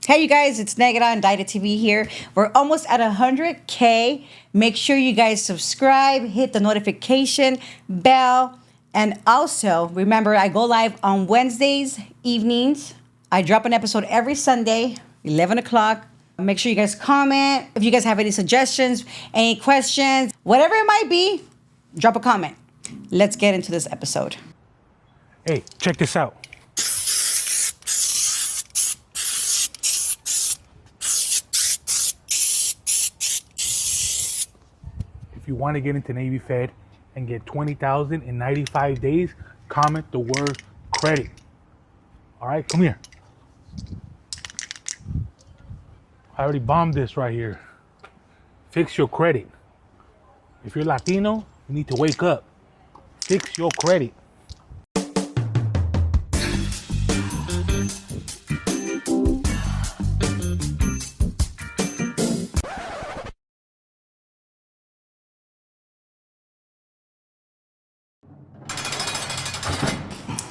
Hey, you guys, it's Negative Indicted TV here. We're almost at 100K. Make sure you guys subscribe, hit the notification bell, and also remember I go live on Wednesdays evenings. I drop an episode every Sunday, 11 o'clock. Make sure you guys comment. If you guys have any suggestions, any questions, whatever it might be, drop a comment. Let's get into this episode. Hey, check this out. If you want to get into Navy Fed and get $20,000 in 95 days, comment the word credit. All right, come here. I already bombed this right here. Fix your credit. If you're Latino, you need to wake up. Fix your credit.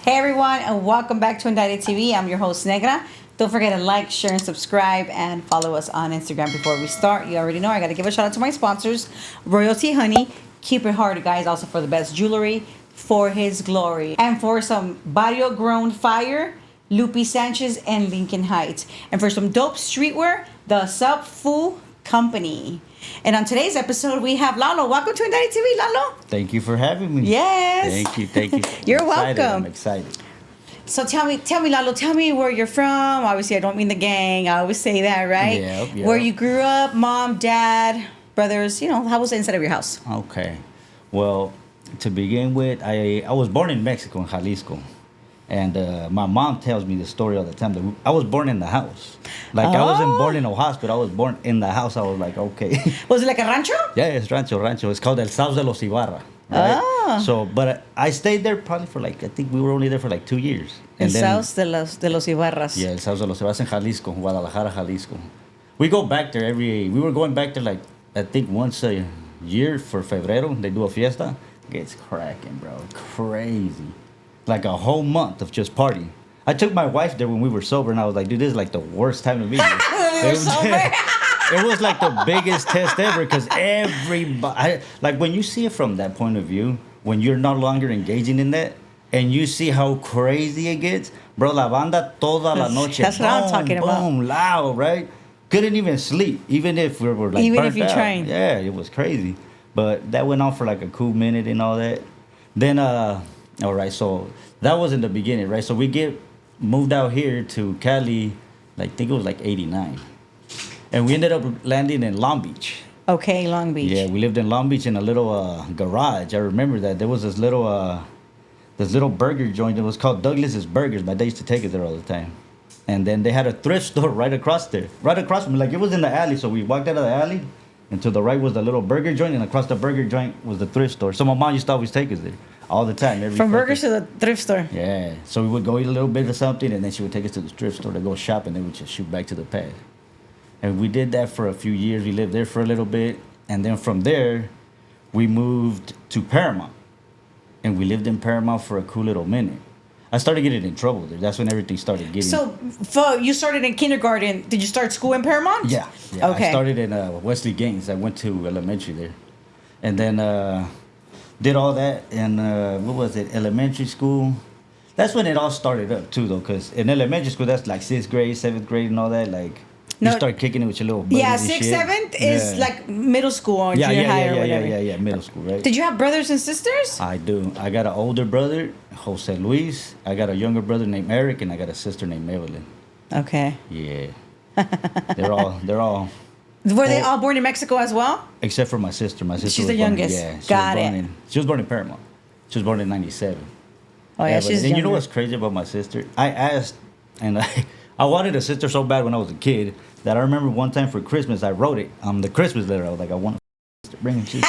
Hey everyone, and welcome back to Indicted TV. I'm your host, Negra. Don't forget to like, share, and subscribe, and follow us on Instagram. Before we start, you already know I got to give a shout out to my sponsors, Royalty Honey, Keep It Hard, guys, also for the best jewelry, for his glory, and for some Barrio Grown Fire, Lupi Sanchez and Lincoln Heights, and for some dope streetwear, the Sub Fu Company. And on today's episode, we have Lalo. Welcome to Indicted TV, Lalo. Thank you for having me. Yes. Thank you. You're excited. welcome. I'm excited. So tell me, Lalo, tell me where you're from. Obviously, I don't mean the gang. I always say that, right? Yep. Where you grew up, mom, dad, brothers, how was it inside of your house? Okay. Well, to begin with, I was born in Mexico, in Jalisco. And my mom tells me the story all the time. That I was born in the house. I wasn't born in a hospital. I was born in the house. I was like, okay. Was it like a rancho? Yeah, it's rancho. It's called El Sauce de los Ibarra. Right? Oh. So, but I stayed there probably for I think we were only there for 2 years. El Sauce de los Ibarras. Yeah, El Sauce de los Ibarras in Jalisco, Guadalajara, Jalisco. We go back there we were going back there I think once a year for Febrero. They do a fiesta. It's cracking, bro. Crazy. Like a whole month of just partying. I took my wife there when we were sober, and I was like, dude, this is the worst time to be here. We were sober. It was the biggest test ever because everybody, when you see it from that point of view, when you're no longer engaging in that, and you see how crazy it gets, bro, la banda toda la noche. That's what I'm talking about. Boom, loud, right? Couldn't even sleep, even if we were even if burnt you out. trained. Yeah, it was crazy. But that went on for a cool minute and all that. Then, all right, so that was in the beginning, right? So we moved out here to Cali, I think it was 89. And we ended up landing in Long Beach. Okay, Long Beach. Yeah, we lived in Long Beach in a little garage. I remember that. There was this little burger joint. It was called Douglas's Burgers. My dad used to take it there all the time. And then they had a thrift store right across there. Right across from me. It was in the alley. So we walked out of the alley. And to the right was the little burger joint. And across the burger joint was the thrift store. So my mom used to always take us there. All the time. From burgers to the thrift store. Yeah. So we would go eat a little bit of something. And then she would take us to the thrift store to go shop. And then we'd just shoot back to the pad. And we did that for a few years. We lived there for a little bit. And then from there, we moved to Paramount. And we lived in Paramount for a cool little minute. I started getting in trouble there. That's when everything started getting... So, you started in kindergarten. Did you start school in Paramount? Yeah. Okay. I started in Wesley Gaines. I went to elementary there. And then did all that. And what was it? Elementary school. That's when it all started up, too, though. Because in elementary school, that's 6th grade, 7th grade and all that. You start kicking it with your little buddies. Yeah, and 6th, shit. 7th is middle school or junior high or whatever. Yeah, middle school, right? Did you have brothers and sisters? I do. I got an older brother, Jose Luis. I got a younger brother named Eric, and I got a sister named Evelyn. Okay. Yeah. They're all. Were they all born in Mexico as well? Except for my sister. My sister She's was the youngest. Got it. She was born in Paramount. She was born in 97. Oh, yeah, she's younger. You know what's crazy about my sister? I asked, and I wanted a sister so bad when I was a kid that I remember one time for Christmas, I wrote it on the Christmas letter. I was like, I want a sister. Bring a sister.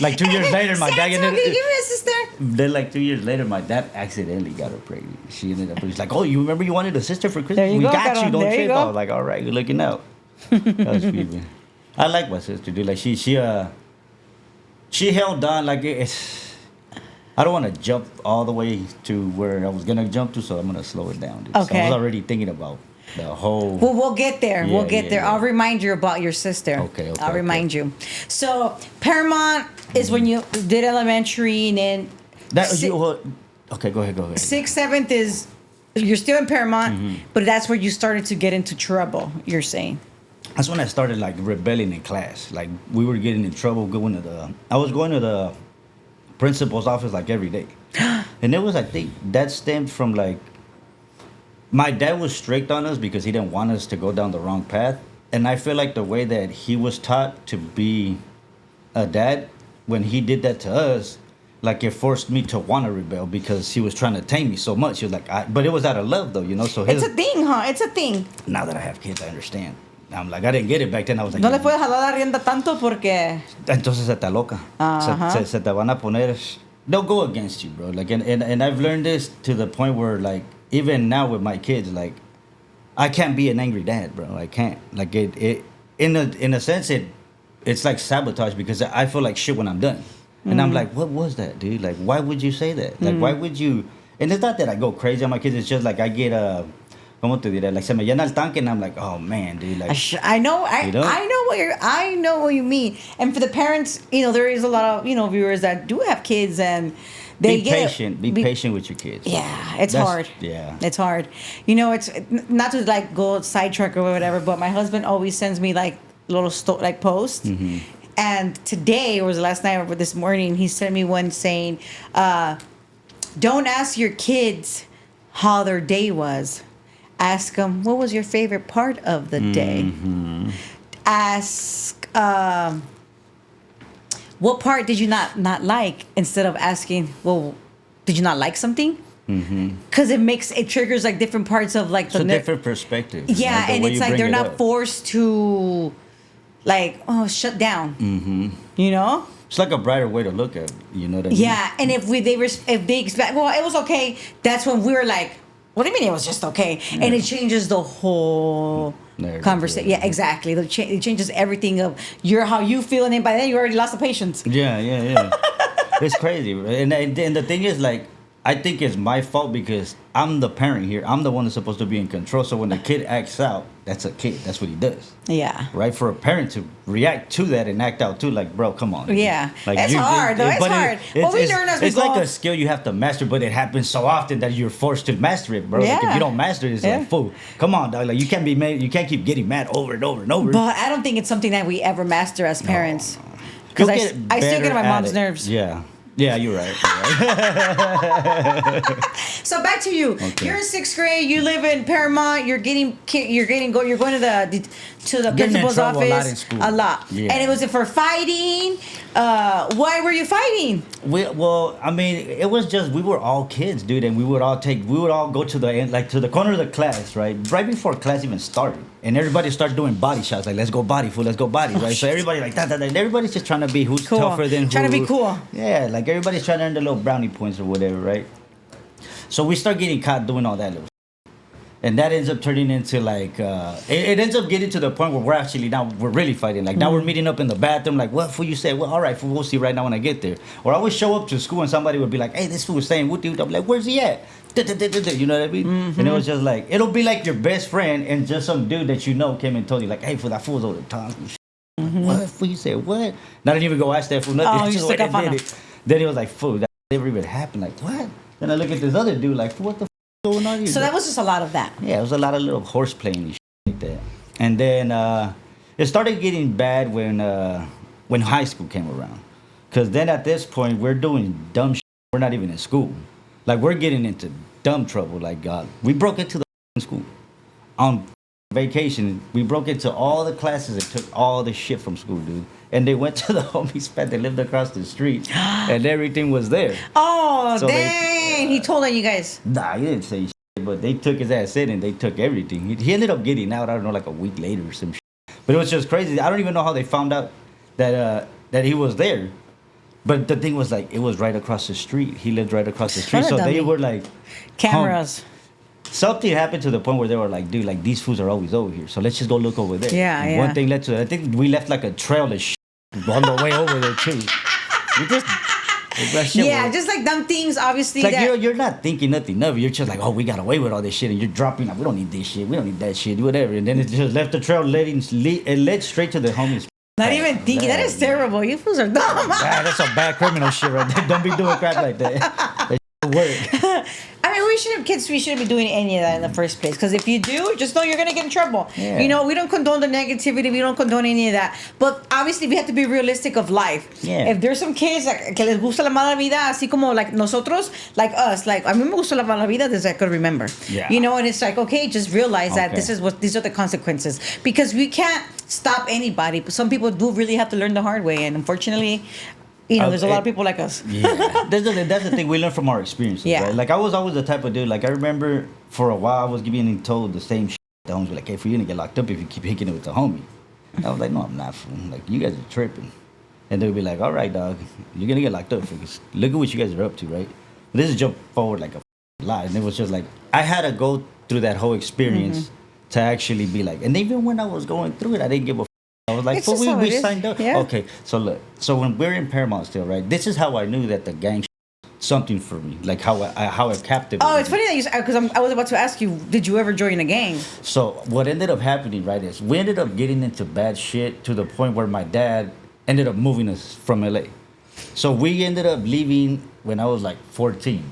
2 years later, my dad Santa, give me a sister. Then 2 years later, my dad accidentally got her pregnant. She ended up, he's like, oh, you remember you wanted a sister for Christmas? There you we go, got you, don't there you trip. go. I was like, all right, you're looking out. That was sweet, man. I like my sister, dude. She held on it's. I don't want to jump all the way to where I was gonna jump to, so I'm gonna slow it down, dude. Okay. So I was already thinking about The whole. Well, we'll get there. We'll get there. I'll remind you about your sister. Okay. I'll remind you. So Paramount is when you did elementary, and then Okay, go ahead. 6th, 7th is you're still in Paramount, but that's where you started to get into trouble. You're saying. That's when I started like rebelling in class. Like we were getting in trouble. I was going to the principal's office like every day, and it was, I think that stemmed from like. My dad was strict on us because he didn't want us to go down the wrong path. And I feel like the way that he was taught to be a dad, when he did that to us, like it forced me to want to rebel because he was trying to tame me so much. He was like, but it was out of love though, you know? So it's a thing, huh? It's a thing. Now that I have kids, I understand. I'm like, I didn't get it back then. I was like, no le puedes jalar la rienda tanto porque. Entonces se te loca. Se te van a poner. They'll go against you, bro. Like, and I've learned this to the point where like, even now with my kids, like, I can't be an angry dad, bro. I can't. Like, in a sense, it's like sabotage because I feel like shit when I'm done. And I'm like, what was that, dude? Like, why would you say that? Like, why would you? And it's not that I go crazy on my kids. It's just like I get ¿cómo te diré? Like, se me llena el tanque and I'm like, oh, man, dude. Like, I know what you mean. And for the parents, there is a lot of, viewers that do have kids and they be patient. Be patient with your kids. Yeah, it's hard. Yeah. It's hard. It's not to like go sidetrack or whatever, but my husband always sends me like little posts. Mm-hmm. And today, or was it last night or this morning, he sent me one saying, don't ask your kids how their day was. Ask them, what was your favorite part of the day? Mm-hmm. Ask, what part did you not like? Instead of asking, well, did you not like something? Because it triggers like different parts of like the different perspective. Yeah, like and it's like they're not forced to like shut down. Mm-hmm. It's like a brighter way to look at it. You know what I mean? Yeah, and if they expect, well, it was okay. That's when we were like, what do you mean it was just okay? Yeah. And it changes the whole conversation. Yeah, exactly. It changes everything of how you feel, and then by then you already lost the patience. Yeah. It's crazy. And the thing is, like, I think it's my fault because I'm the parent here. I'm the one that's supposed to be in control. So when the kid acts out, that's a kid. That's what he does. Yeah. Right? For a parent to react to that and act out too, like, bro, come on. Yeah. Like, it's hard, though. It's hard. Well, we learn as we go. It's like a skill you have to master, but it happens so often that you're forced to master it, bro. Yeah. Like, if you don't master it, it's like, fool. Come on, dog. Like, you can't be made. You can't keep getting mad over and over and over. But I don't think it's something that we ever master as parents. Because I still get on my mom's nerves. Yeah. Yeah, you're right. So back to you. Okay. You're in 6th grade. You live in Paramount. You're going to the principal's office a lot. Yeah. And it was for fighting. Why were you fighting? Well, I mean, it was just we were all kids, dude, and we would all go to the end, like to the corner of the class, right before class even started, and everybody started doing body shots, like let's go body, fool, let's go body, right? So everybody like that, and everybody's just trying to be who's cool. Tougher than who. Trying to be cool. Yeah, like everybody's trying to earn the little brownie points or whatever, right? So we start getting caught doing all that little. And that ends up turning into like, it ends up getting to the point where we're really fighting. Like now we're meeting up in the bathroom, like, what fool you say? Well, all right, fool, we'll see right now when I get there. Or I would show up to school and somebody would be like, hey, this fool was saying, what do you? I'm like, where's he at? You know what I mean? Mm-hmm. And it was just like, it'll be like your best friend and just some dude that you know came and told you like, hey, fool, that fool's over the tongue. Mm-hmm. What fool you say? What? Not didn't even go ask that fool nothing. Oh, you stuck up on him. Then he was like, fool, that never even happened. Like, what? Then I look at this other dude like, what the going on here? So that was just a lot of that. Yeah, it was a lot of little horseplay and shit like that. And then it started getting bad when high school came around. Because then at this point, we're doing dumb shit. We're not even in school. Like, we're getting into dumb trouble. Like, we broke into the school. On vacation, we broke into all the classes and took all the shit from school, dude. And they went to the homie spot that lived across the street. And everything was there. Oh, so dang. He told on you guys. Nah, he didn't say shit. But they took his ass in and they took everything. He ended up getting out, I don't know, like a week later or some shit. But it was just crazy. I don't even know how they found out that he was there. But the thing was, like, it was right across the street. He lived right across the street. So they were like... Cameras. Something happened to the point where they were like, dude, like, these fools are always over here. So let's just go look over there. Yeah, and yeah. One thing led to it. I think we left like a trail of shit on the way over there, too. That shit Yeah, was- just like dumb things, obviously. It's like that, you're not thinking nothing of it. You're just like, oh, we got away with all this shit, and you're dropping like, we don't need this shit, we don't need that shit, whatever. And then it just left the trail, it led straight to the homies. not even thinking. That is terrible. You fools are dumb. That's some bad criminal shit right there. Don't be doing crap like that. That shit work. I mean, we shouldn't be doing any of that in the first place. Because if you do, just know you're going to get in trouble. Yeah. You know, we don't condone the negativity. We don't condone any of that. But obviously, we have to be realistic of life. Yeah. If there's some kids like, que les gusta la mala vida, así como like nosotros, like us, like, a mí me gusta la mala vida desde I could remember. Yeah. You know, and it's like, okay, just realize that Okay. these are the consequences. Because we can't stop anybody. But some people do really have to learn the hard way. And unfortunately, you know, there's a lot of people like us. Yeah, that's the thing we learn from our experiences. Yeah. Right? Like I was always the type of dude. Like I remember for a while I was getting told the same shit. The homies were like, "Hey, you're gonna get locked up if you keep hitting it with the homie." I was like, "No, I'm not. Fool. Like you guys are tripping." And they would be like, "All right, dog, you're gonna get locked up because look at what you guys are up to, right?" But this is jump forward like a lot, and it was just like I had to go through that whole experience to actually be like, and even when I was going through it, I didn't give a. I was like, It's but just how we it is. signed up. Yeah. Okay, so look, so when we're in Paramount still, right? This is how I knew that the gang something for me, like how it captivated. Oh, it's me. funny that you, because I was about to ask you, did you ever join a gang? So what ended up happening, right, is we ended up getting into bad shit to the point where my dad ended up moving us from LA. So we ended up leaving when I was like 14.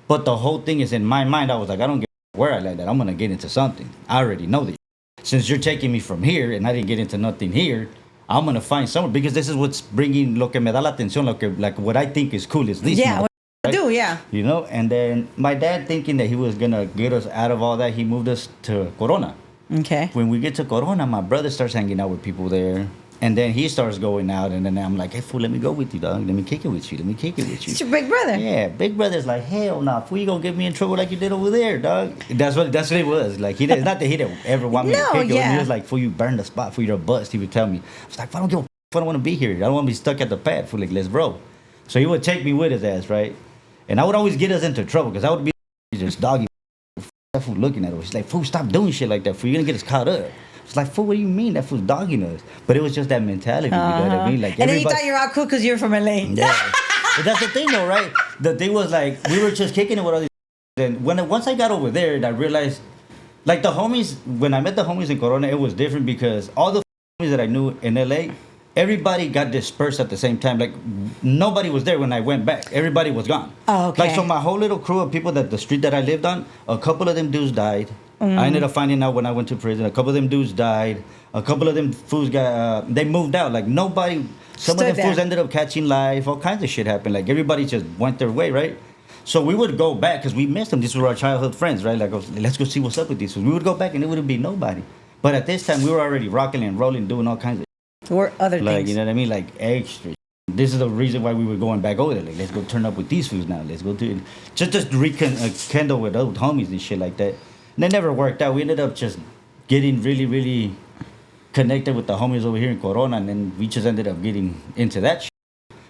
But the whole thing is in my mind, I was like, I don't give a where I landed. I'm gonna get into something. I already know this. Since you're taking me from here and I didn't get into nothing here, I'm gonna find somewhere because this is what's bringing lo que me da la atención, like what I think is cool is this. Yeah, what right? do, yeah. You know, and then my dad thinking that he was gonna get us out of all that, he moved us to Corona. Okay. When we get to Corona, my brother starts hanging out with people there. And then he starts going out, and then I'm like, hey, fool, let me go with you, dog. Let me kick it with you. Let me kick it with you. It's your big brother. Yeah, big brother's like, hell nah, fool, you gonna get me in trouble like you did over there, dog. That's what it was. Like, he did, not that he didn't ever want me No, to kick it. yeah. He was like, fool, you burn the spot, fool, you're a bust. He would tell me. I was like, I don't give a f- I don't want to be here. I don't want to be stuck at the pad, fool, like, let's bro. So he would take me with his ass, right? And I would always get us into trouble, because I would be just doggy that fool looking at us. He's like, fool, stop doing shit like that, fool, you're gonna get us caught up. It's like, fool, what do you mean? That fool's dogging us. But it was just that mentality, you know what I mean? Like, And then you everybody- thought you were all cool because you're from LA. yeah. But that's the thing, though, right? The thing was, like, we were just kicking it with all these. And once I got over there, and I realized, like, the homies, when I met the homies in Corona, it was different because all the homies that I knew in LA, everybody got dispersed at the same time. Like, nobody was there when I went back. Everybody was gone. Oh, okay. Like, so my whole little crew of people the street that I lived on, a couple of them dudes died. I ended up finding out when I went to prison. A couple of them dudes died. A couple of them fools got, they moved out. Like, nobody, some Stood of them fools there. ended up catching life. All kinds of shit happened. Like, everybody just went their way, right? So we would go back because we missed them. These were our childhood friends, right? Like, let's go see what's up with these. So we would go back and it wouldn't be nobody. But at this time, we were already rocking and rolling, doing all kinds of Or other like, things. you know what I mean? Like, extra. This is the reason why we were going back over there. Like, let's go turn up with these fools now. Let's go do it. Just rekindle with old homies and shit like that. And it never worked out. We ended up just getting really, really connected with the homies over here in Corona. And then we just ended up getting into that shit.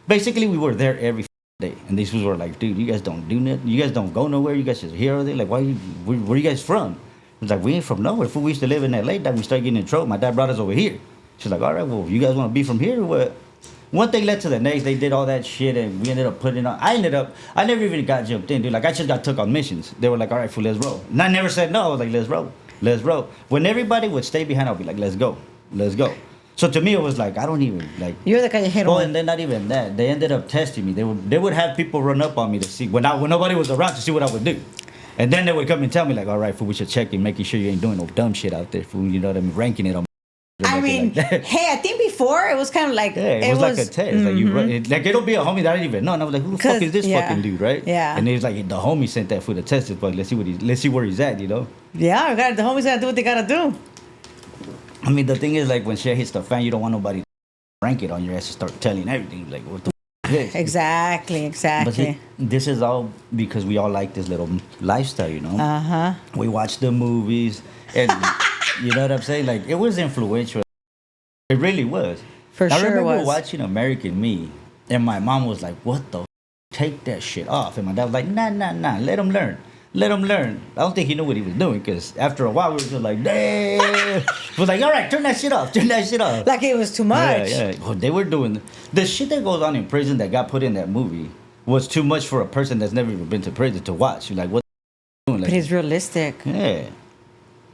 Basically, we were there every day. And these fools were like, dude, you guys don't do nothing. You guys don't go nowhere. You guys just here or there. Like, where you guys from? It's like, we ain't from nowhere. Fool, we used to live in LA. Then we started getting in trouble. My dad brought us over here. She's like, all right, well, you guys want to be from here or what? One thing led to the next. They did all that shit, and we ended up putting on. I never even got jumped in, dude. Like, I just got took on missions. They were like, all right, fool, let's roll. And I never said no. I was like, let's roll. Let's roll. When everybody would stay behind, I'll be like, let's go. Let's go. So to me, it was like, I don't even, like. You're the callejero. Well, and then not even that. They ended up testing me. They would have people run up on me to see, when nobody was around, to see what I would do. And then they would come and tell me, like, all right, fool, we should check you, making sure you ain't doing no dumb shit out there, fool. You know what I mean? Ranking it on. I mean, like that. hey, I think before it was kind of like Yeah, it was like a test. Like you, like it'll be a homie that I didn't even know, and I was like, "Who the fuck 'Cause- is this yeah. fucking dude?" Right? Yeah. And he was like, "The homie sent that for the test, but let's see where he's at," you know. Yeah, the homies gotta do what they gotta do. I mean, the thing is, like, when shit hits the fan, you don't want nobody to rank it on your ass and start telling everything. Like, what the f- is this? Exactly. But see, this is all because we all like this little lifestyle, you know. Uh-huh. We watch the movies, and you know what I'm saying. Like, it was influential. It really was. For I sure it remember was. watching American Me, and my mom was like, "What the? F- Take that shit off." And my dad was like, "Nah, let him learn. Let him learn." I don't think he knew what he was doing, because after a while we were just like, "Damn!" He was like, "All right, turn that shit off. Turn that shit off." Like it was too much. Yeah, yeah. Well, they were doing the shit that goes on in prison that got put in that movie. was too much for a person that's never even been to prison to watch. You're like, what doing? Like, But it's realistic. yeah.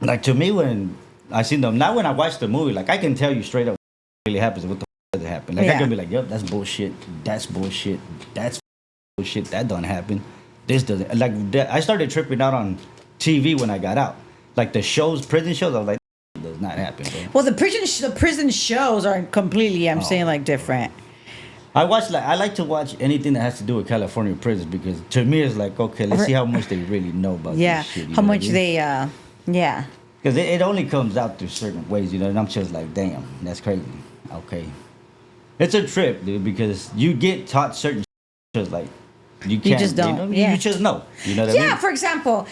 Like to me, when I seen them, now when I watch the movie, like I can tell you straight up what really happens and what the doesn't happen. Like I Yeah. can be like, yep, that's bullshit. That's bullshit. That's bullshit. That don't happen. This doesn't. Like I started tripping out on TV when I got out. Like the shows, prison shows, I was like, that does not happen, bro. Well, the prison shows are completely, I'm saying, like different. I like to watch anything that has to do with California prisons because to me it's like, okay, let's see how much they really know about Yeah, this shit. how much they, yeah. Because it only comes out through certain ways, you know, and I'm just like, damn, that's crazy. Okay. It's a trip, dude, because you get taught certain just like, you can't. just don't, You know? yeah. You just know. You know what I Yeah, mean? for example,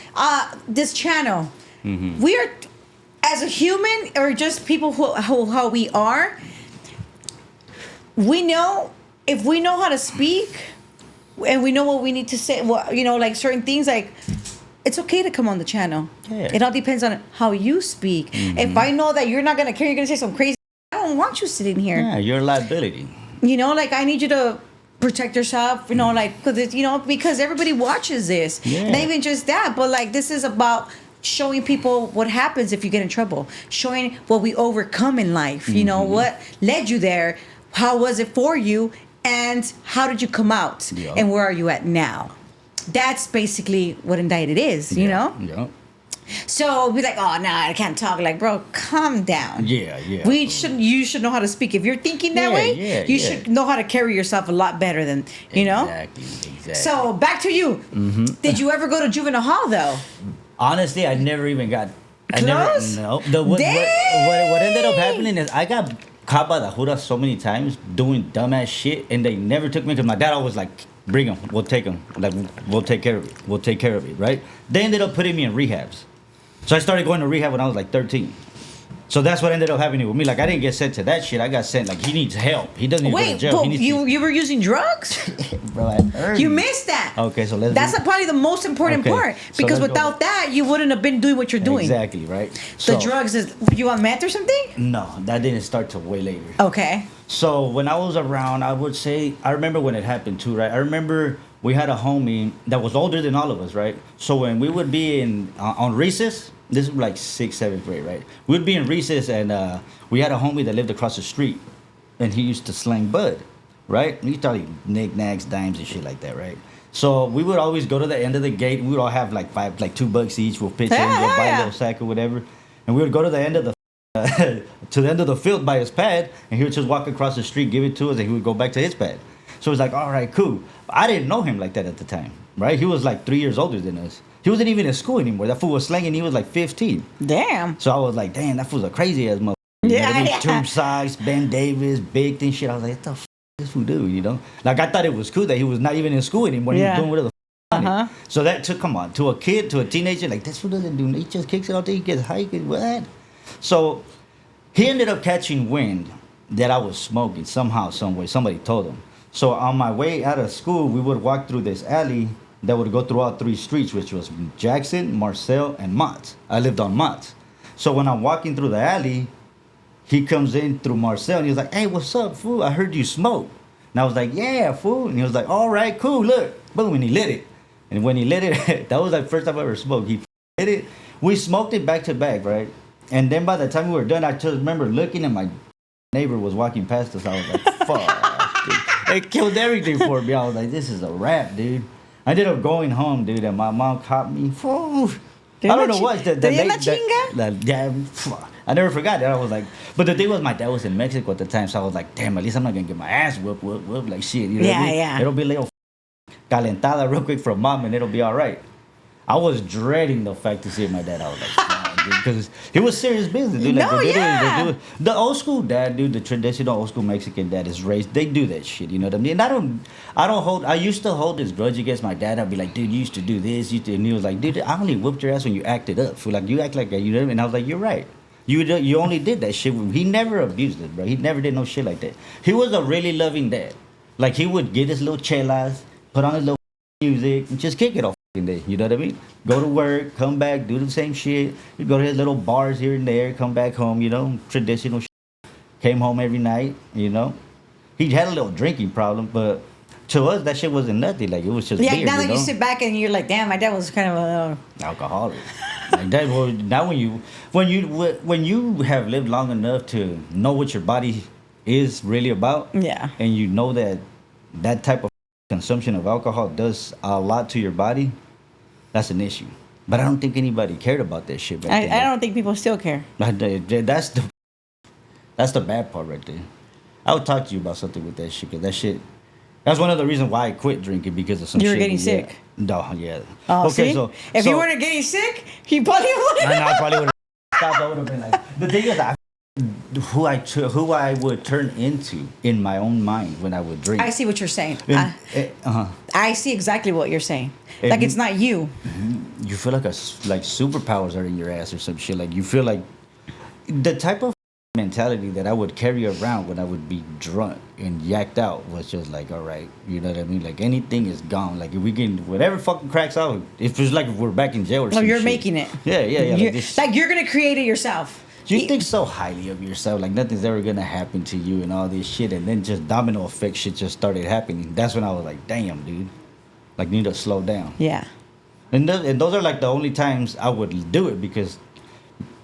this channel, Mm-hmm. we are, as a human or just people who how we are, we know, if we know how to speak and we know what we need to say, what, you know, like certain things, like, it's okay to come on the channel. Yeah. It all depends on how you speak. If I know that you're not going to care, you're going to say some crazy, I don't want you sitting here. Yeah, you're a liability. You know, like I need you to protect yourself, you know, like, because, you know, because everybody watches this. Yeah. Not even just that, but like this is about showing people what happens if you get in trouble, showing what we overcome in life, you know, what led you there, how was it for you, and how did you come out, Yeah. and where are you at now? That's basically what Indicted is, you know? Yeah. So be like, oh, no, I can't talk. Like, bro, calm down. Yeah, yeah. You should know how to speak. If you're thinking that Yeah, way, yeah, you yeah. should know how to carry yourself a lot better than, you know? Exactly. So back to you. Did you ever go to juvenile hall though? Honestly, I never even got. Close? No. What ended up happening is I got caught by the Huda so many times doing dumbass shit, and they never took me because my dad always like, bring them, we'll take them, like we'll take care of it, right? They ended up putting me in rehabs, so I started going to rehab when I was like 13. So that's what ended up happening with me. Like I didn't get sent to that shit. I got sent like he needs help. He doesn't even go to Wait, jail. but He needs you were using drugs? bro, I heard You missed that. Okay, so That's probably the most important Okay, part, so because let's go without that, you wouldn't have been doing what you're doing. Exactly, right? The drugs is you on meth or something? No, that didn't start till way later. Okay. So when I was around, I would say I remember when it happened too, right? I remember we had a homie that was older than all of us, right? So when we would be in on recess, this was like 6th, 7th grade, right? We'd be in recess, and we had a homie that lived across the street, and he used to slang bud, right? He thought he knickknacks, dimes, and shit like that, right? So we would always go to the end of the gate. We would all have like $2 each. We'll pitch in, go buy a little sack or whatever, and we would go to the end of the to the end of the field by his pad, and he would just walk across the street, give it to us, and he would go back to his pad. So it's like, all right, cool. I didn't know him like that at the time, right? He was like 3 years older than us. He wasn't even in school anymore. That fool was slanging. He was like 15. Damn. So I was like, damn, that fool's a crazy ass motherfucker. You know what I mean? Yeah. Tube socks, Ben Davis, big thing shit. I was like, what the f this fool do? You know, like I thought it was cool that he was not even in school anymore. He was Yeah. doing whatever the f Uh-huh. So that took, come on, to a kid, to a teenager, like this fool doesn't do. He just kicks it out there. He gets high. What? So he ended up catching wind that I was smoking somehow, some way. Somebody told him. So on my way out of school, we would walk through this alley that would go through all 3 streets, which was Jackson, Marcel, and Mott's. I lived on Mott's. So when I'm walking through the alley, he comes in through Marcel, and he was like, hey, what's up, fool? I heard you smoke. And I was like, yeah, fool. And he was like, all right, cool, look. Boom, and he lit it. And when he lit it, that was like first time I ever smoked. He lit it. We smoked it back to back, right? And then by the time we were done, I just remember looking, and my neighbor was walking past us. I was like, fuck, dude. It killed everything for me. I was like, this is a wrap, dude. I ended up going home, dude, and my mom caught me. Fool. I don't know what. I never forgot that. I was like, but the thing was, my dad was in Mexico at the time, so I was like, damn, at least I'm not gonna get my ass whooped, like shit. You know what I mean? Yeah. It'll be a little calentada real quick from mom, and it'll be all right. I was dreading the fact to see my dad. I was like, nah, dude, because he was serious business, dude. Like, No, yeah. The old school dad, dude, the traditional old school Mexican dad is raised. They do that shit, you know what I mean? And I used to hold this grudge against my dad. I'd be like, dude, you used to do this, and he was like, dude, I only whooped your ass when you acted up. So like, you act like that, you know what I mean? And I was like, you're right. You only did that shit. He never abused it, bro. He never did no shit like that. He was a really loving dad. Like, he would get his little chelas, put on his little music, and just kick it all day. You know what I mean? Go to work, come back, do the same shit. You go to his little bars here and there, come back home, you know, traditional shit. Came home every night, you know. He had a little drinking problem, but to us, that shit wasn't nothing. Like, it was just Yeah, beer, now you that know? you sit back and you're like, damn, my dad was kind of a. Alcoholic. Like that. Well, now when you have lived long enough to know what your body is really about, Yeah. and you know that type of consumption of alcohol does a lot to your body, that's an issue. But I don't think anybody cared about that shit back then. I don't think people still care. That's the bad part right there. I would talk to you about something with that shit, because that shit. That's one of the reasons why I quit drinking, because of some You were shit. getting Yeah. sick. No, yeah. Oh, see? If you weren't getting sick, you probably would. I probably would have stopped. I would have been like. The thing is, who I would turn into in my own mind when I would drink. I see what you're saying. Uh-huh. I see exactly what you're saying. And Like, it's not you. You feel like like superpowers are in your ass or some shit. Like, you feel like the type of mentality that I would carry around when I would be drunk and yacked out was just like, all right, you know what I mean? Like, anything is gone. Like, if we can, whatever fucking cracks out, it feels like we're back in jail or something. No, you're making it. Yeah. Like, you're going to create it yourself. You think so highly of yourself, like nothing's ever gonna happen to you and all this shit, and then just domino effect shit just started happening. That's when I was like, damn, dude, like, need to slow down. Yeah. And those are like the only times I would do it, because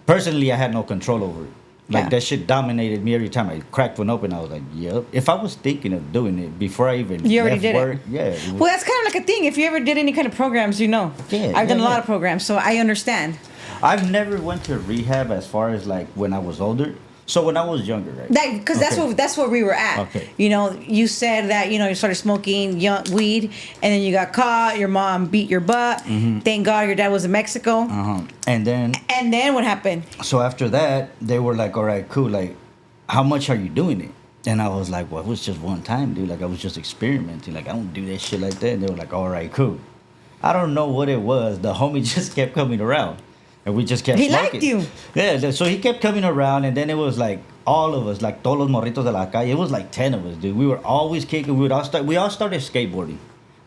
personally I had no control over it. Like, Yeah. that shit dominated me every time I cracked one open. I was like, yep. If I was thinking of doing it before I even You already left did work, it. yeah. It was, Well, that's kind of like a thing. If you ever did any kind of programs, you know. Yeah, I've done a lot yeah. of programs, so I understand. I've never went to rehab as far as like when I was older. So when I was younger, right? Because Okay. that's where we were at. Okay. You know, you said that you started smoking weed, and then you got caught. Your mom beat your butt. Mm-hmm. Thank God your dad was in Mexico. And then And then what happened? so after that, they were like, all right, cool. Like, how much are you doing it? And I was like, well, it was just one time, dude. Like, I was just experimenting. Like, I don't do that shit like that. And they were like, all right, cool. I don't know what it was. The homie just kept coming around. And we just kept He smoking. liked you. Yeah, so he kept coming around. And then it was like all of us, like todos los morritos de la calle. It was like 10 of us, dude. We were always kicking. We all started skateboarding.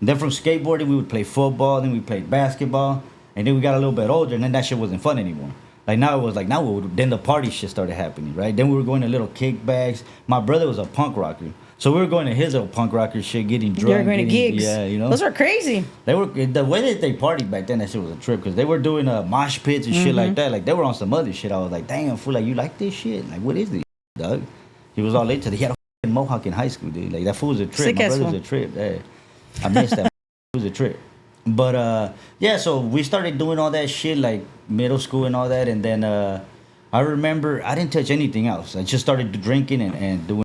And then from skateboarding, we would play football. Then we played basketball. And then we got a little bit older. And then that shit wasn't fun anymore. Like, now it was like, then the party shit started happening, right? Then we were going to little kickbacks. My brother was a punk rocker. So we were going to his little punk rocker shit, getting drunk. You were going to gigs. Yeah, you know. Those are crazy. They were, the way that they partied back then, that shit was a trip, because they were doing mosh pits and shit like that. Like, they were on some other shit. I was like, damn, fool, like, you like this shit? Like, what is this, dog? He was all into it. He had a fucking mohawk in high school, dude. Like, that fool was a trip. Sick My ass brother was fool. a trip. Yeah. I missed that. It was a trip. But, yeah, so we started doing all that shit, like, middle school and all that. And then I remember I didn't touch anything else. I just started drinking and doing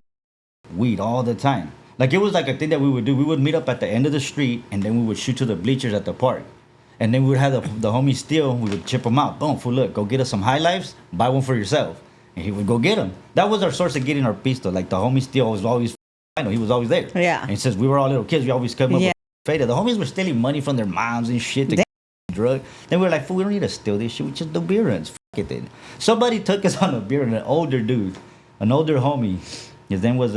weed all the time. Like, it was like a thing that we would do. We would meet up at the end of the street, and then we would shoot to the bleachers at the park. And then we would have the homies steal. We would chip them out. Boom, fool, look, go get us some High Lifes. Buy one for yourself. And he would go get them. That was our source of getting our pistol. Like, the homie steal was always, I know, he was always there. Yeah. And since we were all little kids, we always come up Yeah. with faded. The homies were stealing money from their moms and shit to get drug. Then we were like, fool, we don't need to steal this shit. We just do beer runs. Fuck it then. Somebody took us on a beer run, an older dude, an older homie. His name was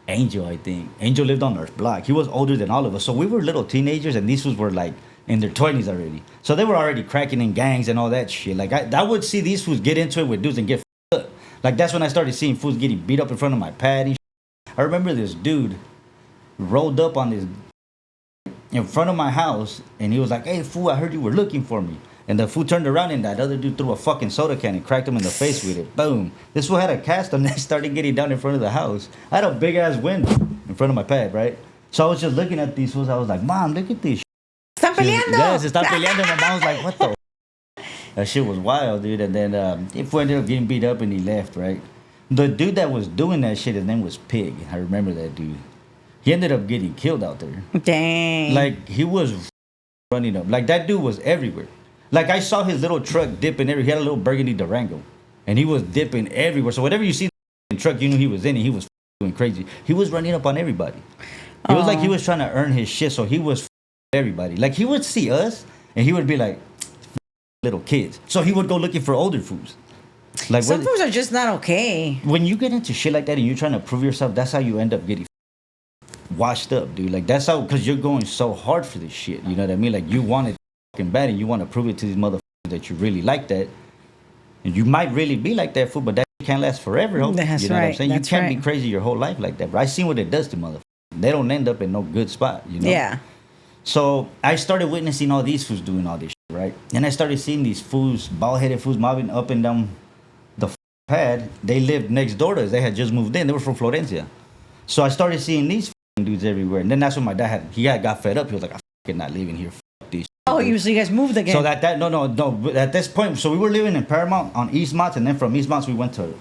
Angel, I think. Angel lived on our block. He was older than all of us. So we were little teenagers, and these fools were like in their 20s already. So they were already cracking in gangs and all that shit. Like, I would see these fools get into it with dudes and get fucked up. Like, that's when I started seeing fools getting beat up in front of my pad and shit. I remember this dude rolled up on this in front of my house, and he was like, hey, fool, I heard you were looking for me. And the fool turned around, and that other dude threw a fucking soda can and cracked him in the face with it. Boom. This fool had a cast on, and started getting down in front of the house. I had a big-ass window in front of my pad, right? So I was just looking at these fools. I was like, Mom, look at this. Están peleando. Yeah, se están peleando. My mom was like, what the That shit was wild, dude. And then he ended up getting beat up, and he left, right? The dude that was doing that shit, his name was Pig. I remember that dude. He ended up getting killed out there. Dang. Like, he was running up. Like, that dude was everywhere. Like, I saw his little truck dipping everywhere. He had a little burgundy Durango. And he was dipping everywhere. So whatever you see in the truck, you knew he was in it. He was doing crazy. He was running up on everybody. It was like he was trying to earn his shit. So he was everybody. Like, he would see us, and he would be like, little kids. So he would go looking for older fools. Like, some fools are just not okay. when you get into shit like that and you're trying to prove yourself, that's how you end up getting washed up, dude. Like, that's how, because you're going so hard for this shit. You know what I mean? Like, you want it fucking bad, and you want to prove it to these motherfuckers that you really like that. And you might really be like that, fool, but that can't last forever, homie. That's You know what I'm right. saying? That's you can't right. be crazy your whole life like that. But I seen what it does to motherfuckers. they don't end up in no good spot, you know? Yeah. So I started witnessing all these fools doing all this shit, right? And I started seeing these fools, bald-headed fools mobbing up and down the pad. They lived next door to us. They had just moved in. They were from Florencia. So I started seeing these dudes everywhere. And then that's when my dad got fed up. He was like, I'm not living here. Fuck this shit. Oh, so you guys moved again. So no. At this point, so we were living in Paramount on East Monts, and then from East Monts we went to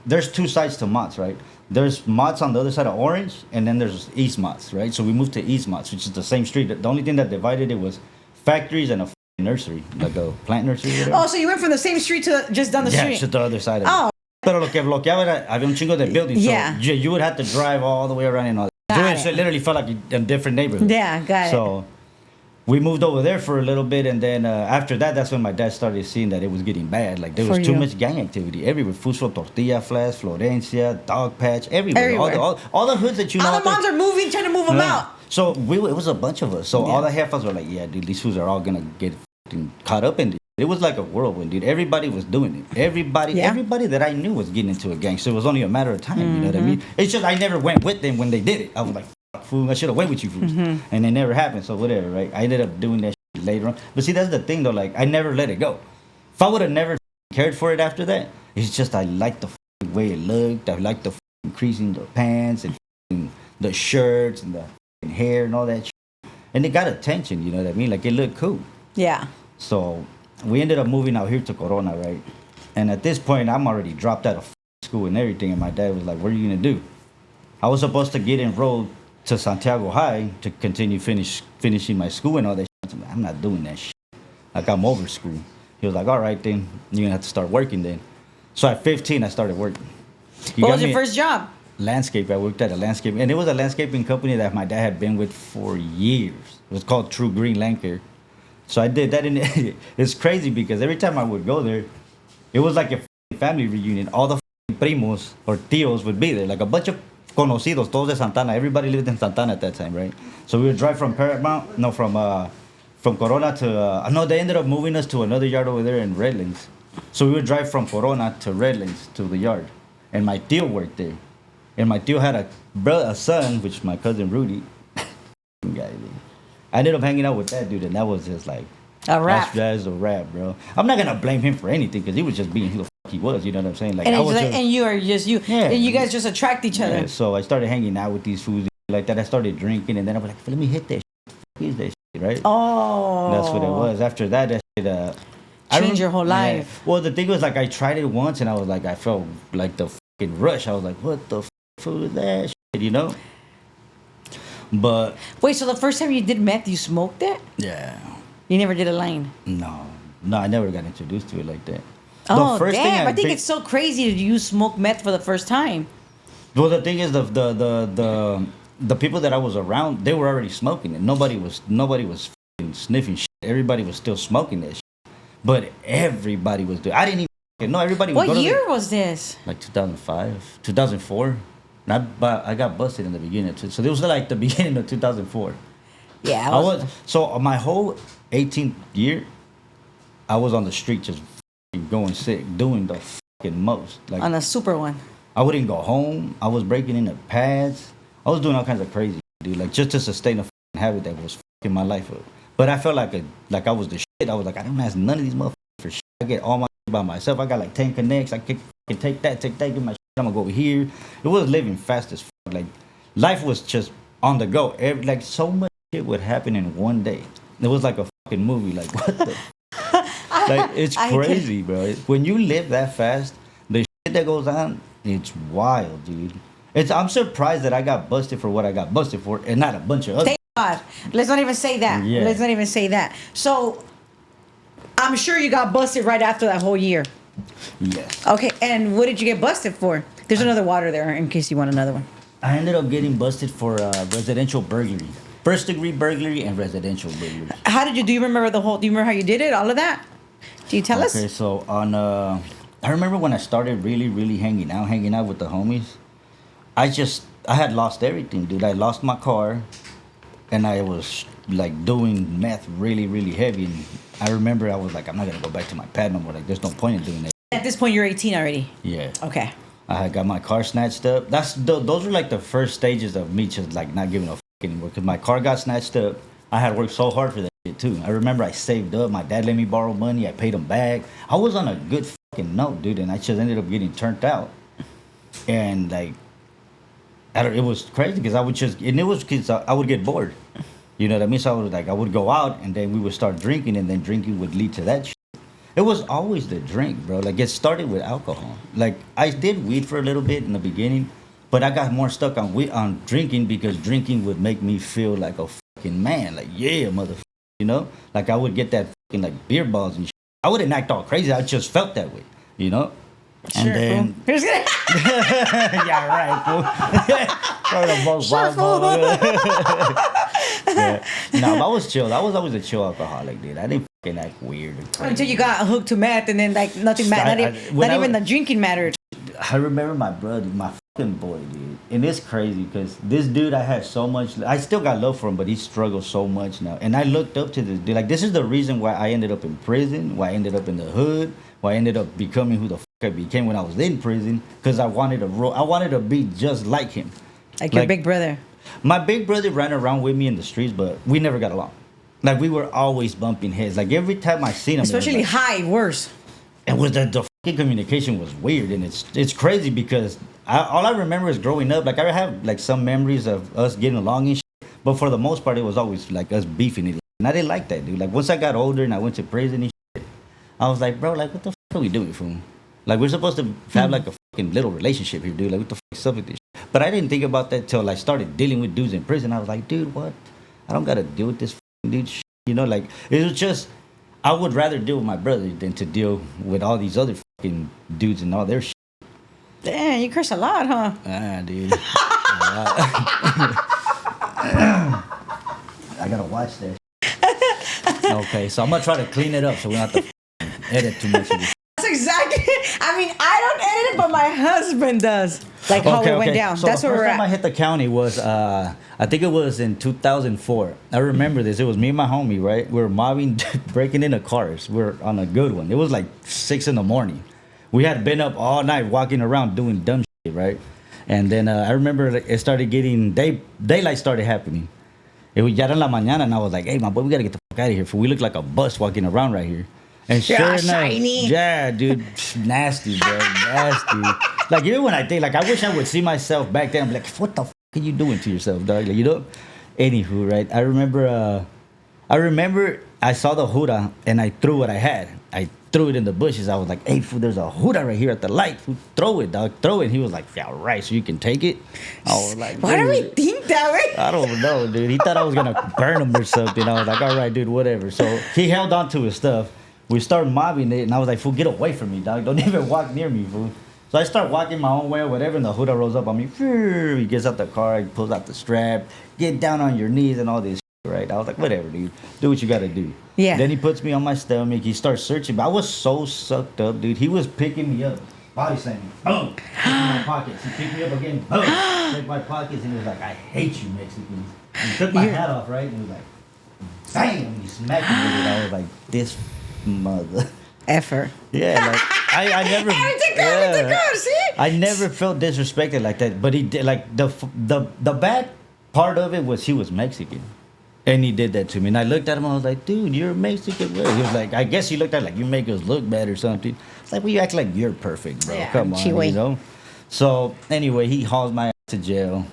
there's two sides to Monts, right? There's Monts on the other side of Orange, and then there's East Monts, right? So we moved to East Monts, which is the same street. The only thing that divided it was factories and a nursery, like a plant nursery. Whatever. Oh, so you went from the same street to just down the street? Yeah, to the other side of it. Pero lo que bloqueaba era, había un chingo de buildings, yeah. So you would have to drive all the way around and all that. So it literally felt like a different neighborhood. Yeah, got it. So we moved over there for a little bit, and then after that's when my dad started seeing that it was getting bad. Like there was too much gang activity everywhere. Fuso, Tortilla Flats, Florencia, Dog Patch, everywhere. All the hoods that you know. All the moms are moving, trying to move them out. So it was a bunch of us. So all the half-us were like, yeah, dude, these fools are all gonna get caught up in this. It was like a whirlwind, dude. Everybody was doing it. Everybody that I knew was getting into a gang. So it was only a matter of time. You know what I mean? It's just I never went with them when they did it. I was like, fuck, fool, I should have went with you fools. And it never happened. So whatever, right? I ended up doing that shit later on. But see, that's the thing though. Like I never let it go. If I would have never cared for it after that, it's just I liked the way it looked. I liked the increasing the pants and the shirts and the hair and all that shit. And it got attention. You know what I mean? Like it looked cool. Yeah. So we ended up moving out here to Corona, right? And at this point, I'm already dropped out of school and everything. And my dad was like, what are you going to do? I was supposed to get enrolled to Santiago High to continue finishing my school and all that shit. I'm not doing that shit. Like, I'm over school. He was like, all right, then. You're going to have to start working then. So at 15, I started working. What was your first job? Landscape. I worked at a landscape. And it was a landscaping company that my dad had been with for years. It was called True Green Land Care. So I did that, and it's crazy because every time I would go there, it was like a family reunion. All the primos or tios would be there, like a bunch of conocidos, todos de Santana. Everybody lived in Santana at that time, right? So we would drive from from Corona to, they ended up moving us to another yard over there in Redlands. So we would drive from Corona to Redlands to the yard. And my tio worked there. And my tio had a son, which is my cousin Rudy. Guy, I ended up hanging out with that dude, and that was just like a rap. That's a rap, bro. I'm not gonna blame him for anything because he was just being who the fuck he was. You know what I'm saying? Like, and you are just you. Yeah, and you guys just attract each other. Yeah, so I started hanging out with these fools like that. I started drinking, and then I was like, let me hit that shit. Here's that shit, right? Oh. That's what it was. After that shit, changed your whole life. Well, the thing was, like, I tried it once, and I was like, I felt like the fucking rush. I was like, what the fuck was that shit, you know? But wait, so the first time you did meth, you smoked it? Yeah. You never did a line? No, I never got introduced to it like that. Oh, damn! I think it's so crazy that you smoke meth for the first time. Well, the thing is, the people that I was around, they were already smoking it. Nobody was sniffing shit. Everybody was still smoking that shit. But everybody was doing. I didn't even know. Everybody. What year was this? Like 2005, 2004. I got busted in the beginning too. So it was like the beginning of 2004. Yeah. So my whole 18th year, I was on the street just going sick, doing the fucking most. Like on a super one. I wouldn't go home. I was breaking into pads. I was doing all kinds of crazy, dude. Like just to sustain a fucking habit that was fucking my life up. But I felt like I was the shit. I was like, I don't ask none of these motherfuckers for shit. I get all my shit by myself. I got like 10 connects. I can take that, get my shit. I'm gonna go over here. It was living fast as fuck. Like life was just on the go. Like so much shit would happen in one day. It was like a fucking movie. Like what the? Like it's crazy, bro. When you live that fast, the shit that goes on, it's wild, dude. I'm surprised that I got busted for what I got busted for, and not a bunch of other. Thank God. Let's not even say that. Yeah. Let's not even say that. So, I'm sure you got busted right after that whole year. Yes. Okay, and what did you get busted for? There's another water there in case you want another one. I ended up getting busted for residential burglary. First degree burglary and residential burglary. How did you do? You remember do you remember how you did it? All of that? Do you tell us? Okay, so I remember when I started really hanging out with the homies. I had lost everything, dude. I lost my car, and I was like doing meth really heavy. And I remember I was like, I'm not gonna go back to my pad no more. Like, there's no point in doing that. At this point, you're 18 already. Yeah. Okay. I had got my car snatched up. Those were like the first stages of me just like not giving a fuck anymore. Because my car got snatched up. I had worked so hard for that shit too. I remember I saved up. My dad let me borrow money. I paid him back. I was on a good fucking note, dude, and I just ended up getting turned out. And like, it was crazy because I would just, and it was because I would get bored. You know what I mean? So I would go out and then we would start drinking, and then drinking would lead to that shit. It was always the drink, bro. Like, it started with alcohol. Like, I did weed for a little bit in the beginning, but I got more stuck on drinking because drinking would make me feel like a fucking man. Like, yeah, motherfucker, you know? Like, I would get that fucking, like, beer balls and shit. I wouldn't act all crazy. I just felt that way, you know? Sure, And then... fool. yeah, right, fool. Sure, fool. Yeah. No, but I was chill. I was always a chill alcoholic, dude. I didn't fucking act weird or crazy. Until you got hooked to meth, and then like nothing mattered. Not even the drinking mattered. I remember my brother, my fucking boy, dude. And it's crazy because this dude, I had so much. I still got love for him, but he struggles so much now. And I looked up to this dude. Like, this is the reason why I ended up in prison, why I ended up in the hood, why I ended up becoming who the fuck I became when I was in prison. Because I wanted to be just like him. Like your big brother. My big brother ran around with me in the streets, but we never got along. Like, we were always bumping heads. Like, every time I seen him, Especially high, worse. and was the fucking communication was weird, and it's crazy because all I remember is growing up. Like, I have like some memories of us getting along and shit, but for the most part, it was always like us beefing it. And I didn't like that, dude. Like, once I got older and I went to prison and shit, I was like, bro, like, what the fuck are we doing, fool? Like, we're supposed to have like a fucking little relationship here, dude. Like, what the fuck is up with this shit? But I didn't think about that till I started dealing with dudes in prison. I was like, dude, what? I don't gotta deal with this fucking dude shit. You know, like, it was just, I would rather deal with my brother than to deal with all these other fucking dudes and all their shit. Damn, you curse a lot, huh? Ah, dude. I gotta watch that. Okay, so I'm gonna try to clean it up so we don't have to edit too much of this. That's exactly. I mean, I don't edit it, but my husband does. Like how it went down. So That's the where first we're time I at. hit the county was, I think it was in 2004. I remember this. It was me and my homie, right? We were mobbing, breaking into cars. We were on a good one. It was like 6 a.m. We had been up all night walking around doing dumb shit, right? And then I remember it started getting, daylight started happening. It was ya era la mañana, and I was like, hey, my boy, we gotta get the fuck out of here. For we look like a bus walking around right here. And sure enough, shiny. yeah, dude, nasty, bro, nasty. Like, even when I think, like, I wish I would see myself back then. I'm like, what the fuck are you doing to yourself, dog? Like, you know? Anywho, right? I remember I saw the huda and I threw what I had. I threw it in the bushes. I was like, hey, fool, there's a huda right here at the light. Fool, throw it, dog. Throw it. He was like, yeah, right, so you can take it. I was like, Why do we dude. think that way? I don't know, dude. He thought I was going to burn him or something. I was like, all right, dude, whatever. So he held on to his stuff. We started mobbing it, and I was like, fool, get away from me, dog. Don't even walk near me, fool. So I start walking my own way or whatever, and the huda rolls up on me. He gets out the car, he pulls out the strap, get down on your knees and all this shit, right? I was like, whatever, dude. Do what you got to do. Yeah. Then he puts me on my stomach. He starts searching. But I was so sucked up, dude. He was picking me up. Body slamming. Boom. Picking my pockets. He picked me up again. Boom. Took my pockets, and he was like, I hate you, Mexicans. And he took my hat off, right? And he was like, bam. He smacked me with it. I was like, this mother. Effort. Yeah, like I never. See? I never felt disrespected like that. But he did. Like the bad part of it was he was Mexican, and he did that to me. And I looked at him. I was like, dude, you're Mexican. He was like, I guess he looked at it like you make us look bad or something. It's like, well, you act like you're perfect, bro. Yeah, Come on, you know. So anyway, he hauls my ass to jail.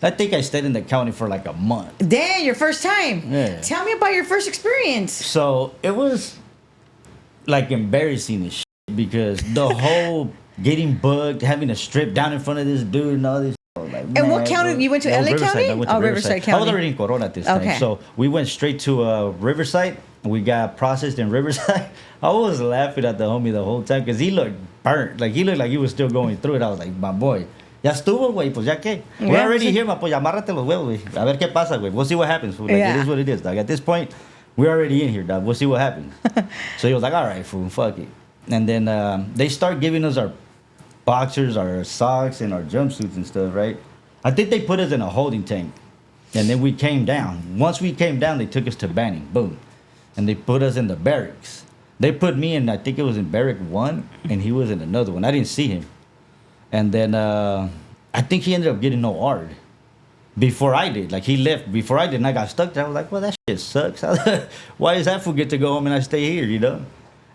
I think I stayed in the county for like a month. Damn, your first time. Yeah. Tell me about your first experience. So it was like embarrassing as shit because the whole getting bugged, having to strip down in front of this dude and all this. Like, And what county? You went to LA County? I went to Riverside County. I was already in Corona at this Okay. time. So we went straight to Riverside. We got processed in Riverside. I was laughing at the homie the whole time because he looked burnt. Like, he looked like he was still going through it. I was like, my boy, ya estuvo, güey, pues ya que. We're Yeah, already sí. here, ma, pues amárrate los huevos, güey. A ver qué pasa, güey. We'll see what happens, fool. Like, Yeah. it is what it is, dog. At this point, we're already in here, dog. We'll see what happens. So he was like, all right, fool, fuck it. And then they start giving us our boxers, our socks, and our jumpsuits and stuff, right? I think they put us in a holding tank. And then we came down. Once we came down, they took us to Banning. Boom. And they put us in the barracks. They put me in, I think it was in barrack 1, and he was in another one. I didn't see him. And then I think he ended up getting no art before I did. Like he left before I did, and I got stuck there. I was like, well, that shit sucks. Why does that fool get to go home and I stay here, you know?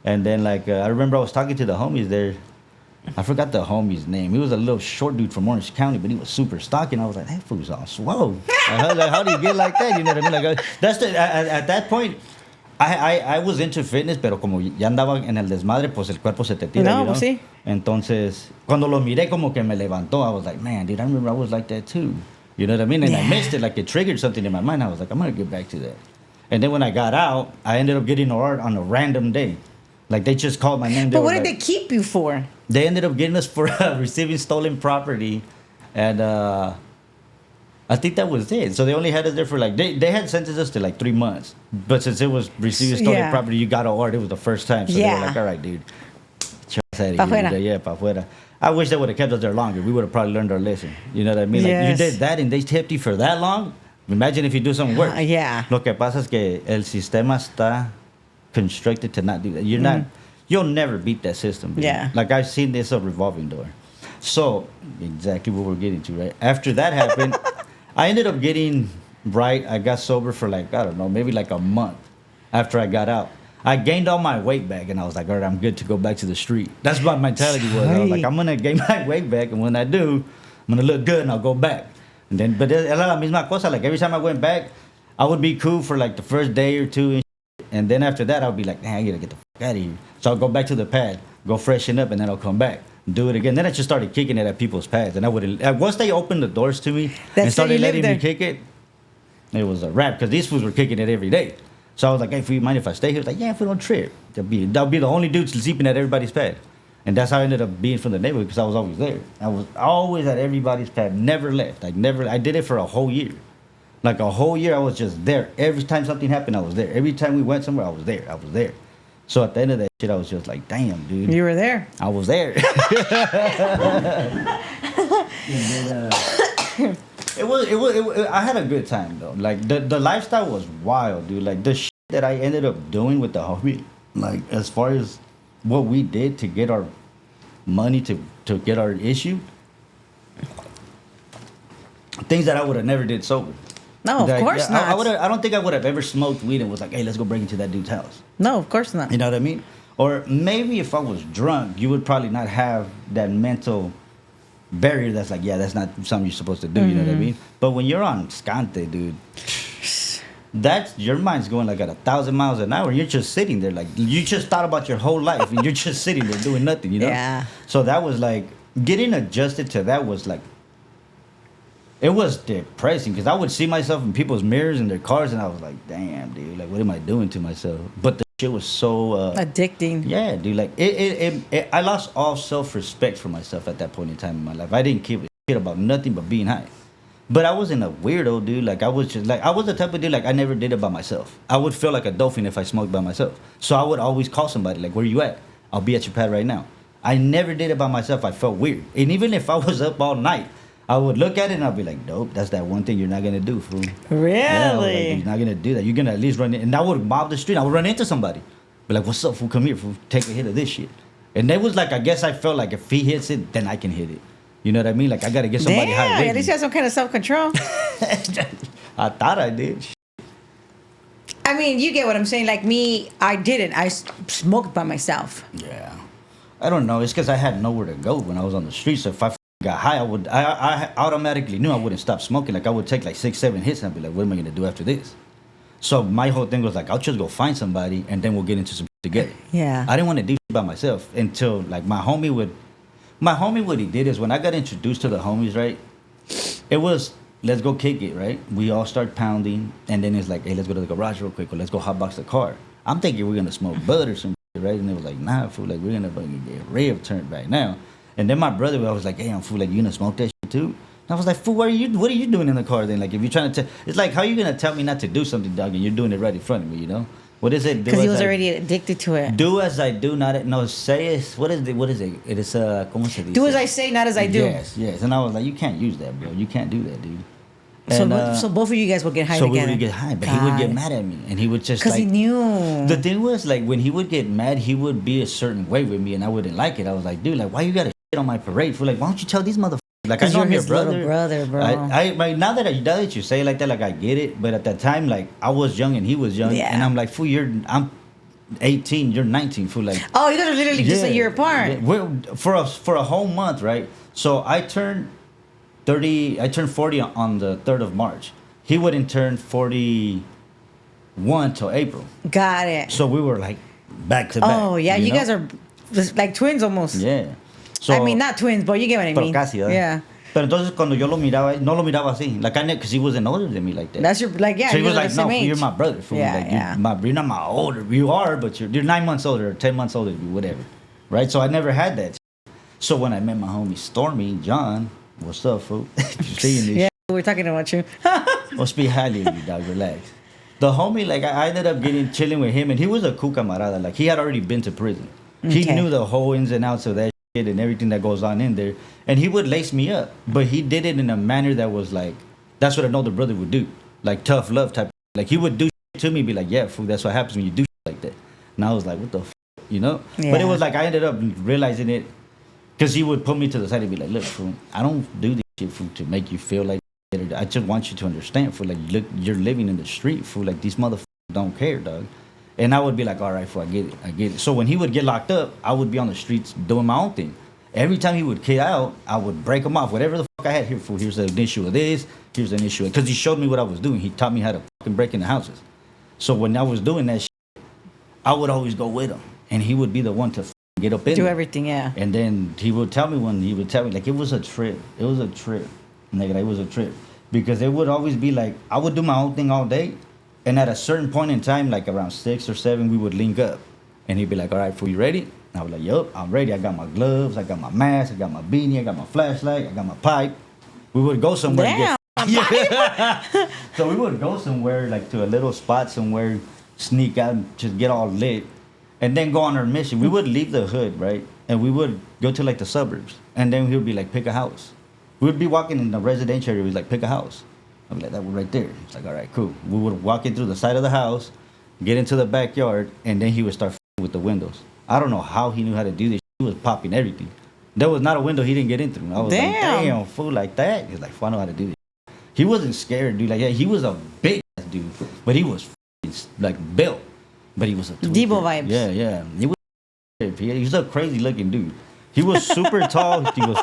And then like I remember I was talking to the homies there. I forgot the homie's name. He was a little short dude from Orange County, but he was super stocky. And I was like, that fool's all swole. How do you get like that? You know what I mean? Like that's at that point. I was into fitness, pero como ya andaba en el desmadre, pues el cuerpo se te tira, No, you know? pues sí. Entonces, cuando lo miré, como que me levantó. I was like, man, dude, I remember I was like that too. You know what I mean? And I missed it, like it triggered something in my mind. I was like, I'm gonna get back to that. And then when I got out, I ended up getting art on a random day. Like they just called my name. But what did they keep you for? They ended up getting us for receiving stolen property, and I think that was it. So they only had us there for like they had sentenced us to like 3 months, but since it was receiving stolen property, you got award. It was the first time, so they were like, all right, dude, Pa fuera. yeah, pa fuera. I wish they would have kept us there longer. We would have probably learned our lesson. You know what I mean? Like you did that and they tipped you for that long. Imagine if you do something worse. Yeah. Lo que pasa es que el sistema está constructed to not do that. You're not. You'll never beat that system. Dude. Yeah. Like I've seen this a revolving door. So exactly what we're getting to, right? After that happened, I ended up getting right. I got sober for like I don't know, maybe like a month after I got out. I gained all my weight back, and I was like, all right, I'm good to go back to the street. That's what my mentality was. I was like, I'm gonna gain my weight back, and when I do, I'm gonna look good, and I'll go back. And then, but era la misma cosa. Like every time I went back, I would be cool for like the first day or two, and then after that, I'll be like, I gotta get the fuck out of here. So I'll go back to the pad, go freshen up, and then I'll come back. Do it again. Then I just started kicking it at people's pads, and I would. Once they opened the doors to me and started letting me kick it, it was a wrap because these fools were kicking it every day. So I was like, hey, do you mind if I stay here? He was like, yeah, if we don't trip. That'll be the only dude sleeping at everybody's pad. And that's how I ended up being from the neighborhood because I was always there. I was always at everybody's pad, never left. Like never. I did it for a whole year. Like a whole year, I was just there. Every time something happened, I was there. Every time we went somewhere, I was there. I was there. So at the end of that shit, I was just like, damn, dude. You were there. I was there. It was. I had a good time though. Like the lifestyle was wild, dude. Like the shit that I ended up doing with the homie, like as far as what we did to get our money to get our issue, things that I would have never did sober. No, of course not. I don't think I would have ever smoked weed and was like, hey, let's go break into that dude's house. No, of course not. You know what I mean? Or maybe if I was drunk, you would probably not have that mental barrier that's like, yeah, that's not something you're supposed to do. You know what I mean? But when you're on Scante, dude, that's your mind's going like at 1,000 miles an hour. You're just sitting there, like you just thought about your whole life, and you're just sitting there doing nothing. You know? Yeah. So that was like getting adjusted to that was like. It was depressing because I would see myself in people's mirrors in their cars, and I was like, damn, dude, like what am I doing to myself? But the shit was so addicting. Yeah, dude, like I lost all self-respect for myself at that point in time in my life. I didn't give a shit about nothing but being high. But I wasn't a weirdo, dude. Like I was just like I was the type of dude like I never did it by myself. I would feel like a dolphin if I smoked by myself. So I would always call somebody like, where you at? I'll be at your pad right now. I never did it by myself. I felt weird. And even if I was up all night, I would look at it and I'd be like, nope, that's that one thing you're not gonna do, fool. Really? Yeah, like, you're not gonna do that. You're gonna at least run in. And I would mob the street. I would run into somebody. Be like, what's up, fool? Come here, fool. Take a hit of this shit. And they was like, I guess I felt like if he hits it, then I can hit it. You know what I mean? Like I gotta get somebody high. Damn, at least you have some kind of self-control. I thought I did. I mean, you get what I'm saying. Like me, I didn't. I smoked by myself. Yeah. I don't know. It's because I had nowhere to go when I was on the street. So if I got high, I automatically knew I wouldn't stop smoking. Like I would take like 6-7 hits and I'd be like, what am I gonna do after this? So my whole thing was like, I'll just go find somebody and then we'll get into some together. Yeah. I didn't want to do by myself until like my homie, what he did is when I got introduced to the homies, right? It was, let's go kick it, right? We all start pounding and then it's like, hey, let's go to the garage real quick or let's go hotbox the car. I'm thinking we're gonna smoke bud or some shit, right? And they was like, nah, fool, like we're gonna fucking get rev turned back now. And then my brother was like, hey, I'm fool, like you gonna smoke that shit too? And I was like, fool, what are you doing in the car then? Like if you're trying to it's like, how you gonna tell me not to do something, dog, and you're doing it right in front of me, you know? What is it? Because he was already addicted to it. Do as I do, not no. Say it. What is it? It is ¿cómo se dice? Do as I say, not as I do. Yes. And I was like, you can't use that, bro. You can't do that, dude. So both of you guys would get high together. So we would get high, but he would get mad at me, and he would just because he knew. The thing was like when he would get mad, he would be a certain way with me, and I wouldn't like it. I was like, dude, like why you gotta on my parade, fool. Like, why don't you tell these motherfuckers? Like, I 'Cause know you're I'm your his brother. little brother, bro. I now that you say it like that, like I get it. But at that time, like I was young and he was young, Yeah. and I'm like, fool, I'm 18, you're 19, fool. Like, Oh, you guys are literally just a year apart. yeah. For a whole month, right? So I turned 30. I turned 40 on the 3rd of March. He wouldn't turn 41 till April. Got it. So we were like back to back. Oh, yeah. You know? guys are just like twins almost. Yeah. So, I mean, not twins, but you get what I pero mean. casi, ¿verdad? Yeah. Pero entonces cuando yo lo miraba, no lo miraba así. Like I because he wasn't older than me like that. That's your, like, yeah. So he you was guys are like, the no, same age. you're my brother. Fool. Yeah, Like, yeah. you're not my older. You are, but you're 9 months older or 10 months older than me, whatever. Right? So I never had that. So when I met my homie Stormy, John, what's up, fool? You seeing this? Yeah, we're talking about you. Well, speak highly of you, dog. Relax. The homie, like, I ended up chilling with him, and he was a cool camarada. Like, he had already been to prison. He Okay. knew the whole ins and outs of that shit and everything that goes on in there. And he would lace me up, but he did it in a manner that was like, that's what an older brother would do. Like, tough love type. Like, he would do shit to me, be like, yeah, fool, that's what happens when you do shit like that. And I was like, what the f, you know? But it Yeah. was like, I ended up realizing it, because he would put me to the side and be like, look, fool, I don't do this shit, fool, to make you feel like shit. I just want you to understand, fool, like, you're living in the street, fool, like, these motherfuckers don't care, dog. And I would be like, all right, fool, I get it. So when he would get locked up, I would be on the streets doing my own thing. Every time he would get out, I would break him off. Whatever the fuck I had here, fool, here's an issue of this, here's an issue. Because he showed me what I was doing. He taught me how to fucking break into houses. So when I was doing that shit, I would always go with him. And he would be the one to get up in Do there. everything, yeah. And then he would tell me like, it was a trip. It was a trip. Nigga, it was a trip. Because it would always be like, I would do my own thing all day. And at a certain point in time, like around 6 or 7, we would link up. And he'd be like, all right, fool, you ready? And I was like, yup, I'm ready. I got my gloves, I got my mask, I got my beanie, I got my flashlight, I got my pipe. We would go somewhere. Damn, So we would go somewhere, like to a little spot somewhere, sneak out, and just get all lit, and then go on our mission. We would leave the hood, right? And we would go to like the suburbs. And then we would be like, pick a house. We would be walking in the residential area, we'd like, pick a house. I'd be like, that one right there. It's like, all right, cool. We would walk in through the side of the house, get into the backyard, and then he would start with the windows. I don't know how he knew how to do this. He was popping everything. There was not a window he didn't get in through. I was like, damn, fool, like that. He's like, fool, I know how to do this. He wasn't scared, dude. Like, yeah, he was a big ass dude, but he was like built. But he was a tweaker. Debo vibes. Yeah, yeah. He was a crazy looking dude. He was super tall. He was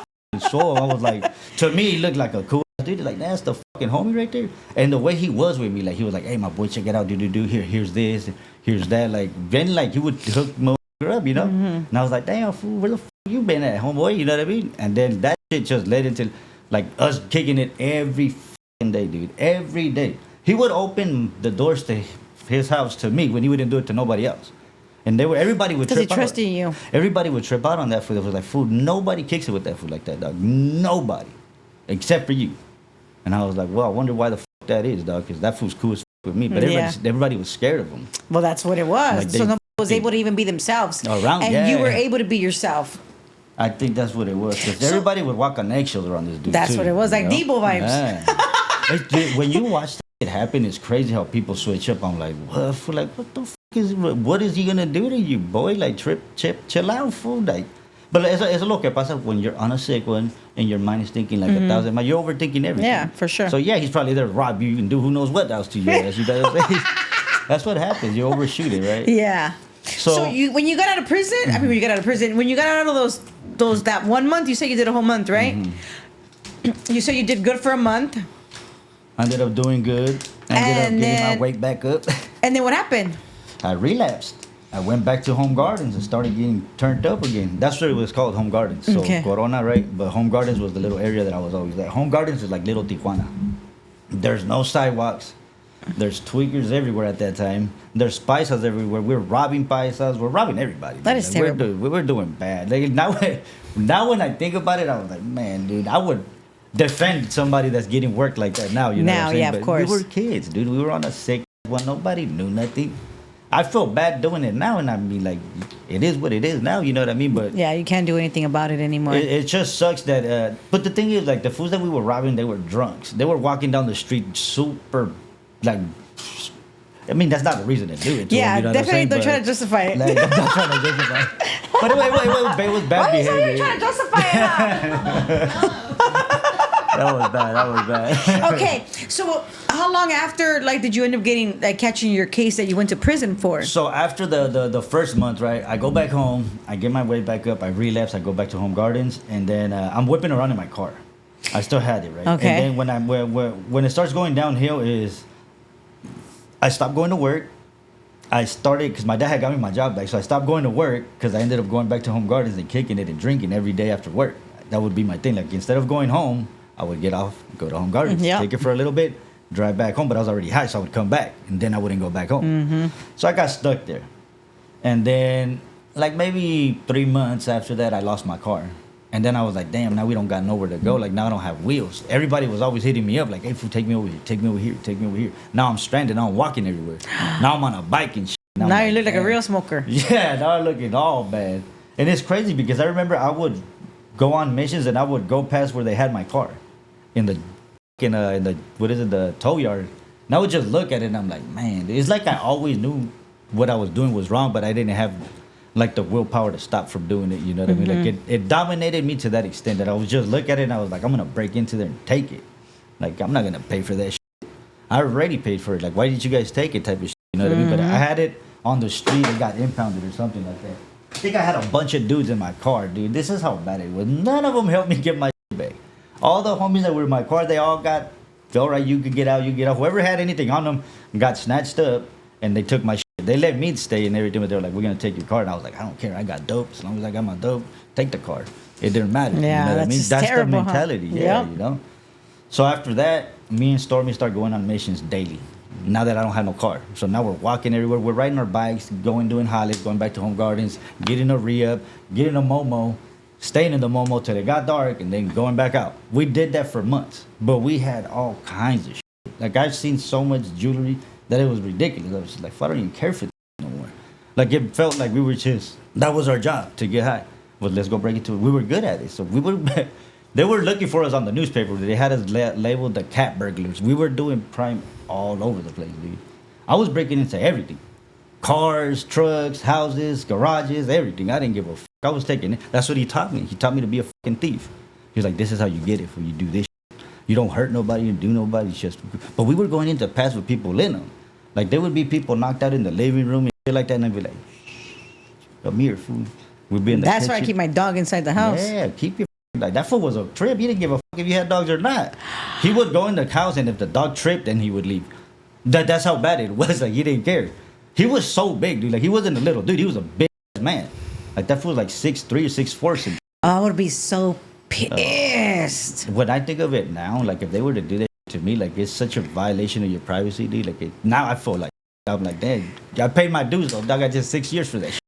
swole. I was like, to me, he looked like a cool dude. Like, that's the fucking homie right there. And the way he was with me, like, he was like, hey, my boy, check it out, dude. Here's this, here's that. Like, then, like, he would hook me up, you know? And I was like, damn, fool, where the fuck you been at, homeboy? You know what I mean? And then that shit just led into, like, us kicking it every fucking day, dude. Every day. He would open the doors to his house to me when he wouldn't do it to nobody else. And everybody would trip out. Because he trusted you. Everybody would trip out on that food. It was like, food, nobody kicks it with that food like that, dog. Nobody. Except for you. And I was like, well, I wonder why the fuck that is, dog. Because that food's cool as fuck with me. But everybody was scared of him. Well, that's what it was. Like, so nobody was able to even be themselves. Around, and yeah. you were able to be yourself. I think that's what it was. Because everybody would walk on eggshells around this dude. That's too, what it was. you Like know? Debo vibes. Yeah. When you watch it happen, it's crazy how people switch up. I'm like, what? Fool? Like, what is he gonna do to you, boy? Like, chill out, fool. Like, but it's lo que pasa when you're on a sick one and your mind is thinking like 1,000 miles. You're overthinking everything. Yeah, for sure. So yeah, he's probably there to rob you and do who knows what else to you. As you that's what happens. You overshoot it, right? Yeah. So So you, when you got out of prison, I mean, when you got out of prison, when you got out of those that 1 month, you said you did a whole month, right? You said you did good for a month. I ended up doing good. I ended up getting my weight back up. And then what happened? I relapsed. I went back to Home Gardens and started getting turned up again. That's what it was called, Home Gardens. So Okay. Corona, right? But Home Gardens was the little area that I was always at. Home Gardens is like little Tijuana. There's no sidewalks. There's tweakers everywhere at that time. There's paisas everywhere. We're robbing paisas. We're robbing everybody. That is terrible. We're doing bad. Like, now when I think about it, I was like, man, dude, I would defend somebody that's getting work like that now. You know Now, what I'm saying? yeah, of But course. we were kids, dude. We were on a sick one. Nobody knew nothing. I feel bad doing it now, and I mean, like, it is what it is now. You know what I mean? But Yeah, you can't do anything about it anymore. it just sucks that. But the thing is, like, the fools that we were robbing, they were drunks. They were walking down the street super, like. I mean, that's not the reason to do it. To yeah, them, you know what I'm definitely saying? don't But, try to justify it. like, I'm not trying to justify it. But wait, it was bad Why are you behavior. trying to justify it? That was bad. Okay, so how long after, like, did you end up getting, like, catching your case that you went to prison for? So after the first month, right, I go back home, I get my weight back up, I relapse, I go back to Home Gardens, and then I'm whipping around in my car. I still had it, right? Okay. And then when it starts going downhill is I stopped going to work. I started, because my dad had got me my job back, so I stopped going to work because I ended up going back to Home Gardens and kicking it and drinking every day after work. That would be my thing. Like, instead of going home, I would get off, go to Home Gardens, Yeah. take it for a little bit, drive back home, but I was already high, so I would come back, and then I wouldn't go back home. Mm-hmm. So I got stuck there. And then, like, maybe 3 months after that, I lost my car. And then I was like, damn, now we don't got nowhere to go. Like, now I don't have wheels. Everybody was always hitting me up, like, hey, fool, take me over here, take me over here, take me over here. Now I'm stranded, now I'm walking everywhere. Now I'm on a bike and shit. Now I'm you look like a damn. real smoker. Yeah, now I'm looking all bad. And it's crazy because I remember I would go on missions and I would go past where they had my car in the what is it, the tow yard. And I would just look at it and I'm like, man, it's like I always knew what I was doing was wrong, but I didn't have like the willpower to stop from doing it. You know what I mean? Like it dominated me to that extent that I was just look at it and I was like, I'm gonna break into there and take it. Like, I'm not gonna pay for that shit. I already paid for it. Like, why did you guys take it? Type of shit. You know what I mean? But I had it on the street. It got impounded or something like that. I think I had a bunch of dudes in my car, dude. This is how bad it was. None of them helped me get my shit back. All the homies that were in my car, they all got, all right, you could get out, you get off. Whoever had anything on them got snatched up, and they took my shit. They let me stay and everything, but they were like, we're going to take your car. And I was like, I don't care. I got dope. As long as I got my dope, take the car. It didn't matter. Yeah, you know what I that's mean? just That's terrible, the huh? mentality. Yeah, Yep. you know? So after that, me and Stormy start going on missions daily. Now that I don't have no car. So now we're walking everywhere. We're riding our bikes, doing highlights, going back to Home Gardens, getting a re-up, getting a Momo, staying in the Momo till it got dark, and then going back out. We did that for months. But we had all kinds of shit. Like, I've seen so much jewelry that it was ridiculous. I was just like, I don't even care for this no more. Like, it felt like we were just, that was our job, to get high. But let's go break it to it. We were good at it. So we were, they were looking for us on the newspaper. They had us labeled the cat burglars. We were doing crime all over the place, dude. I was breaking into everything. Cars, trucks, houses, garages, everything. I didn't give a fuck. I was taking it. That's what he taught me. He taught me to be a fucking thief. He was like, this is how you get it when you do this shit. You don't hurt nobody, you do nobody. It's just, but we were going into past with people in them. Like, there would be people knocked out in the living room and shit like that, and I'd be like, come here, fool. We'd be in the That's why I kitchen. keep my dog inside the house. Yeah, keep your like that fool was a trip. He didn't give a fuck if you had dogs or not. He would go in the house, and if the dog tripped, then he would leave. That's how bad it was. Like, he didn't care. He was so big, dude. Like, he wasn't a little dude. He was a big man. Like, that fool was like 6'3" or 6'4". And I would be so pissed. when I think of it now, like, if they were to do that to me, like, it's such a violation of your privacy, dude. Like, now I feel like I'm like, dang, I paid my dues though. Dog, I just 6 years for that shit.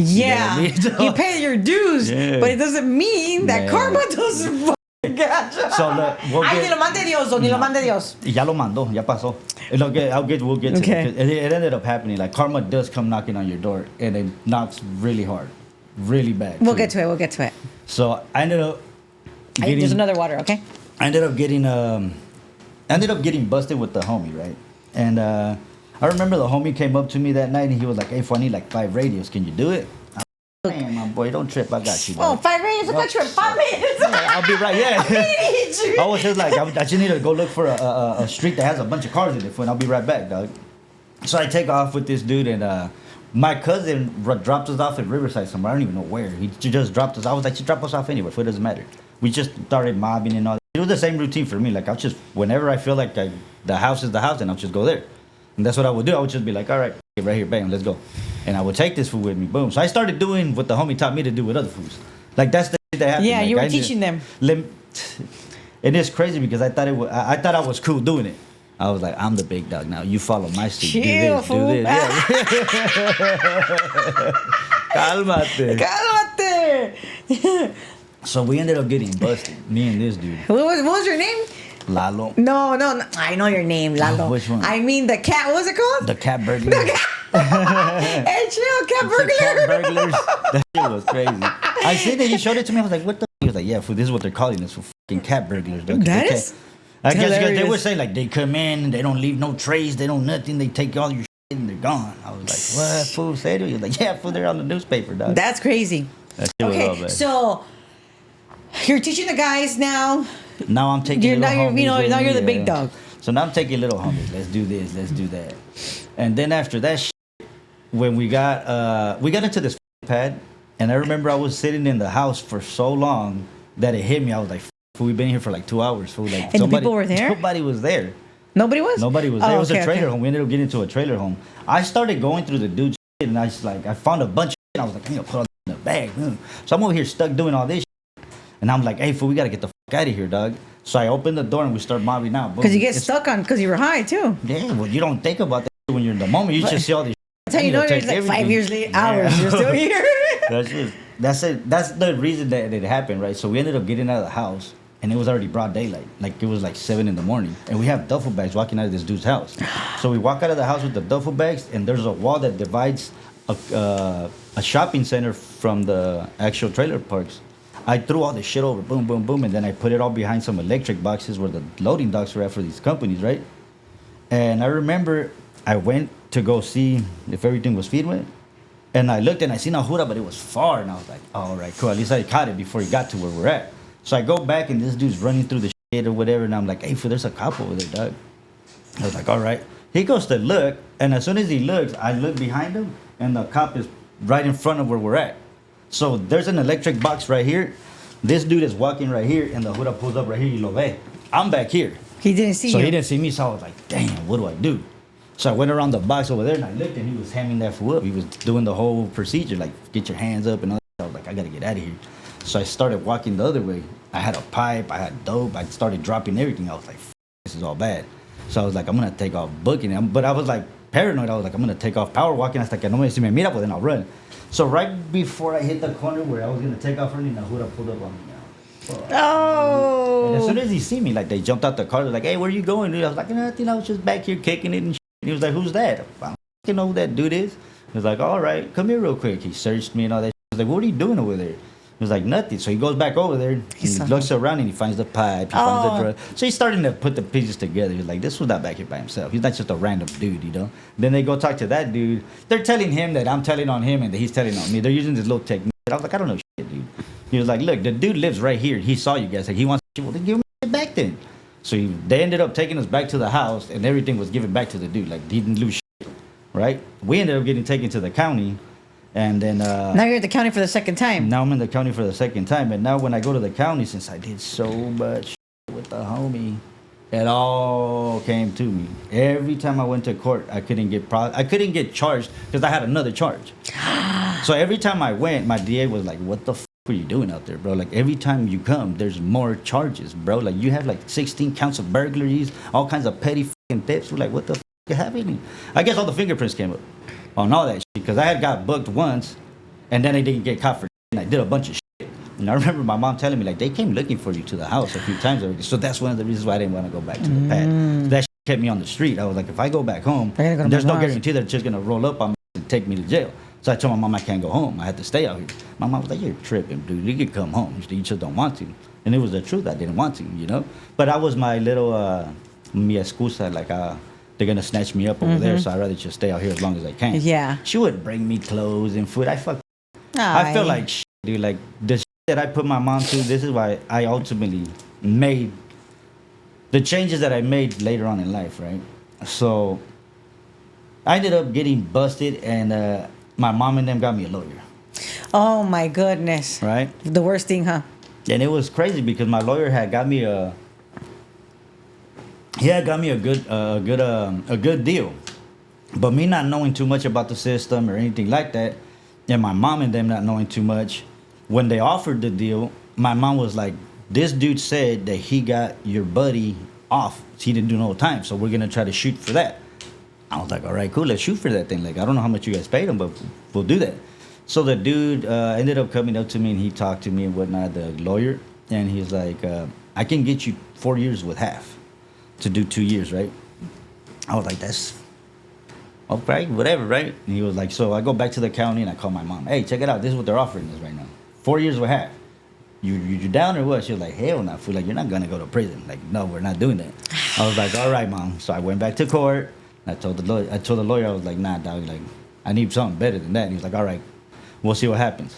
Yeah, You know what I mean? you pay your dues, Yeah. but it doesn't mean that Man. karma doesn't fucking catch you. So, look, we'll Ay, get- ni lo mande Dios, ni lo mande Dios. Ya lo mandó, ya pasó. We'll get to Okay. it. It ended up happening. Like, karma does come knocking on your door, and it knocks really hard, really bad. We'll too. get to it. We'll get to it. So I ended up There's getting. another water, okay? I ended up getting busted with the homie, right? And I remember the homie came up to me that night, and he was like, "Hey, I need like 5 radios. Can you do it?" Man, my boy, don't trip. I got you. Oh, dog." 5 radios, I got you in 5 minutes. Yeah, I'll be right. Yeah. I need you. I was just like, I just need to go look for a street that has a bunch of cars in it, and I'll be right back, dog. So I take off with this dude, and my cousin dropped us off at Riverside somewhere. I don't even know where. He just dropped us. I was like, just drop us off anywhere, so it doesn't matter. We just started mobbing and all that. It was the same routine for me. Like, I'll just, whenever I feel like the house is the house, then I'll just go there. And that's what I would do. I would just be like, all right, right here, bam, let's go. And I would take this food with me, boom. So I started doing what the homie taught me to do with other foods. Like, that's the shit that happened. Yeah, like, you were I knew- teaching them. And it's crazy because I thought I thought I was cool doing it. I was like, I'm the big dog now. You follow my suit. Chill, do fool. this. Yeah. Cálmate. Cálmate. So we ended up getting busted, me and this dude, What was your name? Lalo, No, I know your name, Lalo. Which one? I mean the cat. What was it called? the cat burglar. Hey, chill, cat The burglar. cat burglars. That shit was crazy. I seen it. He showed it to me. I was like, what the? He was like, yeah, fool, this is what they're calling us, for fucking cat burglars. dog. That They is can't- I guess because they hilarious. would say, like, they come in, they don't leave no trace, they don't nothing, they take all your and they're gone. I was like, what, fool, say to you? He was like, yeah, fool, they're on the newspaper, dog. That's crazy. That shit was all Okay, bad. so you're teaching the guys now. Now I'm taking little homies with now you're me, the big dog. So now I'm taking little homies. Let's do this. Let's do that. And then after that, when we got into this pad, and I remember I was sitting in the house for so long that it hit me. I was like, fool, we've been here for like 2 hours. Fool, like And people were there? Nobody was there. Nobody was. Nobody was there. It was okay, a trailer okay. home. We ended up getting into a trailer home. I started going through the dude's shit, and I found a bunch of shit. I was like, I need to put all this in the bag. So I'm over here stuck doing all this shit. And I'm like, hey, fool, we got to get the fuck out of here, dog. So I opened the door and we start mobbing out. Because you get stuck on, because you were high too. Yeah, well, you don't think about that when you're in the moment. You just see all these. That's how you know it's like 5 years later, hours, you're still here. That's it. That's the reason that it happened, right? So we ended up getting out of the house, and it was already broad daylight. Like it was like 7 in the morning, and we have duffel bags walking out of this dude's house. So we walk out of the house with the duffel bags, and there's a wall that divides a shopping center from the actual trailer parks. I threw all the shit over, boom, boom, boom, and then I put it all behind some electric boxes where the loading docks were at for these companies, right? And I remember I went to go see if everything was feed wet. And I looked and I seen a Jura, but it was far. And I was like, all right, cool. At least I caught it before he got to where we're at. So I go back and this dude's running through the shit or whatever. And I'm like, hey, fool, there's a cop over there, dog. I was like, all right. He goes to look. And as soon as he looks, I look behind him. And the cop is right in front of where we're at. So there's an electric box right here. This dude is walking right here. And the Jura pulls up right here. You lo ve. I'm back here. He didn't see you. So he didn't see me. So I was like, damn, what do I do? So I went around the box over there and I looked and he was hamming that fool up. He was doing the whole procedure, like get your hands up and all that. I was like, I gotta get out of here. So I started walking the other way. I had a pipe, I had dope, I started dropping everything. I was like, this is all bad. So I was like, I'm gonna take off booking him. But I was like paranoid. I was like, I'm gonna take off power walking hasta que no me si me mira, pues then I'll run. So right before I hit the corner where I was gonna take off running, Nahura pulled up on me. Oh. And as soon as he see me, like they jumped out the car. They're like, hey, where are you going, dude? I was like, nothing. I was just back here kicking it and shit. He was like, who's that? I don't know who that dude is. He was like, all right, come here real quick. He searched me and all that. I was like, what are you doing over there? He was like, nothing. So he goes back over there. He looks around and he finds the pipe. He finds the drug. So he's starting to put the pieces together. He's like, this was not back here by himself. He's not just a random dude, you know? Then they go talk to that dude. They're telling him that I'm telling on him and that he's telling on me. They're using this little technique. I was like, I don't know shit, dude. He was like, look, the dude lives right here. He saw you guys. Like, he wants to, well, then give him it back then. So they ended up taking us back to the house and everything was given back to the dude. Like, he didn't lose shit, right? We ended up getting taken to the county. And then now you're at the county for the second time. now I'm in the county for the second time. And now when I go to the county, since I did so much with the homie, it all came to me. Every time I went to court, I couldn't get charged because I had another charge. So every time I went, my DA was like, what the are you doing out there, bro? Like every time you come, there's more charges, bro. Like you have like 16 counts of burglaries, all kinds of petty fucking thefts. We're like, what the fuck is happening? I guess all the fingerprints came up on all that shit because I had got booked once and then I didn't get caught for shit, and I did a bunch of shit. And I remember my mom telling me like they came looking for you to the house a few times already. So that's one of the reasons why I didn't want to go back to the pad. So that shit kept me on the street. I was like, if I go back home, there's no guarantee that it's just gonna roll up on me and take me to jail. So I told my mom I can't go home. I had to stay out here. My mom was like, you're tripping, dude. You could come home. You just don't want to. And it was the truth. I didn't want to, you know? But that was my little, mi excusa. Like, they're going to snatch me up over there. So I'd rather just stay out here as long as I can. Yeah. She would bring me clothes and food. I feel like shit, dude. Like, the shit that I put my mom through, this is why I ultimately made the changes that I made later on in life, right? So I ended up getting busted and, my mom and them got me a lawyer. Oh my goodness. Right? The worst thing, huh? And it was crazy because my lawyer had got me a good deal. But me not knowing too much about the system or anything like that, and my mom and them not knowing too much, when they offered the deal, my mom was like, this dude said that he got your buddy off. He didn't do no time, so we're gonna try to shoot for that. I was like, all right, cool, let's shoot for that thing. Like, I don't know how much you guys paid him, but we'll do that. So the dude ended up coming up to me and he talked to me and whatnot, the lawyer. And he's like, I can get you 4 years with half to do 2 years, right? I was like, that's okay, whatever, right? And he was like, so I go back to the county and I call my mom. Hey, check it out. This is what they're offering us right now. 4 years with half. You down or what? She was like, hell no, fool. Like, you're not going to go to prison. Like, no, we're not doing that. I was like, all right, mom. So I went back to court. I told the lawyer, I was like, nah, dog, like, I need something better than that. And he was like, all right, we'll see what happens.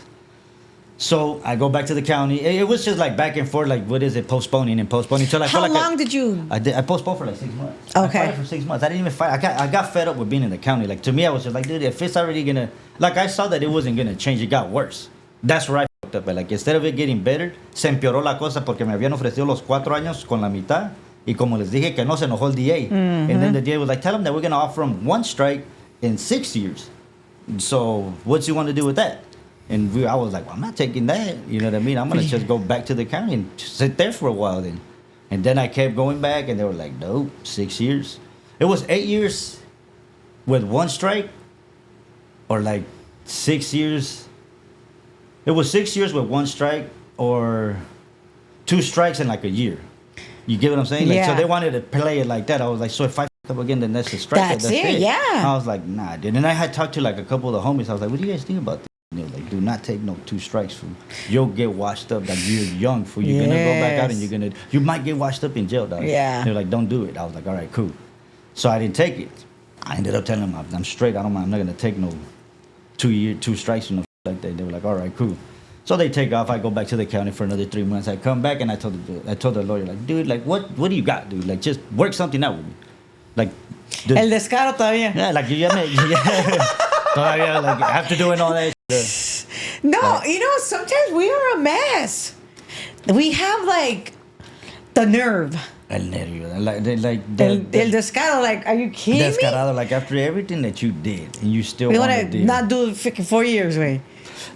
So I go back to the county. It was just like back and forth, like what is it, postponing and postponing. Till I How felt like long did you? I postponed for like 6 months. Okay. I fought for 6 months. I didn't even fight. I got fed up with being in the county. Like to me, I was just like, dude, if it's already gonna, like I saw that it wasn't gonna change. It got worse. That's where I fucked up. But like instead of it getting better, se empeoró la cosa porque me habían ofrecido los 4 años con la mitad. Y como les dije que no, se enojó el DA. And then the DA was like, tell him that we're gonna offer him 1 strike in 6 years. So what's he want to do with that? And I was like, well, I'm not taking that. You know what I mean? I'm going to just go back to the county and just sit there for a while then. And then I kept going back, and they were like, nope, 6 years. It was 8 years with 1 strike, or like 6 years. It was 6 years with 1 strike, or 2 strikes in like a year. You get what I'm saying? Like, Yeah. So they wanted to play it like that. I was like, so if I f up again, then that's a strike. That's it, yeah. I was like, nah, dude. And I had talked to like a couple of the homies. I was like, what do you guys think about this? And they were like, do not take no 2 strikes, fool. You'll get washed up. Like, you're young, fool. You're going to go back out and you might get washed up in jail, dog. Yeah. They're like, don't do it. I was like, all right, cool. So I didn't take it. I ended up telling them, I'm straight. I don't mind. I'm not going to take no 2 strikes or no like that. They were like, all right, cool. So they take off. I go back to the county for another 3 months. I come back and I told the lawyer, like, dude, like, what do you got, dude? Like, just work something out with me. Like, dude, El descaro todavía. yeah, like, todavía, like, after doing all that. No, you know, sometimes we are a mess. We have like the nerve. El nervio, like El descaro, like, are you kidding me? descarado, like after everything that you did, and you still We want want to to do. not do freaking 4 years, way.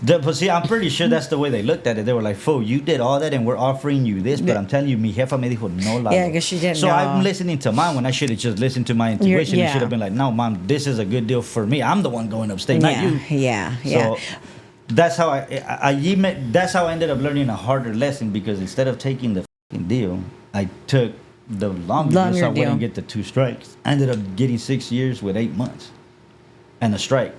But see, I'm pretty sure that's the way they looked at it. They were like, "Fool, you did all that, and we're offering you this." But Yeah. I'm telling you, mi jefa me dijo, "No, Lalo." Yeah, 'cause she didn't So know. I'm listening to mine when I should have just listened to my intuition. yeah. And should have been like, "No, mom, this is a good deal for me. I'm the one going upstate, Yeah, not you." yeah. So that's how that's how I ended up learning a harder lesson, because instead of taking the fucking deal, I took the longer deal, so I deal. wouldn't get the 2 strikes. I ended up getting 6 years with 8 months and a strike.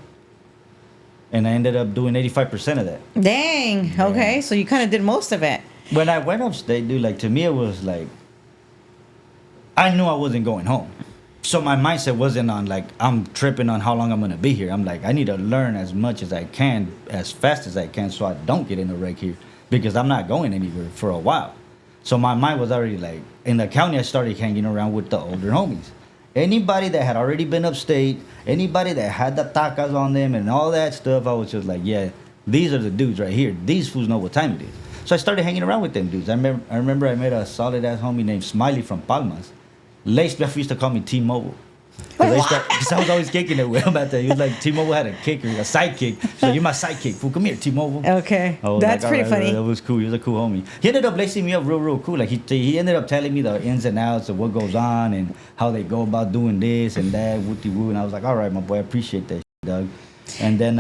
And I ended up doing 85% of that. Dang. Okay, so you kind of did most of it. When I went upstate, dude, like to me, it was like, I knew I wasn't going home. So my mindset wasn't on like, I'm tripping on how long I'm going to be here. I'm like, I need to learn as much as I can, as fast as I can, so I don't get in a wreck here, because I'm not going anywhere for a while. So my mind was already like, in the county, I started hanging around with the older homies. Anybody that had already been upstate, anybody that had the tacas on them and all that stuff, I was just like, yeah, these are the dudes right here. These fools know what time it is. So I started hanging around with them dudes. I remember I met a solid ass homie named Smiley from Palmas. Lace used to call me T-Mobile. Because I was always kicking it with him at that. He was like, T-Mobile had a kicker, a sidekick. So you're my sidekick, fool. Come here, T-Mobile. Okay, I was that's like, pretty all right, funny. That was cool. He was a cool homie. He ended up lacing me up real cool. Like he ended up telling me the ins and outs of what goes on and how they go about doing this and that, woo-de-woo. And I was like, all right, my boy, I appreciate that, dog. And then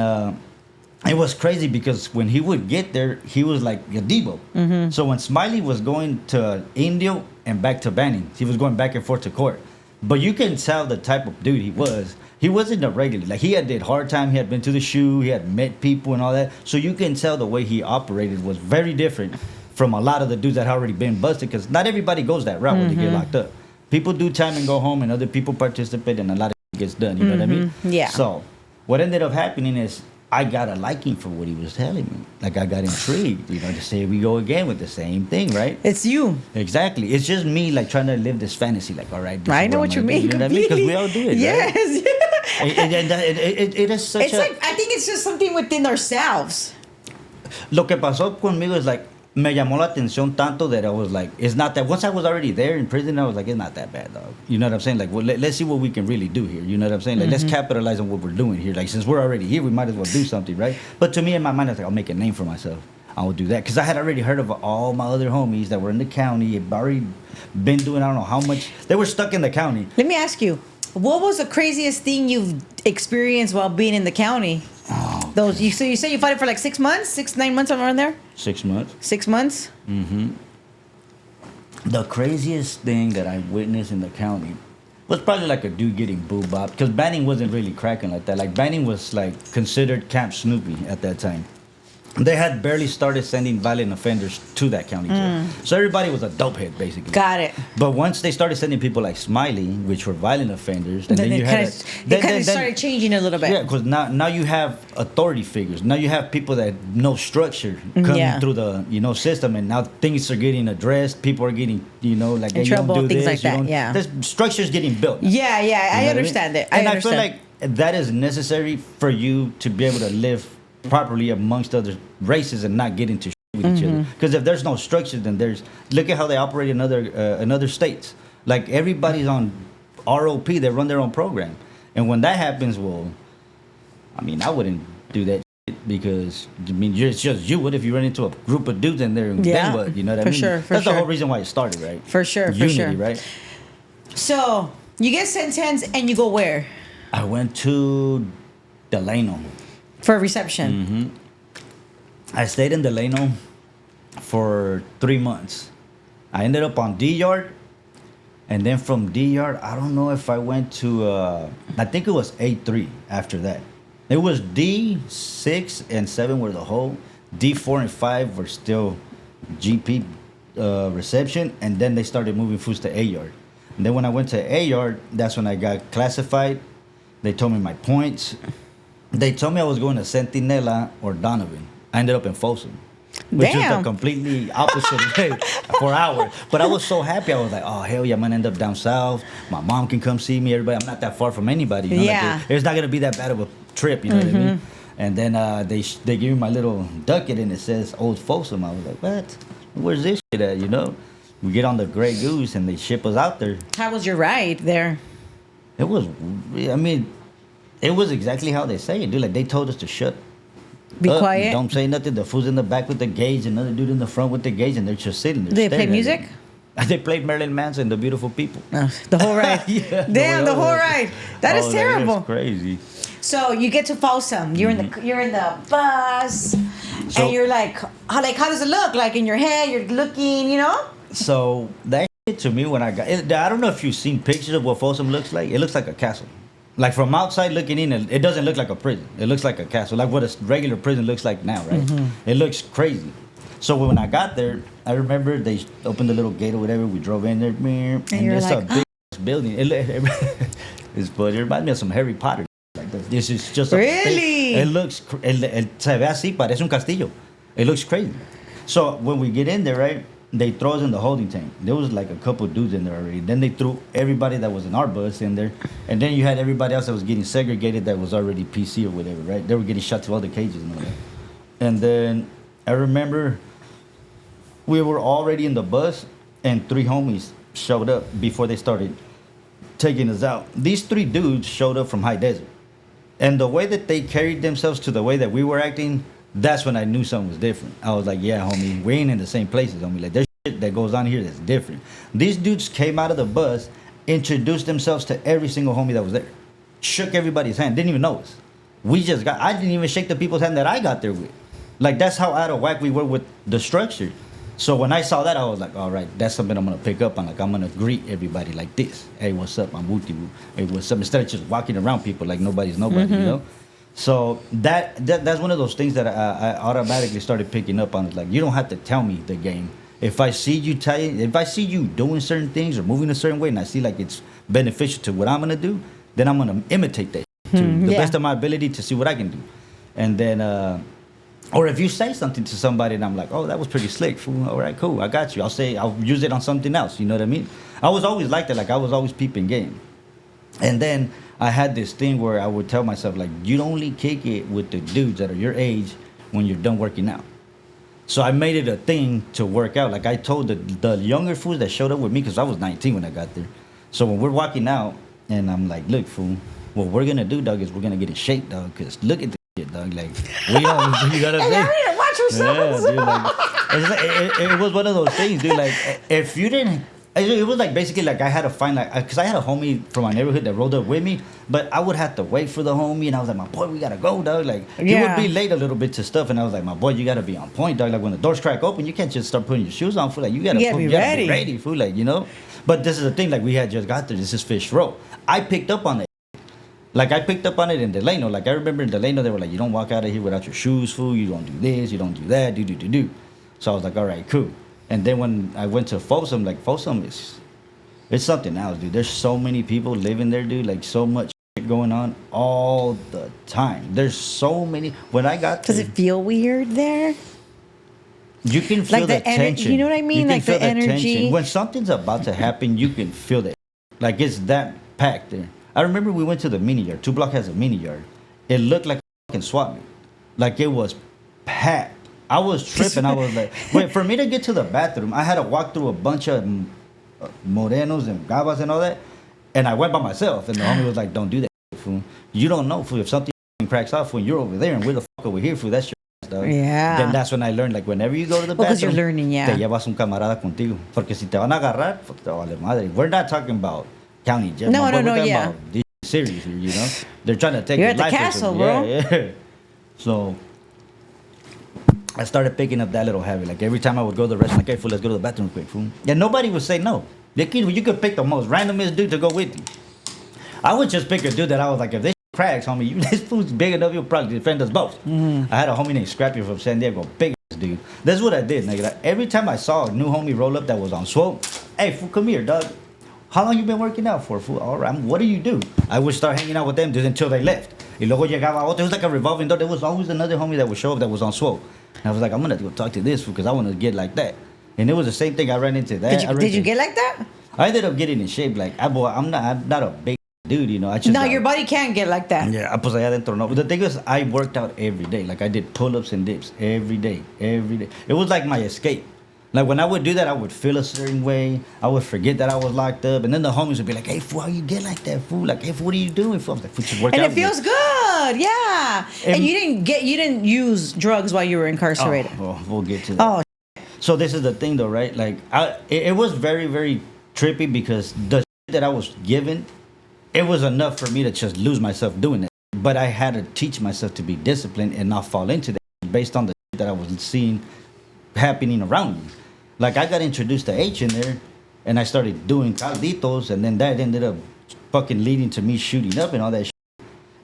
it was crazy because when he would get there, he was like a Debo. Mm-hmm. So when Smiley was going to Indio and back to Banning, he was going back and forth to court. But you can tell the type of dude he was. He wasn't a regular. Like, he had did hard time. He had been to the shoe. He had met people and all that. So you can tell the way he operated was very different from a lot of the dudes that had already been busted, because not everybody goes that route when they get locked up. People do time and go home, and other people participate, and a lot of gets done. You know what I mean? Yeah. So what ended up happening is I got a liking for what he was telling me. Like, I got intrigued, you know, to say we go again with the same thing, right? It's you. Exactly. It's just me, like, trying to live this fantasy. Like, all right, this I is know I'm what you gonna do, mean. You know what I mean? Because we all do it, right? Yes. It is such It's like, I think it's just something within ourselves. Lo que pasó conmigo is like, me llamó la atención tanto that I was like, it's not that. Once I was already there in prison, I was like, it's not that bad, dog. You know what I'm saying? Like, well, let's see what we can really do here. You know what I'm saying? Like, let's capitalize on what we're doing here. Like, since we're already here, we might as well do something, right? But to me, in my mind, I was like, I'll make a name for myself. I will do that. Because I had already heard of all my other homies that were in the county. Had already been doing, I don't know how much. They were stuck in the county. Let me ask you, what was the craziest thing you've experienced while being in the county? Oh, Those you say you fought it for like 6 months, 9 months around there? 6 months. 6 months? The craziest thing that I witnessed in the county was probably like a dude getting boo-bopped, because Banning wasn't really cracking like that. Like, Banning was like considered Camp Snoopy at that time. they had barely started sending violent offenders to that county jail. So everybody was a dopehead, basically. Got it. But once they started sending people like Smiley, which were violent offenders, and Then then it you kind had of it kind of started changing a little bit. yeah, because now you have authority figures. Now you have people that know structure coming Yeah. through the system, and now things are getting addressed. People are getting like In hey, you don't trouble, do things this, like you that, don't- yeah. There's structure's getting built. Yeah, yeah, You know I what understand it. And I understand. feel like that is necessary for you to be able to live properly amongst other races and not get into shit with each other. Because if there's no structure, then look at how they operate in other states. Like everybody's on ROP, they run their own program, and when that happens, well, I mean, I wouldn't do that shit because I mean, it's just you. What if you run into a group of dudes in there? And Yeah, then what? You know what for I mean? sure, for That's sure. the whole reason why it started, right? For sure, for Unity, sure. right? So you get sentenced and you go where? I went to Delano. For reception. Mm-hmm. I stayed in Delano for 3 months. I ended up on D Yard, and then from D Yard, I don't know if I went to. I think it was A3 after that. It was D6 and 7 were the whole. D4 and 5 were still GP reception, and then they started moving foods to A Yard. And then when I went to A Yard, that's when I got classified. They told me my points. They told me I was going to Centinela or Donovan. I ended up in Folsom, which is the Damn. completely opposite way for hours. But I was so happy. I was like, oh, hell yeah, I'm going to end up down south. My mom can come see me. Everybody, I'm not that far from anybody. You know? Yeah. Like, it's not going to be that bad of a trip, you know what I mean? And then they gave me my little ducket and it says Old Folsom. I was like, what? Where's this shit at, you know? We get on the Grey Goose and they ship us out there. How was your ride there? It was, I mean, it was exactly how they say it, dude. Like, they told us to shut Be up, quiet. Don't say nothing. The fool's in the back with the gauge, another dude in the front with the gauge, and they're just sitting there. Did they play staring at music? it. They played Marilyn Manson, The Beautiful People. The whole ride. Yeah, Damn, the whole ride. That is Oh, terrible. crazy. So you get to Folsom. You're in the bus, So- and you're like, how does it look? Like in your head, you're looking, you know? So that shit to me when I got it, I don't know if you've seen pictures of what Folsom looks like. It looks like a castle. Like from outside looking in, it doesn't look like a prison. It looks like a castle, like what a regular prison looks like now, right? It looks crazy. So when I got there, I remember they opened the little gate or whatever. We drove in there, and you're it's like, a big building. It's funny. It reminds me of some Harry Potter. Like this is just a Really? It looks. Se ve así, parece un castillo. It looks crazy. So when we get in there, right? They throw us in the holding tank. There was like a couple dudes in there already. Then they threw everybody that was in our bus in there. And then you had everybody else that was getting segregated that was already PC or whatever, right? They were getting shot to other cages and all that. And then I remember we were already in the bus and 3 homies showed up before they started taking us out. These 3 dudes showed up from High Desert. And the way that they carried themselves to the way that we were acting, that's when I knew something was different. I was like, yeah, homie, we ain't in the same places, homie. Like, there's shit that goes on here that's different. These dudes came out of the bus, introduced themselves to every single homie that was there, shook everybody's hand, didn't even know us. I didn't even shake the people's hand that I got there with. Like, that's how out of whack we were with the structure. So when I saw that, I was like, all right, that's something I'm going to pick up on. Like, I'm going to greet everybody like this. Hey, what's up? I'm Wooty Woo. Hey, what's up? Instead of just walking around people like nobody's nobody, you know? So that's one of those things that I automatically started picking up on. It's like, you don't have to tell me the game. If I see you doing certain things or moving a certain way, and I see like it's beneficial to what I'm gonna do, then I'm gonna imitate that to the best of my ability to see what I can do. And then, or if you say something to somebody and I'm like, oh, that was pretty slick, fool. All right, cool, I got you. I'll use it on something else. You know what I mean? I was always like that. Like I was always peeping game. And then I had this thing where I would tell myself, like, you'd only kick it with the dudes that are your age when you're done working out. So I made it a thing to work out. Like I told the younger fools that showed up with me, because I was 19 when I got there. So when we're walking out, and I'm like, look, fool, what we're going to do, dog, is we're going to get in shape, dog, because look at this shit, dog. Like, we don't, you got to say. Watch yourself. Yeah, dude, like, it was one of those things, dude. Like, if you didn't, it was like basically like I had to find like, because I had a homie from my neighborhood that rolled up with me, but I would have to wait for the homie, and I was like, my boy, we gotta go, dog. Like he would be late a little bit to stuff, and I was like, my boy, you gotta be on point, dog. Like when the doors crack open, you can't just start putting your shoes on, fool. Like you gotta be ready, fool. Like, you know. But this is the thing, like we had just got there. This is Fish Row. I picked up on that. Like, I picked up on it in Delano. Like, I remember in Delano, they were like, you don't walk out of here without your shoes, fool. You don't do this, you don't do that, do. So I was like, all right, cool. And then when I went to Folsom, like, Folsom it's something else, dude. There's so many people living there, dude. Like, so much shit going on all the time. There's so many. When I got Does there, it feel weird there? you can feel Like the the tension. you know what I mean? You can Like the feel energy. tension. When something's about to happen, you can feel it. Like, it's that packed there. I remember we went to the mini yard. 2 Block has a mini yard. It looked like a fucking swap meet. Like, it was packed. I was tripping. I was like, wait, for me to get to the bathroom, I had to walk through a bunch of morenos and gabas and all that. And I went by myself. And the homie was like, don't do that, fool. You don't know, fool. If something cracks off when you're over there and we're the fuck over here, fool, that's your ass, dog. Yeah. Then that's when I learned, like, whenever you go to the Well, 'cause bathroom, you're learning, yeah. te llevas un camarada contigo. Porque si te van a agarrar, pues te vale madre. We're not talking about county jail. No, my boy. no, We're talking yeah. about this serious here, you know? They're trying to take You're your at the life away castle, from bro. you. Yeah. So I started picking up that little habit. Like, every time I would go to the restaurant, like, hey, fool, let's go to the bathroom quick, fool. Yeah, nobody would say no. You could pick the most randomest dude to go with you. I would just pick a dude that I was like, if this cracks, homie, this fool's big enough, you'll probably defend us both. Mm-hmm. I had a homie named Scrappy from San Diego, big ass dude. That's what I did, nigga. Like, every time I saw a new homie roll up that was on swope, hey, fool, come here, dog. How long you been working out for, fool? All right, what do you do? I would start hanging out with them dudes until they left. Y luego llegaba otro. It was like a revolving door. There was always another homie that would show up that was on swope. And I was like, I'm gonna go talk to this fool because I want to get like that. And it was the same thing. I ran into that. Did you get like that? I ended up getting in shape. Like, I'm not a big dude, you know. I just No, your body can't get like that. yeah, pues allá adentro no. But the thing is, I worked out every day. Like, I did pull-ups and dips every day. It was like my escape. Like, when I would do that, I would feel a certain way. I would forget that I was locked up. And then the homies would be like, hey, fool, how you get like that, fool? Like, hey, fool, what are you doing, fool? I was like, fool, just work And out. it feels good, yeah. And you didn't use drugs while you were incarcerated. Oh, we'll get to that. Oh, So this is the thing, though, right? Like, it was very, very trippy because the shit that I was given, it was enough for me to just lose myself doing it. But I had to teach myself to be disciplined and not fall into that based on the shit that I was seeing happening around me. Like, I got introduced to H in there, and I started doing calditos, and then that ended up fucking leading to me shooting up and all that shit.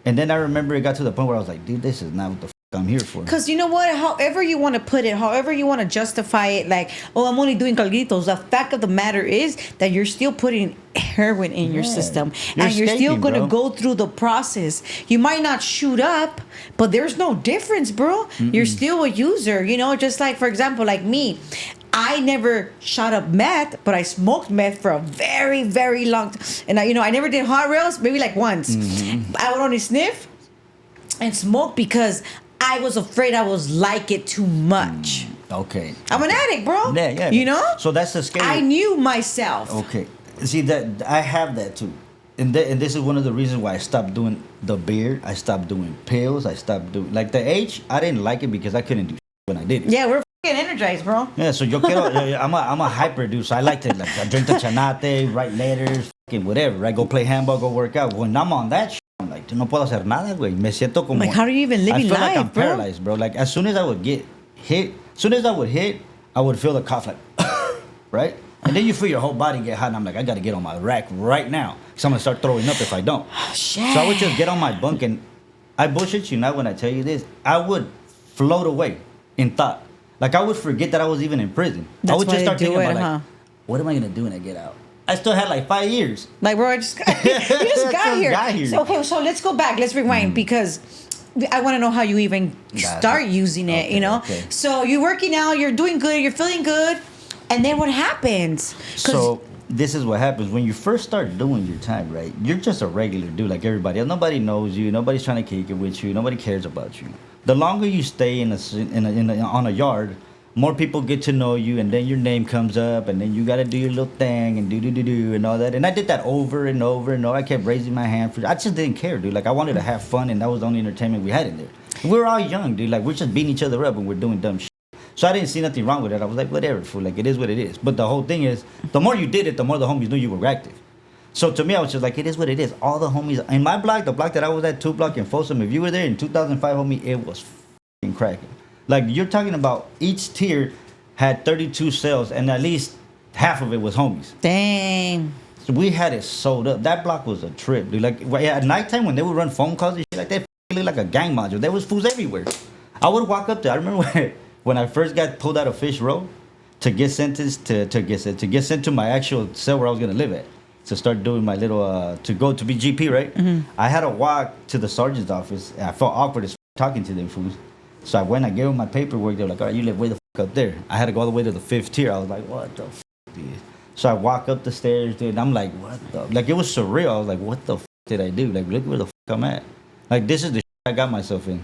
And then I remember it got to the point where I was like, dude, this is not what the I'm here for. because you know what? However you want to put it, however you want to justify it, like, oh, I'm only doing calditos. The fact of the matter is that you're still putting heroin in your system. And you're still going to go through the process. You might not shoot up, but there's no difference, bro. You're still a user, you know, just like, for example, like me. I never shot up meth, but I smoked meth for a very, very long time. And I never did hot rails, maybe like once. I would only sniff and smoke because I was afraid I was like it too much. Okay. I'm an addict, bro. Yeah. You know? So that's the scary. I knew myself. Okay. See, that I have that too. And this is one of the reasons why I stopped doing the beer. I stopped doing pills. I stopped doing... Like, the H, I didn't like it because I couldn't do when I did it. Yeah, we're fucking energized, bro. Yeah, so yo quiero... I'm a hyper dude, so I like to, like, I drink the chanate, write letters, fucking whatever, right? Go play handball, go work out. When I'm on that I'm like, no puedo hacer nada, güey. Me siento como... Like, how are you even living I feel life, like I'm bro? paralyzed, bro. Like, as soon as I would get hit, I would feel the cough, like, right? And then you feel your whole body get hot, and I'm like, I gotta get on my rack right now, because I'm gonna start throwing up if I don't. Oh, shit. So I would just get on my bunk, and I bullshit you not when I tell you this, I would float away in thought. Like, I would forget that I was even in prison. That's I would why just they start do thinking it, about, huh? like, what am I gonna do when I get out? I still had like 5 years. Like, bro, you just got here. got here. So, okay, so let's go back. Let's rewind because I want to know how you even start using it, Okay, you know? okay. So you're working out, you're doing good, you're feeling good. And then what happens? 'Cause So this is what happens when you first start doing your time, right? You're just a regular dude like everybody else. Nobody knows you. Nobody's trying to kick it with you. Nobody cares about you. The longer you stay on a yard, more people get to know you, and then your name comes up, and then you got to do your little thing and do and all that. And I did that over and over and over. I kept raising my hand I just didn't care, dude. Like, I wanted to have fun, and that was the only entertainment we had in there. We were all young, dude. Like, we're just beating each other up and we're doing dumb shit. So I didn't see nothing wrong with it. I was like, whatever, fool. Like, it is what it is. But the whole thing is, the more you did it, the more the homies knew you were active. So to me, I was just like, it is what it is. All the homies in my block, the block that I was at, 2 Block in Folsom, if you were there in 2005, homie, it was f***ing cracking. Like, you're talking about each tier had 32 cells, and at least half of it was homies. Dang. we had it sold up. That block was a trip, dude. Like at nighttime when they would run phone calls and shit like that, it looked like a gang module. There was fools everywhere. I would walk up there. I remember when I first got pulled out of Fish Row to get sentenced to get sent to my actual cell where I was gonna live at. To start doing my little to go to be GP, right? I had to walk to the sergeant's office. And I felt awkward as talking to them fools. So I went. I gave them my paperwork. They were like, "All right, you live way the fuck up there." I had to go all the way to the 5th tier. I was like, "What the fuck, dude?" So I walk up the stairs, dude. And I'm like, "What the?" Like it was surreal. I was like, "What the fuck did I do? Like look where the fuck I'm at. Like this is the shit I got myself in."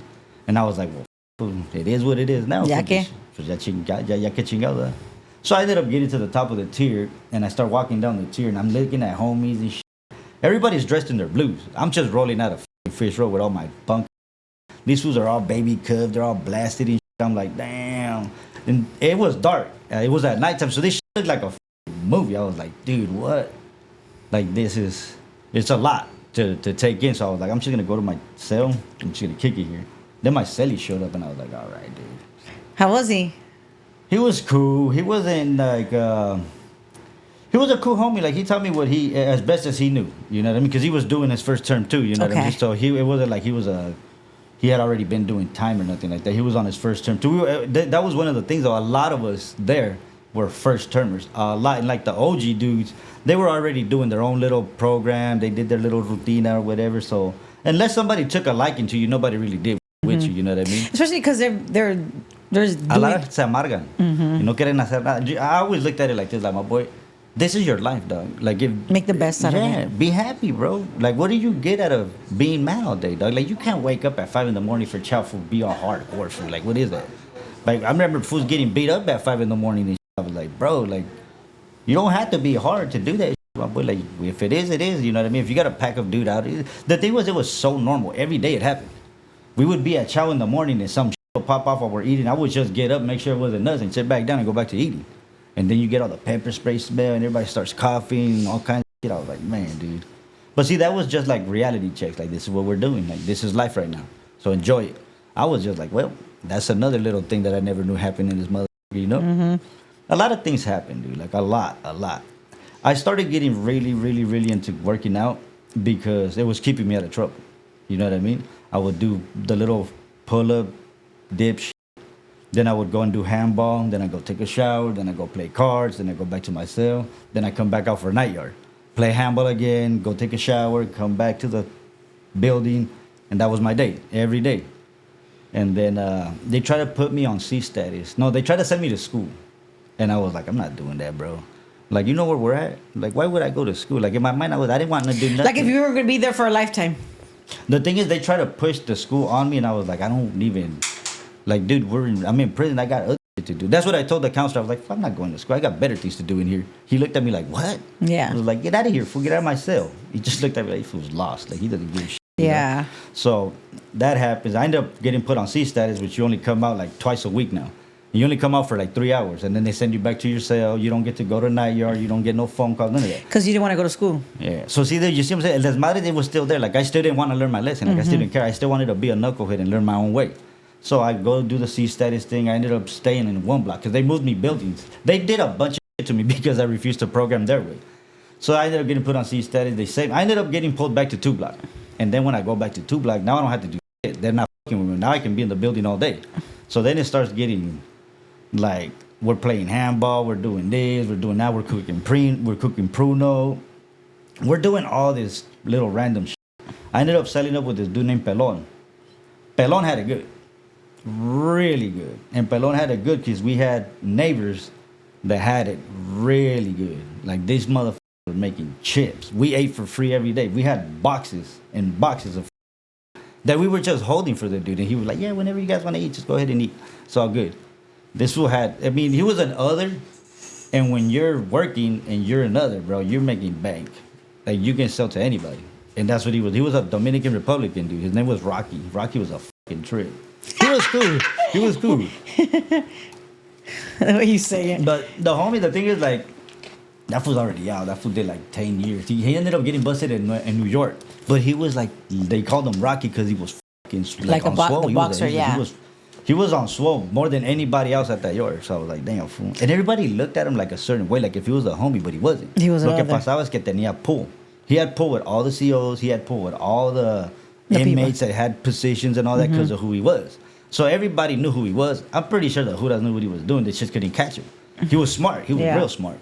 And I was like, "Well, fool, it is what it is now." Ya que chingada. So I ended up getting to the top of the tier, and I start walking down the tier, and I'm looking at homies and shit. Everybody's dressed in their blues. I'm just rolling out of Fish Road with all my punk. These fools are all baby cubbed. They're all blasted and shit. I'm like, damn. And it was dark. It was at nighttime, so this shit looked like a movie. I was like, dude, what? Like, it's a lot to take in. So I was like, I'm just going to go to my cell. I'm just going to kick it here. Then my cellie showed up, and I was like, all right, dude. How was he? He was cool. He wasn't like he was a cool homie. Like he taught me what he as best as he knew. You know what I mean? Because he was doing his first term too. You know what I mean? So it wasn't like he had already been doing time or nothing like that. He was on his first term too. That was one of the things though. A lot of us there were first termers. A lot like the OG dudes, they were already doing their own little program. They did their little routine or whatever. So unless somebody took a liking to you, nobody really did with you. You know what I mean? Especially because there's a lot of se amargan. Y no quieren hacer nada. I always looked at it like this, like my boy, this is your life, dog. Like make the best out of it. Yeah, be happy, bro. Like what do you get out of being mad all day, dog? Like you can't wake up at 5 a.m. for chow food, be all hardcore food. Like what is that? Like I remember fools getting beat up at 5 a.m. and shit. I was like, bro, like you don't have to be hard to do that. My boy, like if it is, it is. You know what I mean? If you got a pack of dude out, the thing was, it was so normal. Every day it happened. We would be at chow in the morning and some will pop off while we're eating. I would just get up, make sure it wasn't nuts, and sit back down and go back to eating. And then you get all the pepper spray smell, and everybody starts coughing, and all kinds of shit. I was like, man, dude. But see, that was just like reality checks. Like, this is what we're doing. Like, this is life right now. So enjoy it. I was just like, well, that's another little thing that I never knew happened in this mother, you know? A lot of things happen, dude. Like, a lot. I started getting really, really, really into working out because it was keeping me out of trouble. You know what I mean? I would do the little pull-up, dip shit. Then I would go and do handball. Then I go take a shower. Then I go play cards. Then I go back to my cell. Then I come back out for a night yard. Play handball again, go take a shower, come back to the building. And that was my day, every day. And then they try to put me on C status. No, they try to send me to school. And I was like, I'm not doing that, bro. Like, you know where we're at? Like, why would I go to school? Like, in my mind, I didn't want to do nothing. Like, if you were going to be there for a lifetime. The thing is, they try to push the school on me, and I was like, I don't even... Like, dude, I'm in prison. I got other shit to do. That's what I told the counselor. I was like, I'm not going to school. I got better things to do in here. He looked at me like, what? Yeah. I was like, get out of here, fool. Get out of my cell. He just looked at me like, he was lost. Like, he doesn't give a shit. Yeah. You know? So that happens. I ended up getting put on C status, which you only come out like twice a week now. And you only come out for like 3 hours, and then they send you back to your cell. You don't get to go to night yard. You don't get no phone calls, none of that. Because you didn't want to go to school. Yeah. So see, there, you see what I'm saying? El desmadre, it was still there. Like, I still didn't want to learn my lesson. Like, I still didn't care. I still wanted to be a knucklehead and learn my own way. So I go do the C status thing. I ended up staying in one block because they moved me buildings. They did a bunch of shit to me because I refused to program their way. So I ended up getting put on C status. I ended up getting pulled back to 2 block. And then when I go back to 2 block, now I don't have to do shit. They're not fucking with me. Now I can be in the building all day. So then it starts getting like, we're playing handball, we're doing this, we're doing that, we're cooking pruno. We're doing all this little random shit. I ended up selling up with this dude named Pelon. Pelon had it good. Really good. And Pelon had it good because we had neighbors that had it really good. Like, these motherfuckers were making chips. We ate for free every day. We had boxes and boxes of that we were just holding for the dude. And he was like, yeah, whenever you guys want to eat, just go ahead and eat. It's all good. This fool he was an other. And when you're working and you're another, bro, you're making bank. Like, you can sell to anybody. And that's what he was. He was a Dominican Republican dude. His name was Rocky. Rocky was a fucking trip. He was cool. He was cool. The way you say it. But the homie, the thing is, like, that fool's already out. That fool did like 10 years. He ended up getting busted in New York. But he was like, they called him Rocky because he was fucking like on swole. the boxer, yeah. He was on swole more than anybody else at that yard. So I was like, damn, fool. And everybody looked at him like a certain way, like if he was a homie, but he wasn't. He wasn't Lo que out there. pasaba es que tenía pool. He had pool with all the COs. He had pool with all the The inmates that had positions and all that because of who he was. So everybody knew who he was. I'm pretty sure the Judas knew what he was doing. They just couldn't catch him. He was smart. He was real smart.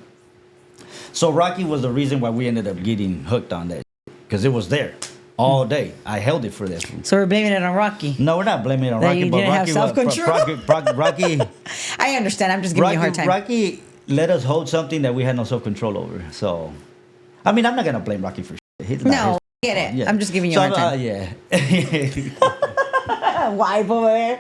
So Rocky was the reason why we ended up getting hooked on that. Because it was there all day. I held it for that. So we're blaming it on Rocky. No, we're not blaming it on That Rocky. you But didn't have Rocky, self-control? Rocky, I understand. I'm just giving you a hard time. Rocky let us hold something that we had no self-control over. So, I mean, I'm not going to blame Rocky for shit. It's not No, his get it. fault. Yeah. I'm just giving you a hard time. Yeah. Wipe over there.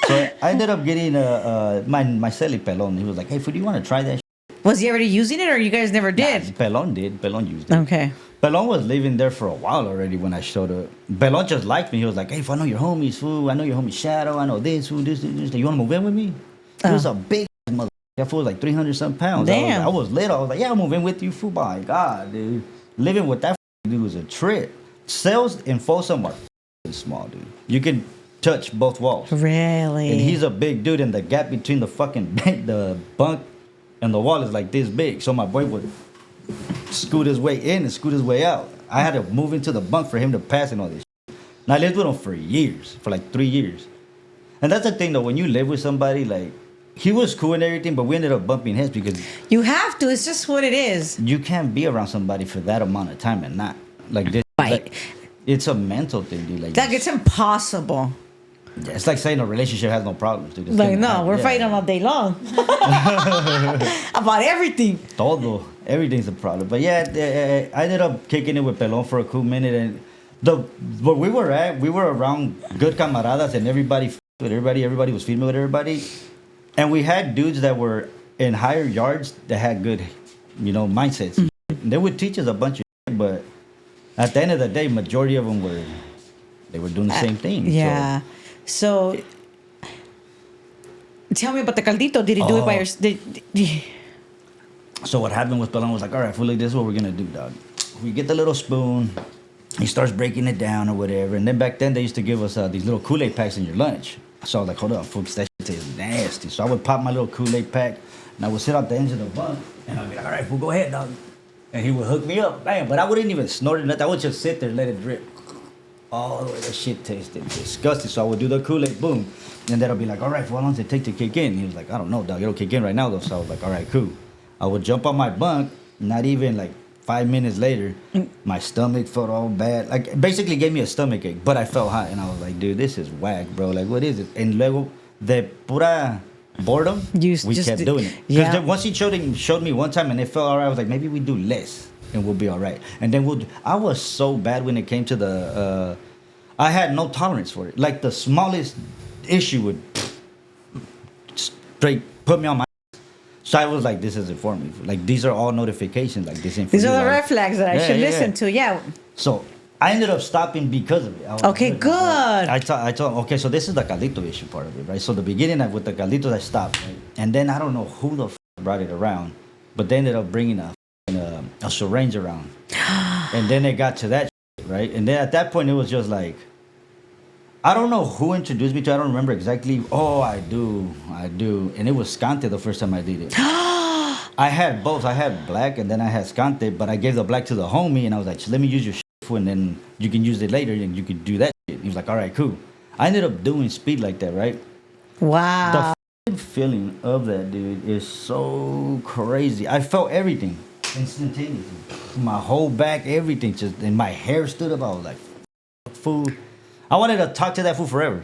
So I ended up getting my celly Pelon. He was like, hey, fool, do you want to try that shit? Was he already using it, or you guys never did? Nah, Pelon did. Pelon used it. Okay. Pelon was living there for a while already when I showed up. Pelon just liked me. He was like, hey, if I know your homies, fool. I know your homie Shadow. I know this, fool, this. You want to move in with me? He was a big mother. That fool was like 300-something pounds. Damn. I was little. I was like, yeah, I'll move in with you, fool. My God, dude. Living with that dude was a trip. Cells in Folsom are small, dude. You can touch both walls. Really? And he's a big dude, and the gap between the fucking the bunk and the wall is like this big. So my boy would scoot his way in and scoot his way out. I had to move into the bunk for him to pass and all this shit. And I lived with him for years, for like 3 years. And that's the thing, though, when you live with somebody, like, he was cool and everything, but we ended up bumping heads because You have to. It's just what it is. you can't be around somebody for that amount of time and not. Like, this. Right. Like, it's a mental thing, dude. Like, Like, it's impossible. yeah, it's like saying a relationship has no problems, dude. It's Like, gonna no, happen. we're Yeah. fighting all day long. About everything. Todo. Everything's a problem. But yeah, I ended up kicking it with Pelon for a cool minute. And where we were at, we were around good camaradas and everybody with everybody. Everybody was female with everybody. And we had dudes that were in higher yards that had good, mindsets. Mm-hmm. They would teach us a bunch of shit, but at the end of the day, majority of them were doing the same thing. Yeah. So, tell me about the caldito. Did he do it by your... So what happened was Pelon was like, all right, fool, this is what we're going to do, dog. We get the little spoon. He starts breaking it down or whatever. And then back then, they used to give us these little Kool-Aid packs in your lunch. So I was like, hold on, folks, that shit tastes nasty. So I would pop my little Kool-Aid pack, and I would sit out the edge of the bunk, and I'd be like, all right, fool, go ahead, dog. And he would hook me up, bam. But I wouldn't even snort it, nothing. I would just sit there and let it drip. Oh, the way that shit tasted disgusting. So I would do the Kool-Aid, boom. And then I'd be like, all right, fool, how long does it take to kick in? He was like, I don't know, dog. It'll kick in right now, though. So I was like, all right, cool. I would jump on my bunk, not even like 5 minutes later, my stomach felt all bad. Like, it basically gave me a stomach ache, but I felt hot. And I was like, dude, this is whack, bro. Like, what is it? And luego, de pura boredom, we kept doing it. Because once he showed me one time and it felt all right, I was like, maybe we do less and we'll be all right. And then I was so bad when it came to the, I had no tolerance for it. Like, the smallest issue would straight put me on my. So I was like, this isn't for me. Like, these are all notifications. Like, this ain't for These you. are the Like, red flags that I should listen to. Yeah. So I ended up stopping because of it. I was Okay, like, good. I told him, okay, so this is the caldito issue part of it, right? So the beginning with the calditos, I stopped, right? And then I don't know who the brought it around, but they ended up bringing a syringe around. And then it got to that, right? And then at that point, it was just like, I don't know who introduced me to it. I don't remember exactly. Oh, I do. And it was Scante the first time I did it. I had both. I had black and then I had Scante, but I gave the black to the homie and I was like, let me use your shit and then you can use it later and you can do that shit. He was like, all right, cool. I ended up doing speed like that, right? Wow. The feeling of that, dude, is so crazy. I felt everything instantaneously. My whole back, everything. And my hair stood up. I was like, fool. I wanted to talk to that fool forever.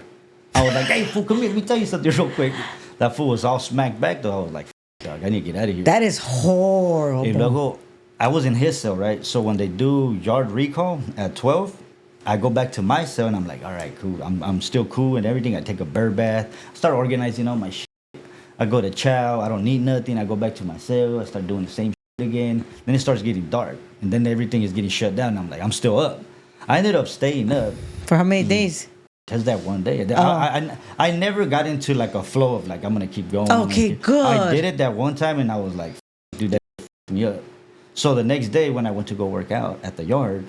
I was like, hey, fool, come here. Let me tell you something real quick. That fool was all smacked back, though. I was like, dog, I need to get out of here. That is horrible. And luego, I was in his cell, right? So when they do yard recall at 12, I go back to my cell and I'm like, all right, cool. I'm still cool and everything. I take a bird bath. I start organizing all my shit. I go to chow. I don't need nothing. I go back to my cell. I start doing the same shit again. Then it starts getting dark. And then everything is getting shut down. And I'm like, I'm still up. I ended up staying up. For how many days? Just that one day. I never got into like a flow of like, I'm going to keep going. Okay, good. I did it that one time and I was like, dude, that f***ed me up. So the next day when I went to go work out at the yard,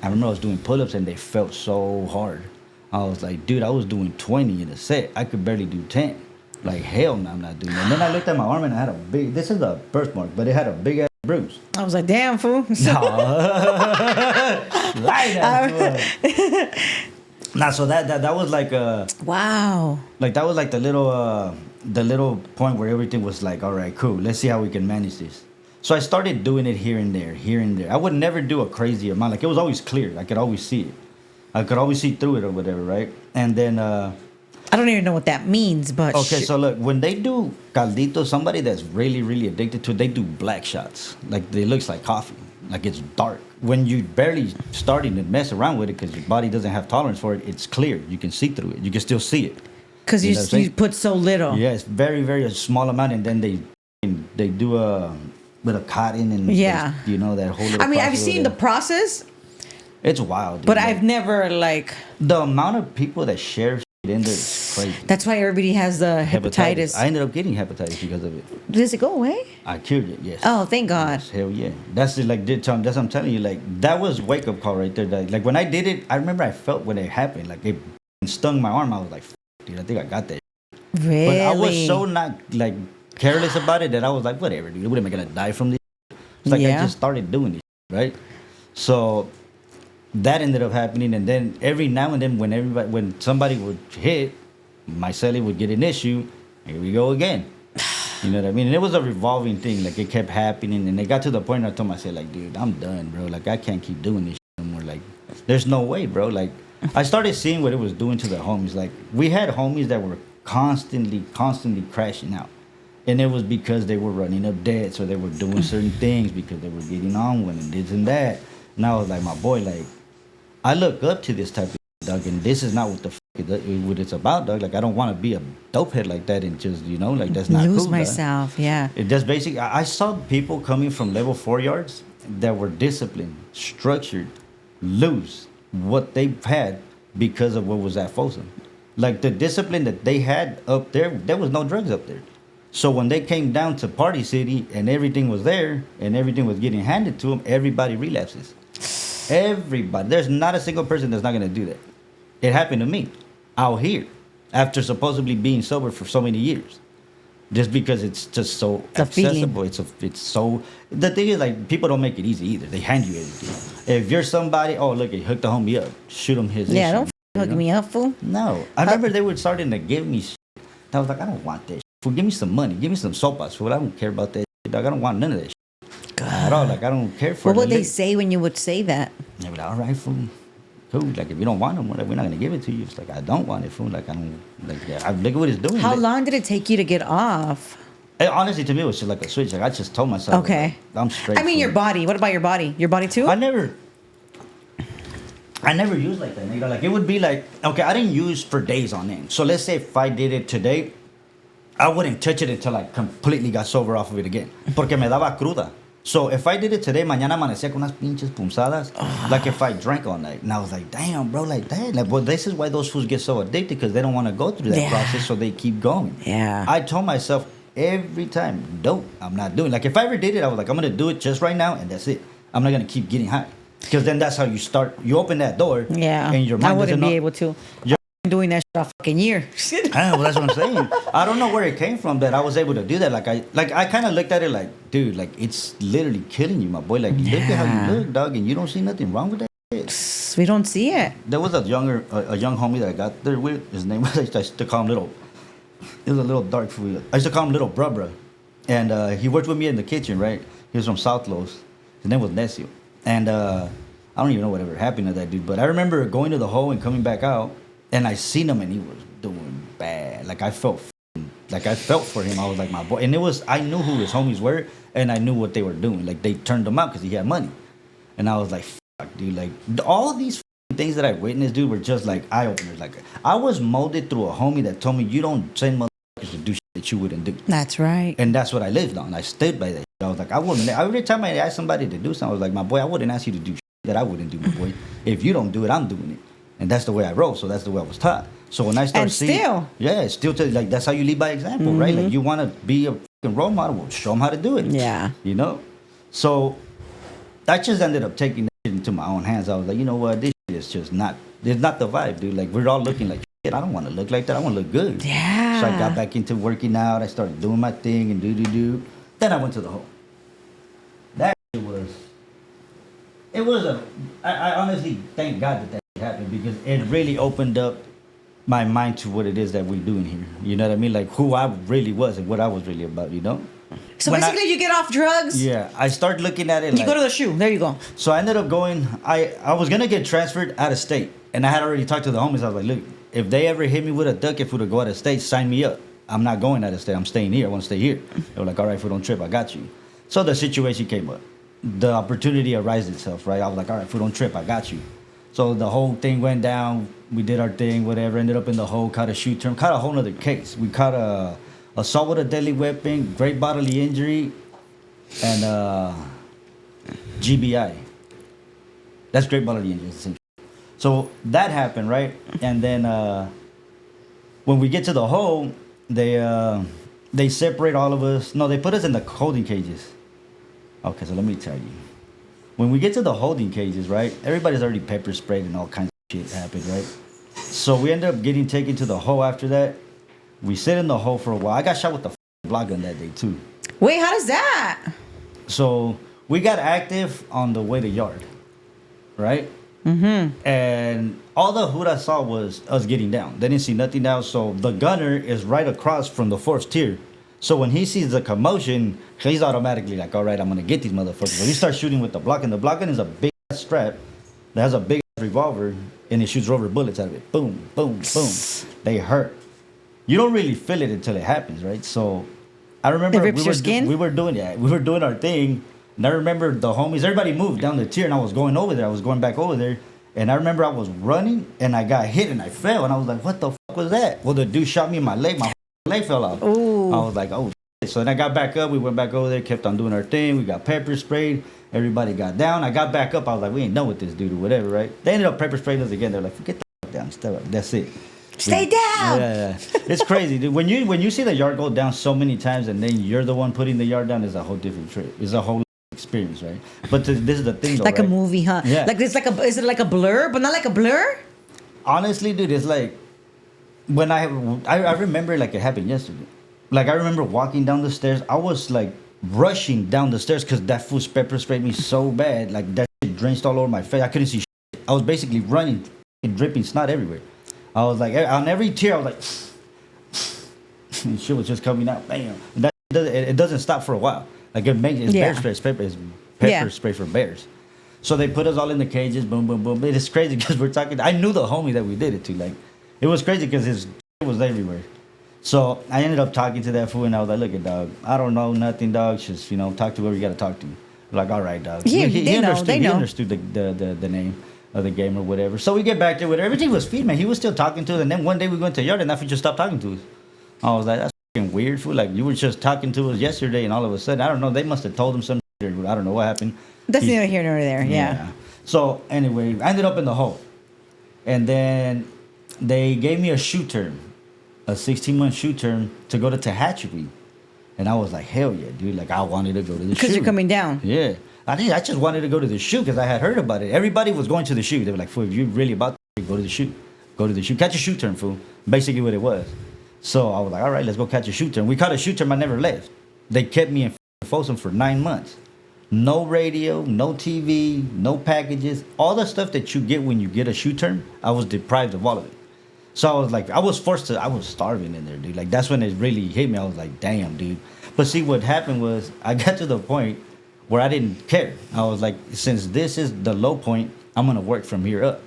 I remember I was doing pull-ups and they felt so hard. I was like, dude, I was doing 20 in a set. I could barely do 10. Like, hell no, I'm not doing that. And then I looked at my arm and I had a big, this is a birthmark, but it had a big ass bruise. I was like, damn, fool. No. Light ass fool. Nah, so that was like Wow. like that was like the little point where everything was like, all right, cool, let's see how we can manage this. So I started doing it here and there. I would never do a crazy amount. Like, it was always clear. I could always see it. I could always see through it or whatever, right? And then I don't even know what that means, but okay, so look, when they do caldito, somebody that's really, really addicted to it, they do black shots. Like, it looks like coffee. Like, it's dark. When you barely starting to mess around with it because your body doesn't have tolerance for it, it's clear. You can see through it. You can still see it. because You know what I'm you saying? put so little. Yeah, it's very, very a small amount, and then they do a bit of cotton and Yeah. you know, that whole little I mean, I've process seen the there. process, It's wild, dude. but Like, I've never like. the amount of people that share shit in there is crazy. That's why everybody has the hepatitis. I ended up getting hepatitis because of it. Does it go away? I cured it, yes. Oh, thank God. Yes, hell yeah. That's it, like, that's what I'm telling you. Like, that was wake up call right there. Like, when I did it, I remember I felt when it happened. Like, it stung my arm. I was like, dude, I think I got that. Really? But I was so not like careless about it that I was like, whatever, dude. What am I gonna die from this? It's like, I Yeah. just started doing this, right? So that ended up happening, and then every now and then, when somebody would hit, my celly would get an issue. Here we go again. You know what I mean? And it was a revolving thing. Like, it kept happening, and it got to the point where I told myself, like, dude, I'm done, bro. Like, I can't keep doing this shit no more. Like, there's no way, bro. Like, I started seeing what it was doing to the homies. Like, we had homies that were constantly crashing out. And it was because they were running up debts, or they were doing certain things because they were getting on one and this and that. And I was like, my boy, like, I look up to this type of dog, and this is not what the what it's about, dog. Like, I don't want to be a dopehead like that and just, you know, like, that's not Lose cool, dog. myself. Yeah. It does basically. I saw people coming from level 4 yards that were disciplined, structured, lose what they had because of what was at Folsom. Like, the discipline that they had up there was no drugs up there. So when they came down to Party City and everything was there and everything was getting handed to them, everybody relapses. Everybody. There's not a single person that's not going to do that. It happened to me out here after supposedly being sober for so many years. Just because it's just so The feeling. accessible. It's so. The thing is, like, people don't make it easy either. They hand you everything. If you're somebody, oh, look, he hooked the homie up. Shoot him his Yeah, issue, don't you hook know? me up, fool. No. I remember they were starting to give me shit. I was like, I don't want that shit. Fool, give me some money. Give me some sopas. Fool. I don't care about that shit, dog. I don't want none of that shit. At all. Like, I don't care for What would the they lick. say when you would say that? They were like, all right, fool. Cool. Like, if you don't want them, whatever, we're not going to give it to you. It's like, I don't want it, fool. Like, I don't. Like, yeah, look at what it's doing. How Like, long did it take you to get off? honestly, to me, it was just like a switch. Like, I just told myself, Okay. like, I'm straight. I mean, fool. your body. What about your body? Your body too? I never used like that, nigga. Like, it would be like, okay, I didn't use for days on end. So let's say if I did it today, I wouldn't touch it until I completely got sober off of it again. Porque me daba cruda. So if I did it today, mañana amanecía con unas pinches punzadas. Like, if I drank all night. And I was like, damn, bro, like that. Like, well, this is why those fools get so addicted, because they don't want to go through that Yeah. process, so they keep going. Yeah. I told myself every time, dope, I'm not doing it. Like, if I ever did it, I was like, I'm going to do it just right now, and that's it. I'm not going to keep getting high. Because then that's how you start. You open that door. Yeah. And your mind I wouldn't doesn't be know. able to. Your- I'm doing that shit all fucking year. I know, well, that's what I'm saying. I don't know where it came from that I was able to do that. Like I kind of looked at it like, dude, like, it's literally killing you, my boy. Like, look at how Yeah. you look, dog, and you don't see nothing wrong with that shit. We don't see it. There was a young homie that I got there with. His name was, I used to call him Little. It was a little dark for you. I used to call him Little Brubra. And he worked with me in the kitchen, right? He was from South Los. His name was Necio. And I don't even know whatever happened to that dude. But I remember going to the hole and coming back out, and I seen him, and he was doing bad. Like, I felt for him. I was like, my boy. And I knew who his homies were, and I knew what they were doing. Like, they turned him out because he had money. And I was like, fuck, dude. Like, all these things that I witnessed, dude, were just like eye openers. Like, I was molded through a homie that told me, you don't send motherfuckers to do shit that you wouldn't do. That's right. And that's what I lived on. I stood by that. I was like, I wouldn't. Every time I asked somebody to do something, I was like, my boy, I wouldn't ask you to do shit that I wouldn't do, my boy. If you don't do it, I'm doing it. And that's the way I roll. So that's the way I was taught. So when I started And seeing, still. yeah, still like, that's how you lead by example, right? Like, you want to be a fucking role model, well, show them how to do it. Yeah. You know. So I just ended up taking that shit into my own hands. I was like, you know what, this shit is just not It's not the vibe, dude. Like, we're all looking like, shit, I don't want to look like that. I want to look good. Yeah. So I got back into working out. I started doing my thing and do. Then I went to the hole. That I honestly thank God that happened, because it really opened up my mind to what it is that we're doing here. You know what I mean? Like, who I really was and what I was really about, you know? So When basically, you get off drugs. Yeah, I started looking at it. You go to the shoe. There you go. So I ended up going. I was gonna get transferred out of state, and I had already talked to the homies. I was like, look, if they ever hit me with a duck, if we to go out of state, sign me up. I'm not going out of state. I'm staying here. I want to stay here. They were like, all right, if we don't trip, I got you. So the situation came up. The opportunity arose itself, right? I was like, all right, if we don't trip, I got you. So the whole thing went down. We did our thing, whatever. Ended up in the hole. Caught a shoot term. Caught a whole nother case. We caught a assault with a deadly weapon, great bodily injury, and GBI. That's great bodily injury. So that happened, right? And then when we get to the hole, they separate all of us. No, they put us in the holding cages. Okay, so let me tell you. When we get to the holding cages, right? Everybody's already pepper sprayed and all kinds of shit happened, right? So we end up getting taken to the hole after that. We sit in the hole for a while. I got shot with the block gun that day too. Wait, how does that? So we got active on the way to yard, right? Mm-hmm. And all the hood I saw was us getting down. They didn't see nothing else. So the gunner is right across from the fourth tier. So when he sees the commotion, he's automatically like, all right, I'm going to get these motherfuckers. So he starts shooting with the block gun. The block gun is a big strap that has a big revolver, and it shoots rubber bullets out of it. Boom, boom, boom. They hurt. You don't really feel it until it happens, right? So I remember It rips your skin? we were doing our thing. And I remember the homies, everybody moved down the tier, and I was going over there. I was going back over there. And I remember I was running, and I got hit, and I fell. And I was like, what the fuck was that? Well, the dude shot me in my leg. My leg fell off. Ooh. I was like, oh, shit. So then I got back up. We went back over there, kept on doing our thing. We got pepper sprayed. Everybody got down. I got back up. I was like, we ain't done with this dude or whatever, right? They ended up pepper spraying us again. They're like, get the fuck down. Stay up. That's it. Stay down. Yeah. It's crazy, dude. When you see the yard go down so many times, and then you're the one putting the yard down, is a whole different trip. It's a whole experience, right? But this is the thing, though, Like right? a movie, huh? Yeah. Like it's like is it like a blur, but not like a blur? Honestly, dude, it's like when I remember like it happened yesterday. Like I remember walking down the stairs. I was like rushing down the stairs because that fool pepper sprayed me so bad. Like that shit drenched all over my face. I couldn't see shit. I was basically running and dripping snot everywhere. I was like, on every tear, I was like, and shit was just coming out. Bam. And that it doesn't stop for a while. Like it's bear spray, it's pepper spray for bears. So they put us all in the cages, boom, boom, boom. It is crazy because we're talking. I knew the homie that we did it to. Like, it was crazy because his shit was everywhere. So I ended up talking to that fool, and I was like, look at dog, I don't know nothing, dog. Just talk to whoever you got to talk to. Like, all right, dog. Yeah, He they know. understood the name of the game or whatever. So we get back there with everything was feed, man. He was still talking to us, and then one day we went to the yard, and that fool just stopped talking to us. I was like, that's fucking weird, fool. Like, you were just talking to us yesterday, and all of a sudden, I don't know, they must have told him something. I don't know what happened. That's neither here nor there. Yeah. So anyway, I ended up in the hole, and then they gave me a shoot term, a 16-month shoot term to go to Tehachapi. And I was like, hell yeah, dude. Like, I wanted to go to the shoot. Because you're coming down. Yeah. I just wanted to go to the shoot because I had heard about it. Everybody was going to the shoot. They were like, fool, if you're really about to go to the shoot, go to the shoot. Catch a shoot term, fool. Basically what it was. So I was like, all right, let's go catch a shoot term. We caught a shoot term. I never left. They kept me in Folsom for 9 months. No radio, no TV, no packages. All the stuff that you get when you get a shoot term, I was deprived of all of it. So I was like, I was starving in there, dude. Like, that's when it really hit me. I was like, damn, dude. But see, what happened was I got to the point where I didn't care. I was like, since this is the low point, I'm going to work from here up.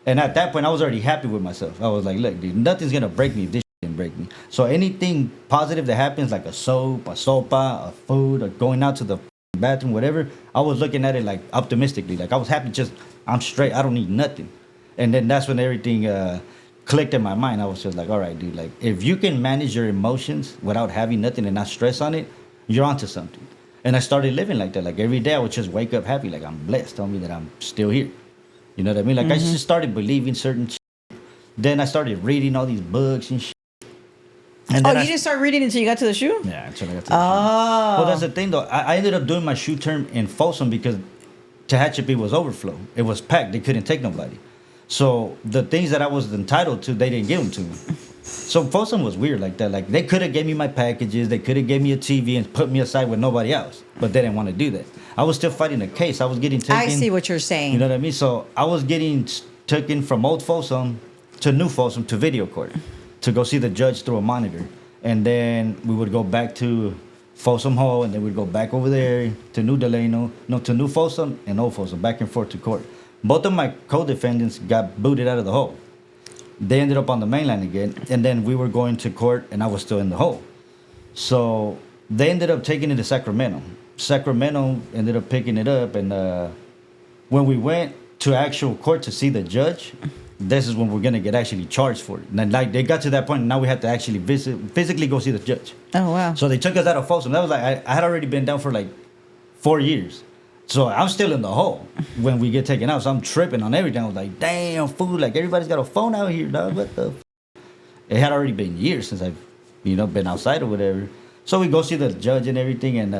And at that point, I was already happy with myself. I was like, look, dude, nothing's going to break me if this shit can break me. So anything positive that happens, like a soap, a sopa, a food, or going out to the bathroom, whatever, I was looking at it like optimistically. Like, I was happy, just, I'm straight. I don't need nothing. And then that's when everything clicked in my mind. I was just like, all right, dude, like, if you can manage your emotions without having nothing and not stress on it, you're onto something. And I started living like that. Like, every day I would just wake up happy. Like, I'm blessed. Tell me that I'm still here. You know what I mean? Like, I just started believing certain shit. Then I started reading all these books and shit. And then you didn't start reading until you got to the shoe? Yeah, until I got to the shoe. Well, that's the thing, though. I ended up doing my shoe term in Folsom because Tehachapi was overflow. It was packed. They couldn't take nobody. So the things that I was entitled to, they didn't give them to me. So Folsom was weird like that. Like they could have gave me my packages, they could have gave me a TV and put me aside with nobody else, but they didn't want to do that. I was still fighting the case. I was getting taken. I see what you're saying. You know what I mean? So I was getting taken from old Folsom to new Folsom to video court to go see the judge through a monitor, and then we would go back to Folsom Hall, and then we'd go back over there to New Delano, no, to New Folsom and Old Folsom, back and forth to court. Both of my co-defendants got booted out of the hole. They ended up on the mainland again, and then we were going to court, and I was still in the hole. So they ended up taking it to Sacramento. Sacramento ended up picking it up, and when we went to actual court to see the judge, this is when we're gonna get actually charged for it. And then, like, they got to that point, and now we had to actually physically go see the judge. Oh, wow. So they took us out of Folsom. That was like I had already been down for like 4 years. So I'm still in the hole when we get taken out. So I'm tripping on everything. I was like, damn, fool, like everybody's got a phone out here, dog. What the It had already been years since I've, been outside or whatever. So we go see the judge and everything, and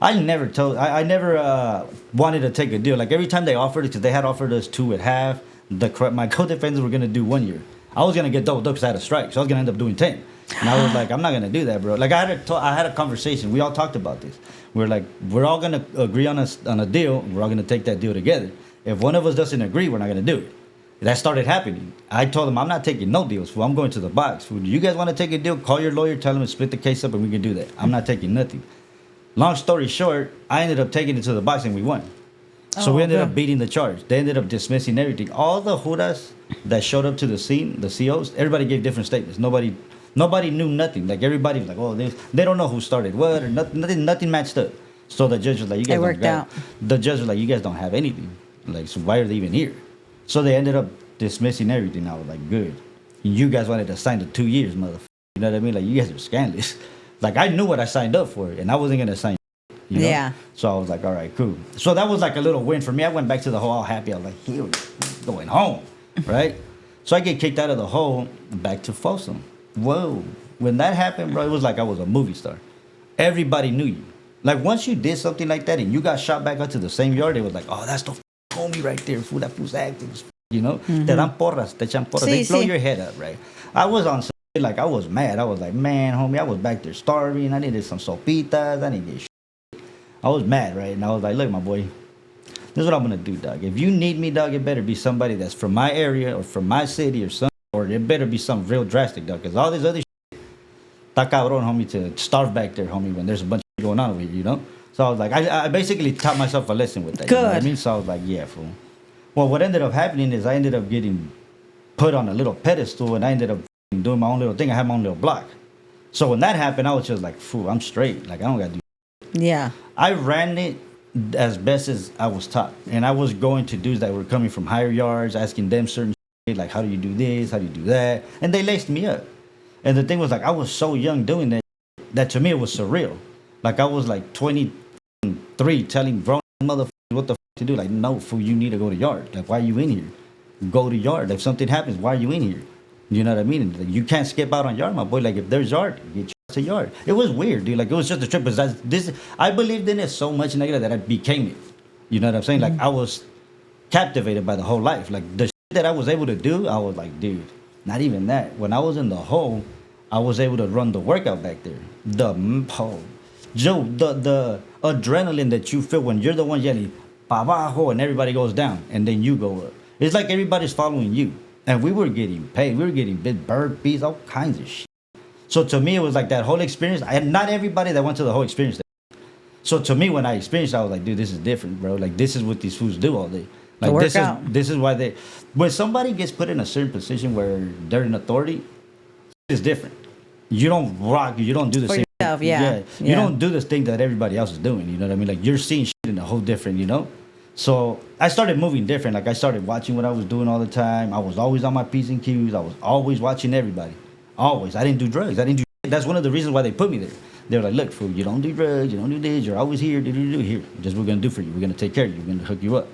I never wanted to take a deal. Like every time they offered it, because they had offered us 2 at half, my co-defendants were gonna do 1 year. I was gonna get doubled up because I had a strike, so I was gonna end up doing 10. And I was like, I'm not gonna do that, bro. Like I had a conversation. We all talked about this. We're like, we're all gonna agree on a deal. We're all gonna take that deal together. If one of us doesn't agree, we're not gonna do it. That started happening. I told them, I'm not taking no deals. Fool. I'm going to the box. Fool. You guys want to take a deal? Call your lawyer. Tell him to split the case up, and we can do that. I'm not taking nothing. Long story short, I ended up taking it to the box, and we won. So we ended up beating the charge. They ended up dismissing everything. All the juras that showed up to the scene, the COs, everybody gave different statements. Nobody knew nothing. Like everybody was like, "Oh, they don't know who started what," or nothing matched up. So the judge was like, "You guys It worked out." The judge was like, "You guys don't have anything. Like, so why are they even here?" So they ended up dismissing everything. I was like, "Good. You guys wanted to sign the 2 years, motherfucker. You know what I mean? Like, you guys are scandalous." Like, I knew what I signed up for, and I wasn't gonna sign. You know? Yeah. So I was like, all right, cool. So that was like a little win for me. I went back to the hole all happy. I was like, here, going home, right? So I get kicked out of the hole, back to Folsom. Whoa. When that happened, bro, it was like I was a movie star. Everybody knew you. Like, once you did something like that and you got shot back up to the same yard, it was like, oh, that's the homie right there. Fool, that fool's acting. You know? Mm-hmm. Te dan porras, te echan porras. They blow your head up, right? I was on some shit, like, I was mad. I was like, man, homie, I was back there starving. I needed some sopitas. I needed shit. I was mad, right? And I was like, look, my boy, this is what I'm going to do, dog. If you need me, dog, it better be somebody that's from my area or from my city or something. Or it better be something real drastic, dog. Because all this other shit, ta cabron, homie, to starve back there, homie, when there's a bunch of shit going on over here, you know? So I was like, I basically taught myself a lesson with that. Good. You know what I mean? So I was like, yeah, fool. Well, what ended up happening is I ended up getting put on a little pedestal, and I ended up doing my own little thing. I had my own little block. So when that happened, I was just like, fool, I'm straight. Like, I don't got to do. Yeah. I ran it as best as I was taught. And I was going to dudes that were coming from higher yards, asking them certain shit, like, how do you do this? How do you do that? And they laced me up. And the thing was, like, I was so young doing that to me it was surreal. Like, I was like 23 telling grown motherfuckers what the to do. Like, no, fool, you need to go to yard. Like, why are you in here? Go to yard. If something happens, why are you in here? You know what I mean? Like, you can't skip out on yard, my boy. Like, if there's yard, get to yard. It was weird, dude. Like, it was just a trip. I believed in it so much, nigga, that I became it. You know what I'm saying? Like, I was captivated by the whole life. Like, the shit that I was able to do, I was like, dude, not even that. When I was in the hole, I was able to run the workout back there. The adrenaline that you feel when you're the one yelling, pa abajo, and everybody goes down, and then you go up. It's like everybody's following you. And we were getting paid. We were getting big burpees, all kinds of shit. So to me, it was like that whole experience. Not everybody that went to the whole experience. So to me, when I experienced it, I was like, dude, this is different, bro. Like, this is what these fools do all day. Like, this is why when somebody gets put in a certain position where they're in authority, it's different. You don't rock. You don't do the same. Yourself, yeah. You don't do this thing that everybody else is doing. You know what I mean? Like, you're seeing shit in a whole different, you know? So I started moving different. Like, I started watching what I was doing all the time. I was always on my P's and Q's. I was always watching everybody. Always. I didn't do drugs. I didn't do shit. That's one of the reasons why they put me there. They were like, look, fool, you don't do drugs. You don't do this. You're always here. Here. Just what we're going to do for you. We're going to take care of you. We're going to hook you up.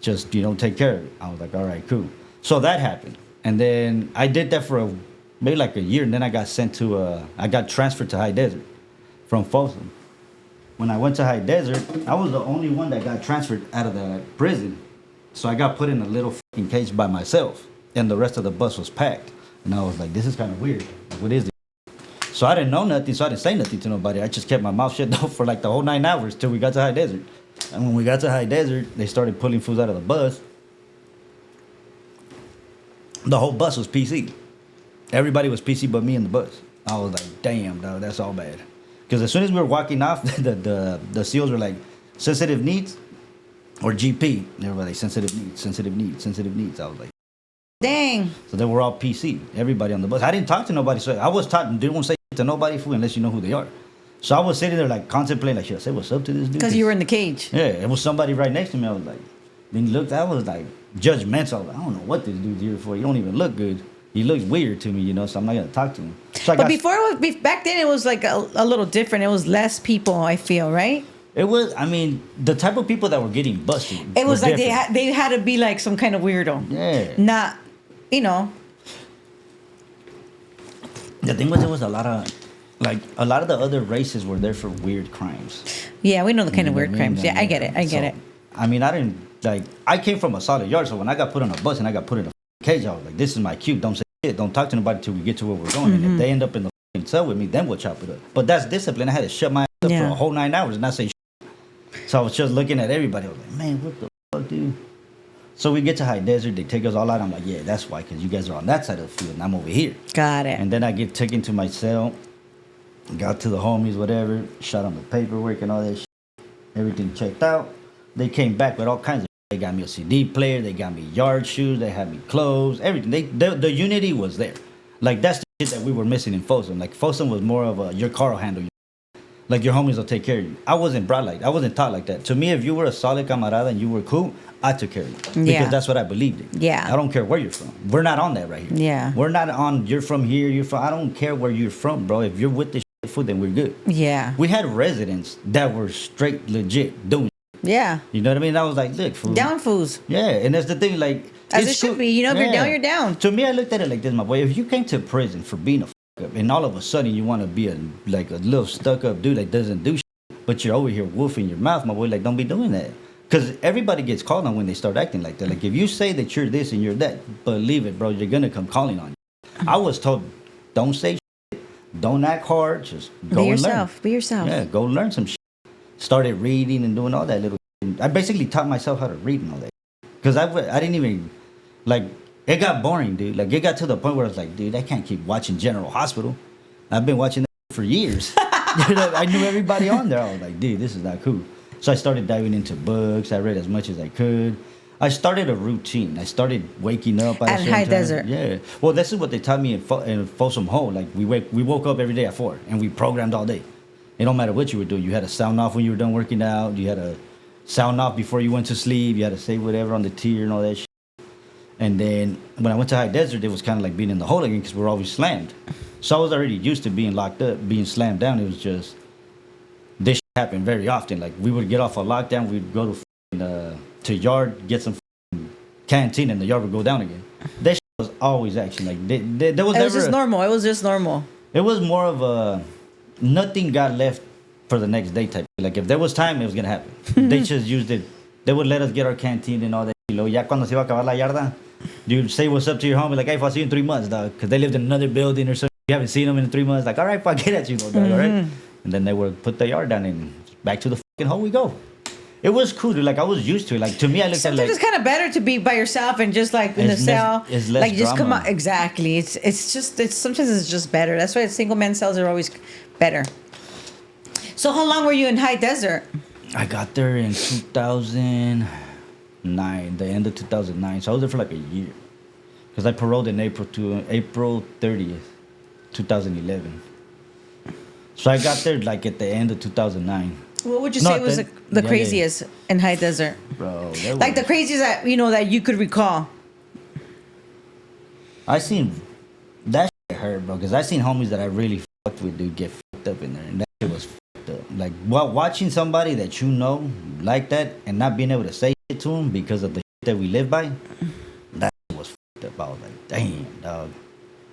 Just, take care of it. I was like, all right, cool. So that happened. And then I did that for maybe like a year. And then I got I got transferred to High Desert from Folsom. When I went to High Desert, I was the only one that got transferred out of the prison. So I got put in a little fucking cage by myself, and the rest of the bus was packed. And I was like, this is kind of weird. Like, what is it? So I didn't know nothing, so I didn't say nothing to nobody. I just kept my mouth shut though for like the whole 9 hours till we got to High Desert. And when we got to High Desert, they started pulling fools out of the bus. The whole bus was PC. Everybody was PC but me in the bus. I was like, damn, dog, that's all bad. Because as soon as we were walking off, the SEALs were like, sensitive needs or GP. They were like, sensitive needs, sensitive needs, sensitive needs. I was like, Dang. so they were all PC, everybody on the bus. I didn't talk to nobody, so I was taught, didn't want to say to nobody fool unless you know who they are. So I was sitting there like contemplating, like, should I say what's up to this dude? Because you were in the cage. Yeah, it was somebody right next to me. I was like, then he looked, I was like judgmental. I was like, I don't know what this dude's here for. You don't even look good. He looks weird to me, you know, so I'm not going to talk to him. So But before it was, back then it was like a little different. It was less people, I feel, right? It was, I mean, the type of people that were getting busted. It was like different. they had to be like some kind of weirdo. Yeah. Not, you know. The thing was, there was a lot of the other races were there for weird crimes. Yeah, we know the kind of You know weird what I mean? crimes. Yeah, I get it. I get it. I mean, I didn't, like, I came from a solid yard, so when I got put on a bus and I got put in a cage, I was like, this is my cue. Don't say shit. Don't talk to nobody till we get to where we're going. And if they end up in the cell with me, then we'll chop it up. But that's discipline. I had to shut my ass up for a whole 9 hours and not say shit. So I was just looking at everybody. I was like, man, what the fuck, dude? So we get to High Desert. They take us all out. I'm like, yeah, that's why, because you guys are on that side of the field and I'm over here. Got it. And then I get taken to my cell, got to the homies, whatever, shot on the paperwork and all that shit. Everything checked out. They came back with all kinds of shit. They got me a CD player. They got me yard shoes. They had me clothes, everything. The unity was there. Like, that's the shit that we were missing in Folsom. Like, Folsom was more of a, your car will handle you. Like, your homies will take care of you. I wasn't brought like that. I wasn't taught like that. To me, if you were a solid camarada and you were cool, I took care of you. Because that's what I believed in. Yeah. I don't care where you're from. We're not on that right here. Yeah. We're not on, you're from here, you're from, I don't care where you're from, bro. If you're with this shit food, then we're good. Yeah. We had residents that were straight legit doing. Yeah. You know what I mean? I was like, look, fool. Down fools. Yeah, and that's the thing, like, As it should be. You know, if you're down, you're down. To me, I looked at it like this, my boy. If you came to prison for being a fuck up, and all of a sudden you want to be a little stuck up dude that doesn't do shit, but you're over here wolfing your mouth, my boy, like, don't be doing that. Because everybody gets called on when they start acting like that. Like, if you say that you're this and you're that, believe it, bro, you're going to come calling on you. I was told, don't say shit, don't act hard, just go and learn. Be yourself. Yeah, go learn some shit. Started reading and doing all that little shit. I basically taught myself how to read and all that. Because I didn't even, like, it got boring, dude. Like, it got to the point where I was like, dude, I can't keep watching General Hospital. I've been watching that for years. I knew everybody on there. I was like, dude, this is not cool. So I started diving into books. I read as much as I could. I started a routine. I started waking up at High Desert. Yeah. Well, this is what they taught me in Folsom Hole. Like, we woke up every day at 4 and we programmed all day. It don't matter what you were doing. You had to sound off when you were done working out. You had to sound off before you went to sleep. You had to say whatever on the tier and all that shit. And then when I went to High Desert, it was kind of like being in the hole again because we're always slammed. So I was already used to being locked up, being slammed down. It was just, this shit happened very often. Like, we would get off a lockdown, we'd go to yard, get some canteen, and the yard would go down again. That shit was always action. Like, there was It never... was just normal. It was just normal. It was more of a, nothing got left for the next day type. Like, if there was time, it was going to happen. They just used it. They would let us get our canteen and all that. Ya cuando se iba a acabar la yarda, you'd say what's up to your homie, like, hey, I'll see you in 3 months, dog. Because they lived in another building or something. You haven't seen them in 3 months. Like, all right, fuck, get at you, dog, all right? And then they would put the yard down and back to the fucking hole we go. It was cool, dude. Like, I was used to it. Like, to me, I looked Sometimes at it like... it's kind of better to be by yourself and just like in the cell. It's less like, just drama. come out. Exactly. Sometimes it's just better. That's why single man cells are always better. So how long were you in High Desert? I got there in 2009, the end of 2009. So I was there for like a year. Because I paroled in April 30th, 2011. So I got there like at the end of 2009. What would you say was the craziest in High Desert? Bro, like the craziest that that you could recall. I seen that shit hurt, bro. Because I seen homies that I really fucked with, dude, get fucked up in there, and that shit was fucked up. Like, watching somebody that you know like that and not being able to say shit to him because of the shit that we live by, that shit was fucked up. I was like, damn, dog.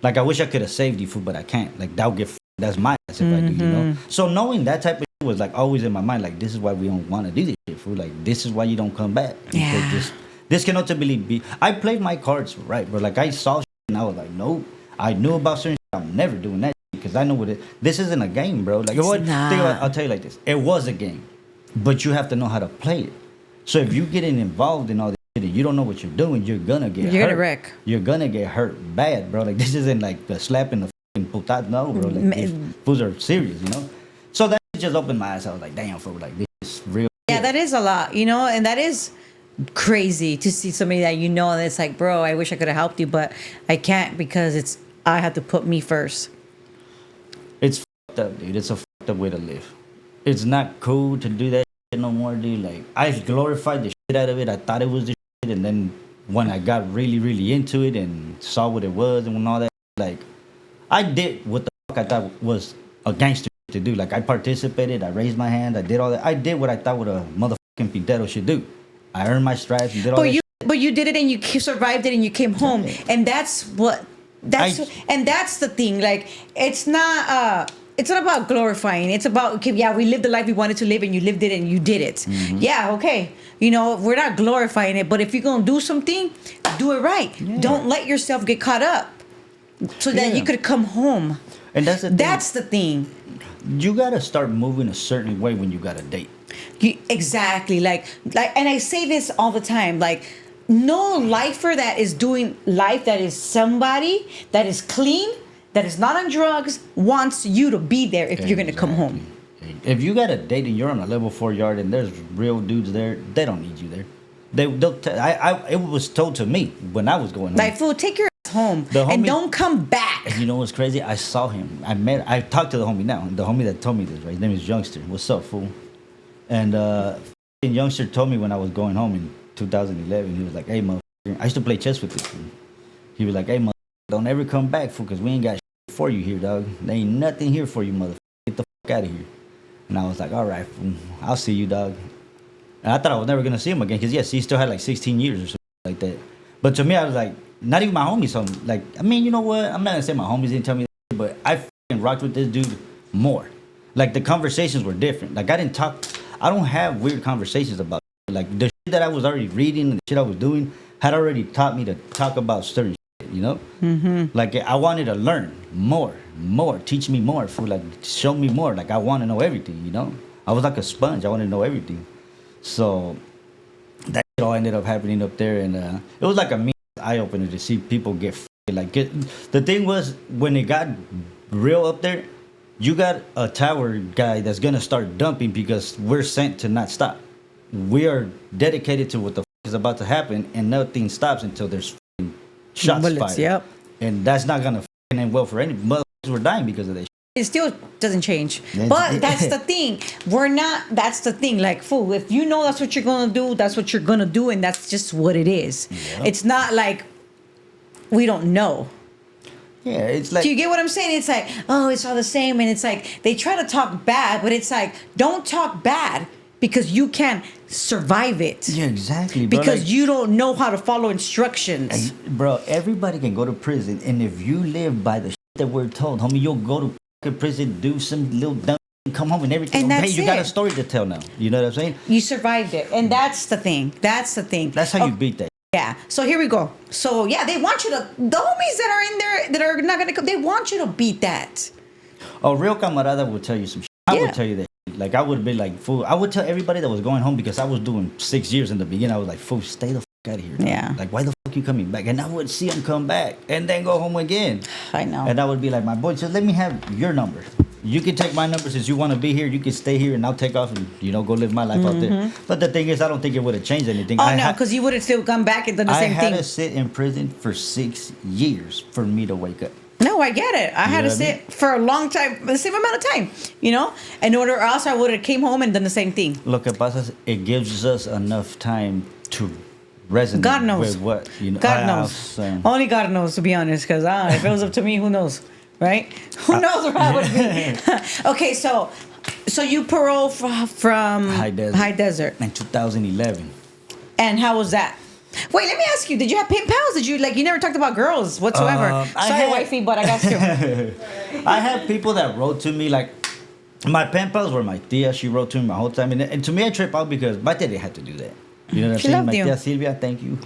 Like, I wish I could have saved you, fool, but I can't. Like, that'll get that's my ass if I do, you know. So knowing that type of shit was like always in my mind. Like, this is why we don't want to do this shit, fool. Like, this is why you don't come back. Yeah. Because This can ultimately be. I played my cards right, but like I saw shit and I was like, nope. I knew about certain shit. I'm never doing that because I know what it. This isn't a game, bro. Like what? Think about, I'll tell you like this. It was a game, but you have to know how to play it. So if you getting involved in all this shit and you don't know what you're doing, you're gonna get hurt. You're gonna wreck. You're gonna get hurt bad, bro. Like this isn't like a slap in the fucking putat. No, bro. Like these fools are serious, you know. So that just opened my eyes. I was like, damn, fool. Like this is real. Yeah, that is a lot, you know, and that is crazy to see somebody that you know and it's like, bro, I wish I could have helped you, but I can't because I have to put me first. It's fucked up, dude. It's a fucked up way to live. It's not cool to do that shit no more, dude. Like I glorified the shit out of it. I thought it was the shit, and then when I got really, really into it and saw what it was and all that, like I did what the fuck I thought was a gangster to do. Like I participated, I raised my hand, I did all that. I did what I thought what a motherfucking pidero should do. I earned my stripes and did all that. But you did it and you survived it and you came home, and that's the thing. Like it's not about glorifying. It's about, okay, yeah, we lived the life we wanted to live and you lived it and you did it. Mm-hmm. Yeah, okay. You know, we're not glorifying it, but if you're gonna do something, do it right. Yeah. Don't let yourself get caught up so that you could come home. And that's the thing. You gotta start moving a certain way when you got a date. Exactly. Like, and I say this all the time. Like, no lifer that is doing life that is somebody that is clean, that is not on drugs, wants you to be there if you're gonna come home. If you got a date and you're on a level 4 yard and there's real dudes there, they don't need you there. It was told to me when I was going home. Like, fool, take your ass home and don't come back. And you know what's crazy? I saw him. I talked to the homie now. The homie that told me this, right? His name is Youngster. What's up, fool? And Youngster told me when I was going home in 2011, he was like, hey, motherfucker. I used to play chess with this fool. He was like, hey, motherfucker, don't ever come back, fool, because we ain't got shit for you here, dog. There ain't nothing here for you, motherfucker. Get the fuck out of here. And I was like, all right, fool. I'll see you, dog. And I thought I was never going to see him again because, yes, he still had like 16 years or something like that. But to me, I was like, not even my homies. So, like, I mean, you know what? I'm not going to say my homies didn't tell me that, but I fucking rocked with this dude more. Like, the conversations were different. Like, I don't have weird conversations about it. Like, the shit that I was already reading and the shit I was doing had already taught me to talk about certain shit, you know? Mm-hmm. Like, I wanted to learn more, teach me more, fool. Like, show me more. Like, I want to know everything, you know? I was like a sponge. I wanted to know everything. So that all ended up happening up there, and it was like a eye opener to see people get the thing was, when it got real up there, you got a tower guy that's gonna start dumping because we're sent to not stop. We are dedicated to what the is about to happen, and nothing stops until there's shots fired. Yep. And that's not gonna end well for any motherfuckers. We're dying because of that. It still doesn't change. But that's the thing. That's the thing. Like, fool, if you know that's what you're going to do, that's what you're going to do, and that's just what it is. Yep. It's not like we don't know. Yeah, it's like... Do you get what I'm saying? It's like, oh, it's all the same, and it's like, they try to talk bad, but it's like, don't talk bad because you can't survive it. Yeah, exactly, bro. Because you don't know how to follow instructions. Bro, everybody can go to prison, and if you live by the shit that we're told, homie, you'll go to prison, do some little dumb, come home and everything. And that's you got a story to tell now. You know what I'm saying? You survived it, and that's the thing. That's how you beat that. Yeah. So here we go. So yeah, they want you to. The homies that are in there that are not gonna come, they want you to beat that. A real camarada will tell you some shit. I would tell you that. Like, I would be like, fool. I would tell everybody that was going home because I was doing 6 years in the beginning. I was like, fool, stay the fuck out of here. Dog. Yeah. Like, why the fuck you coming back? And I would see them come back and then go home again. I know. And I would be like, my boy, just let me have your number. You can take my number since you want to be here. You can stay here and I'll take off and, go live my life out there. But the thing is, I don't think it would have changed anything. Oh, no, because you would have still come back and done the same thing. I had to sit in prison for 6 years for me to wake up. No, I get it. I had to sit for a long time, the same amount of time, in order, or else I would have came home and done the same thing. Lo que pasa, it gives us enough time to resonate God knows. with what, God knows. Only God knows, to be honest, because if it was up to me, who knows, right? Who knows where I would be? Okay, so you parole from High Desert. In 2011. And how was that? Wait, let me ask you. Did you have pen pals? Did you you never talked about girls whatsoever? Sorry, wifey, but I got to. I have people that wrote to me like my pen pals were my tia. She wrote to me my whole time, and to me I trip out because my daddy had to do that. You know what I'm She saying? loved My you. tia Silvia, thank you.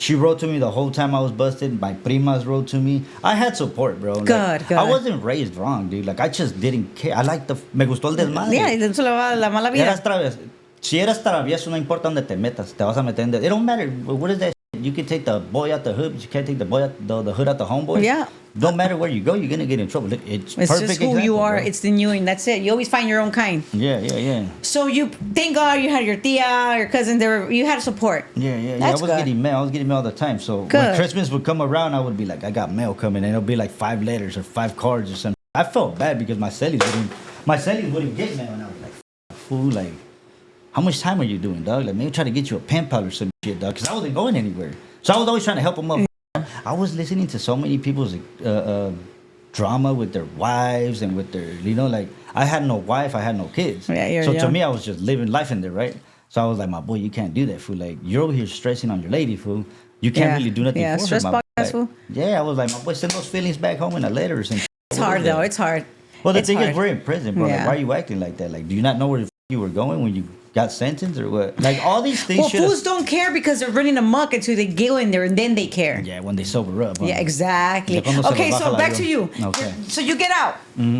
She wrote to me the whole time I was busted. My primas wrote to me. I had support, bro. Good. I wasn't raised wrong, dude. Like, I just didn't care. I like me gustó el desmadre. Yeah, y eso le va la mala Eras vida. si eras travieso, no importa dónde te metas, te vas a meter It don't matter. What is that shit? You can take the boy out the hood, but you can't take the boy out the hood out the homeboy. Yeah. Don't matter where you go, you're going to get in trouble. It's It's perfect just who example, you are. bro. It's the new, and that's it. You always find your own kind. Yeah. So you, thank God, you had your tia, your cousin. You had support. Yeah. That's I was getting mail. I was getting mail all the time. So Good. when Christmas would come around, I would be like, I got mail coming, and it'll be like 5 letters or 5 cards or something. I felt bad because my cellies wouldn't get mail, and I was like, fool, like, how much time are you doing, dog? Like, maybe try to get you a pen pal or some shit, dog, because I wasn't going anywhere. So I was always trying to help them up. I was listening to so many people's drama with their wives and with their, like, I had no wife, I had no kids. Yeah, you're so to young. me, I was just living life in there, right? So I was like, my boy, you can't do that, fool. Like, you're over here stressing on your lady, fool. You can't really do nothing for stress her, my boy. podcast, fool. Yeah, I was like, my boy, send those feelings back home in a letter or something. It's hard, though. It's hard. Well, the It's thing hard. is, we're in prison, bro. Like, Yeah. why are you acting like that? Like, do you not know where the you were going when you got sentenced or what? Like, all these things Well, should fools don't care because they're running amok until they go in there and then they care. Yeah, when they sober up. Yeah, exactly. Ya cuando se Okay, les baja so la back vida. to you. Okay. So you get out.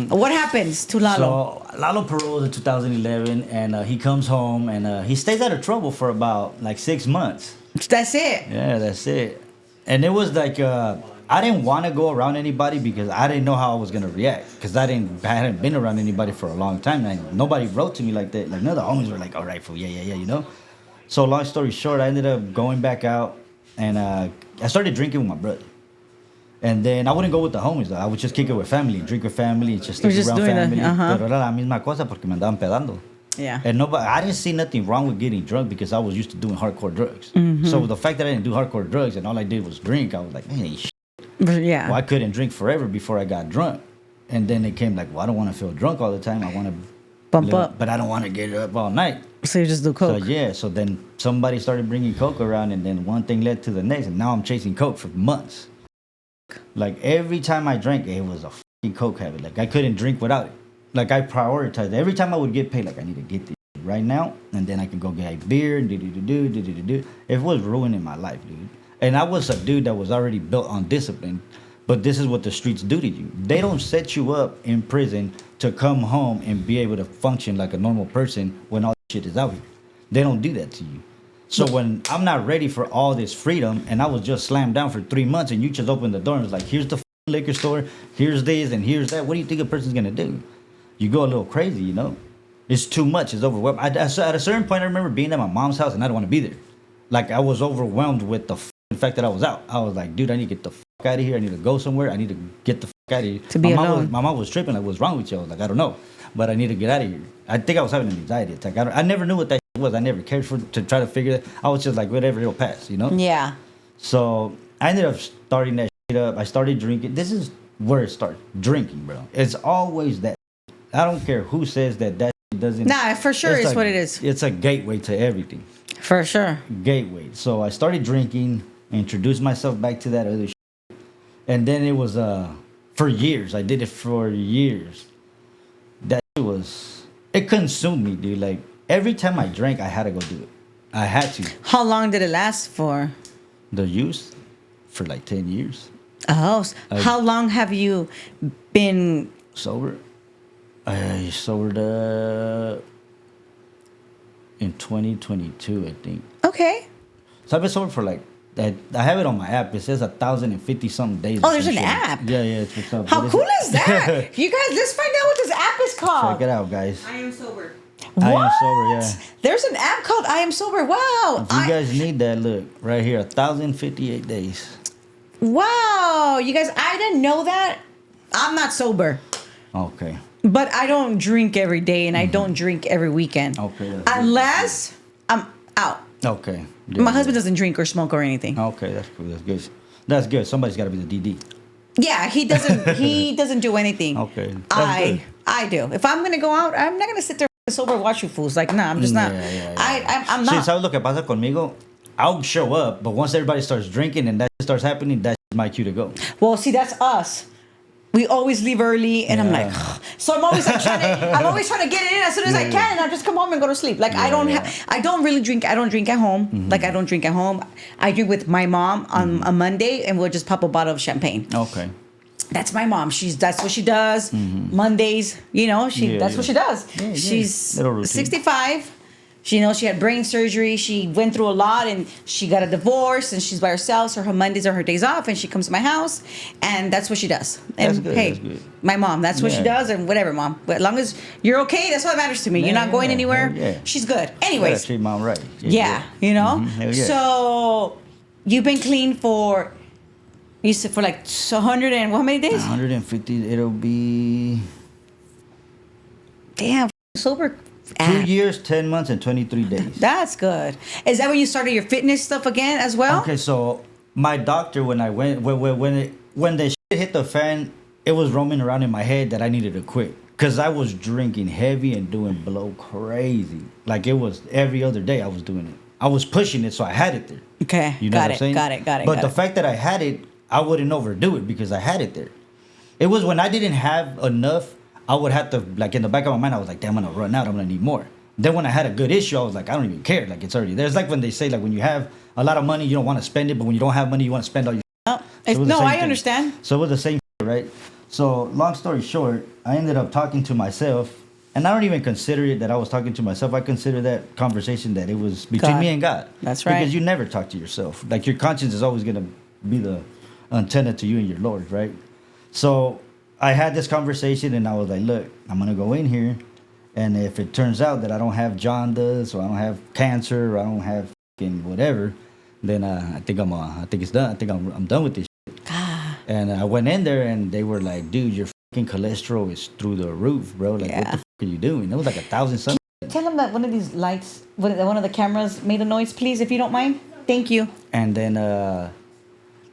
What happens to Lalo? So Lalo paroles in 2011, and he comes home, and he stays out of trouble for about like 6 months. That's it. Yeah, that's it. And it was like I didn't want to go around anybody because I didn't know how I was gonna react because I hadn't been around anybody for a long time. And nobody wrote to me like that. Like none of the homies were like, "All right, fool, yeah," you know. So long story short, I ended up going back out, and I started drinking with my brother. And then I wouldn't go with the homies, though. I would just kick it with family, drink with family, just stick You're just around doing family. that, Pero era la misma cosa porque me andaban pedando. Yeah. And I didn't see nothing wrong with getting drunk because I was used to doing hardcore drugs. So the fact that I didn't do hardcore drugs and all I did was drink, I was like, man, Yeah. well, I couldn't drink forever before I got drunk. And then it came like, well, I don't want to feel drunk all the time. I want to Bump up. but I don't want to get up all night. So you just do coke. So then somebody started bringing coke around, and then one thing led to the next, and now I'm chasing coke for months. Like every time I drank, it was a fucking coke habit. Like I couldn't drink without it. Like I prioritized. Every time I would get paid, like I need to get this right now, and then I can go get a beer and do. It was ruining my life, dude. And I was a dude that was already built on discipline. But this is what the streets do to you. They don't set you up in prison to come home and be able to function like a normal person when all this shit is out here. They don't do that to you. So when I'm not ready for all this freedom and I was just slammed down for 3 months and you just open the door and it's like, here's the liquor store, here's this and here's that. What do you think a person's going to do? You go a little crazy, you know? It's too much. It's overwhelming. At a certain point, I remember being at my mom's house and I didn't want to be there. Like I was overwhelmed with the fact that I was out. I was like, dude, I need to get the out of here. I need to go somewhere. I need to get the out of here. To be alone. My mom was tripping. Like, what's wrong with you? I was like, I don't know, but I need to get out of here. I think I was having an anxiety attack. I never knew what that was. I never cared to try to figure it. I was just like, whatever, it'll pass, you know? Yeah. So I ended up starting that shit up. I started drinking. This is where it starts. Drinking, bro. It's always that. I don't care who says that shit doesn't. Nah, for sure it's what it is. It's a gateway to everything. For sure. Gateway. So I started drinking, introduced myself back to that other shit. And then it was for years. I did it for years. That shit was, it consumed me, dude. Like every time I drank, I had to go do it. I had to. How long did it last for? The use for like 10 years. Oh, how long have you been Sober. I sobered in 2022, I think. okay? So I've been sober for like, I have it on my app. It says 1,050 something days. Oh, or there's some an shit. app? Yeah, it's what's up. How What cool it? is that? You guys, let's find out what this app is called. Check it out, guys. I am sober. What? I am sober, yeah. There's an app called I Am Sober. Wow. If you guys need that, look right here, 1,058 days. Wow. You guys, I didn't know that. I'm not sober. Okay. But I don't drink every day and I don't drink every weekend. Okay, that's good. Unless I'm out. Okay. Yeah, My husband doesn't drink or smoke or anything. Okay, that's cool. That's good. That's good. Somebody's got to be the DD. Yeah, he doesn't he doesn't do anything. Okay. That's good. I do. If I'm gonna go out, I'm not gonna sit there sober and watch you fools. Like, nah, I'm just not. Yeah. I'm See, not. ¿sabes lo que pasa conmigo? I'll show up, but once everybody starts drinking and that starts happening, that's my cue to go. Well, see, that's us. we always leave early, and I'm like, Yeah. ugh. So I'm always like I'm always trying to get it in as soon as I can, and I'll just come home and go to sleep. Like I don't really drink. I don't drink at home. Like I don't drink at home. I drink with my mom on a Monday, and we'll just pop a bottle of champagne. Okay. That's my mom. That's what she does. Mondays, that's what she does. Yeah, She's little routine. 65. She knows she had brain surgery. She went through a lot, and she got a divorce, and she's by herself. So her Mondays are her days off, and she comes to my house, and that's what she does. And That's good, hey, that's good. my mom, that's what she Yeah. does, and whatever, mom. But as long as you're okay, that's what matters to me. You're not going anywhere. Yeah. She's good. Yeah, Anyways, treat mom right. yeah. Hell yeah. So you've been clean for, you said for like 100 and how many days? 150. It'll be Damn, sober. 2 years, 10 months, and 23 days. That's good. Is that when you started your fitness stuff again as well? Okay, so my doctor, when I went, when the shit hit the fan, it was roaming around in my head that I needed to quit. Because I was drinking heavy and doing blow crazy. Like it was every other day I was doing it. I was pushing it, so I had it there. Okay, You know got what I'm it, saying? got it. But got the it. fact that I had it, I wouldn't overdo it because I had it there. It was when I didn't have enough, I would have to, like in the back of my mind, I was like, damn, I'm going to run out. I'm going to need more. Then when I had a good issue, I was like, I don't even care. Like it's already there. It's like when they say, like when you have a lot of money, you don't want to spend it. But when you don't have money, you want to spend all your Oh, it was the no, same I thing. understand. So it was the same, right? So long story short, I ended up talking to myself. And I don't even consider it that I was talking to myself. I consider that conversation that it was between God. me and God. That's right. Because you never talk to yourself. Like your conscience is always going to be the antenna to you and your Lord, right? So I had this conversation and I was like, look, I'm going to go in here. And if it turns out that I don't have jaundice or I don't have cancer or I don't have fucking whatever, then I think it's done. I think I'm done with this shit. And I went in there and they were like, dude, your fucking cholesterol is through the roof, bro. Like, what the fuck are you doing? It was like 1,000 something. Tell them that one of these lights, one of the cameras made a noise, please, if you don't mind. Thank you. And then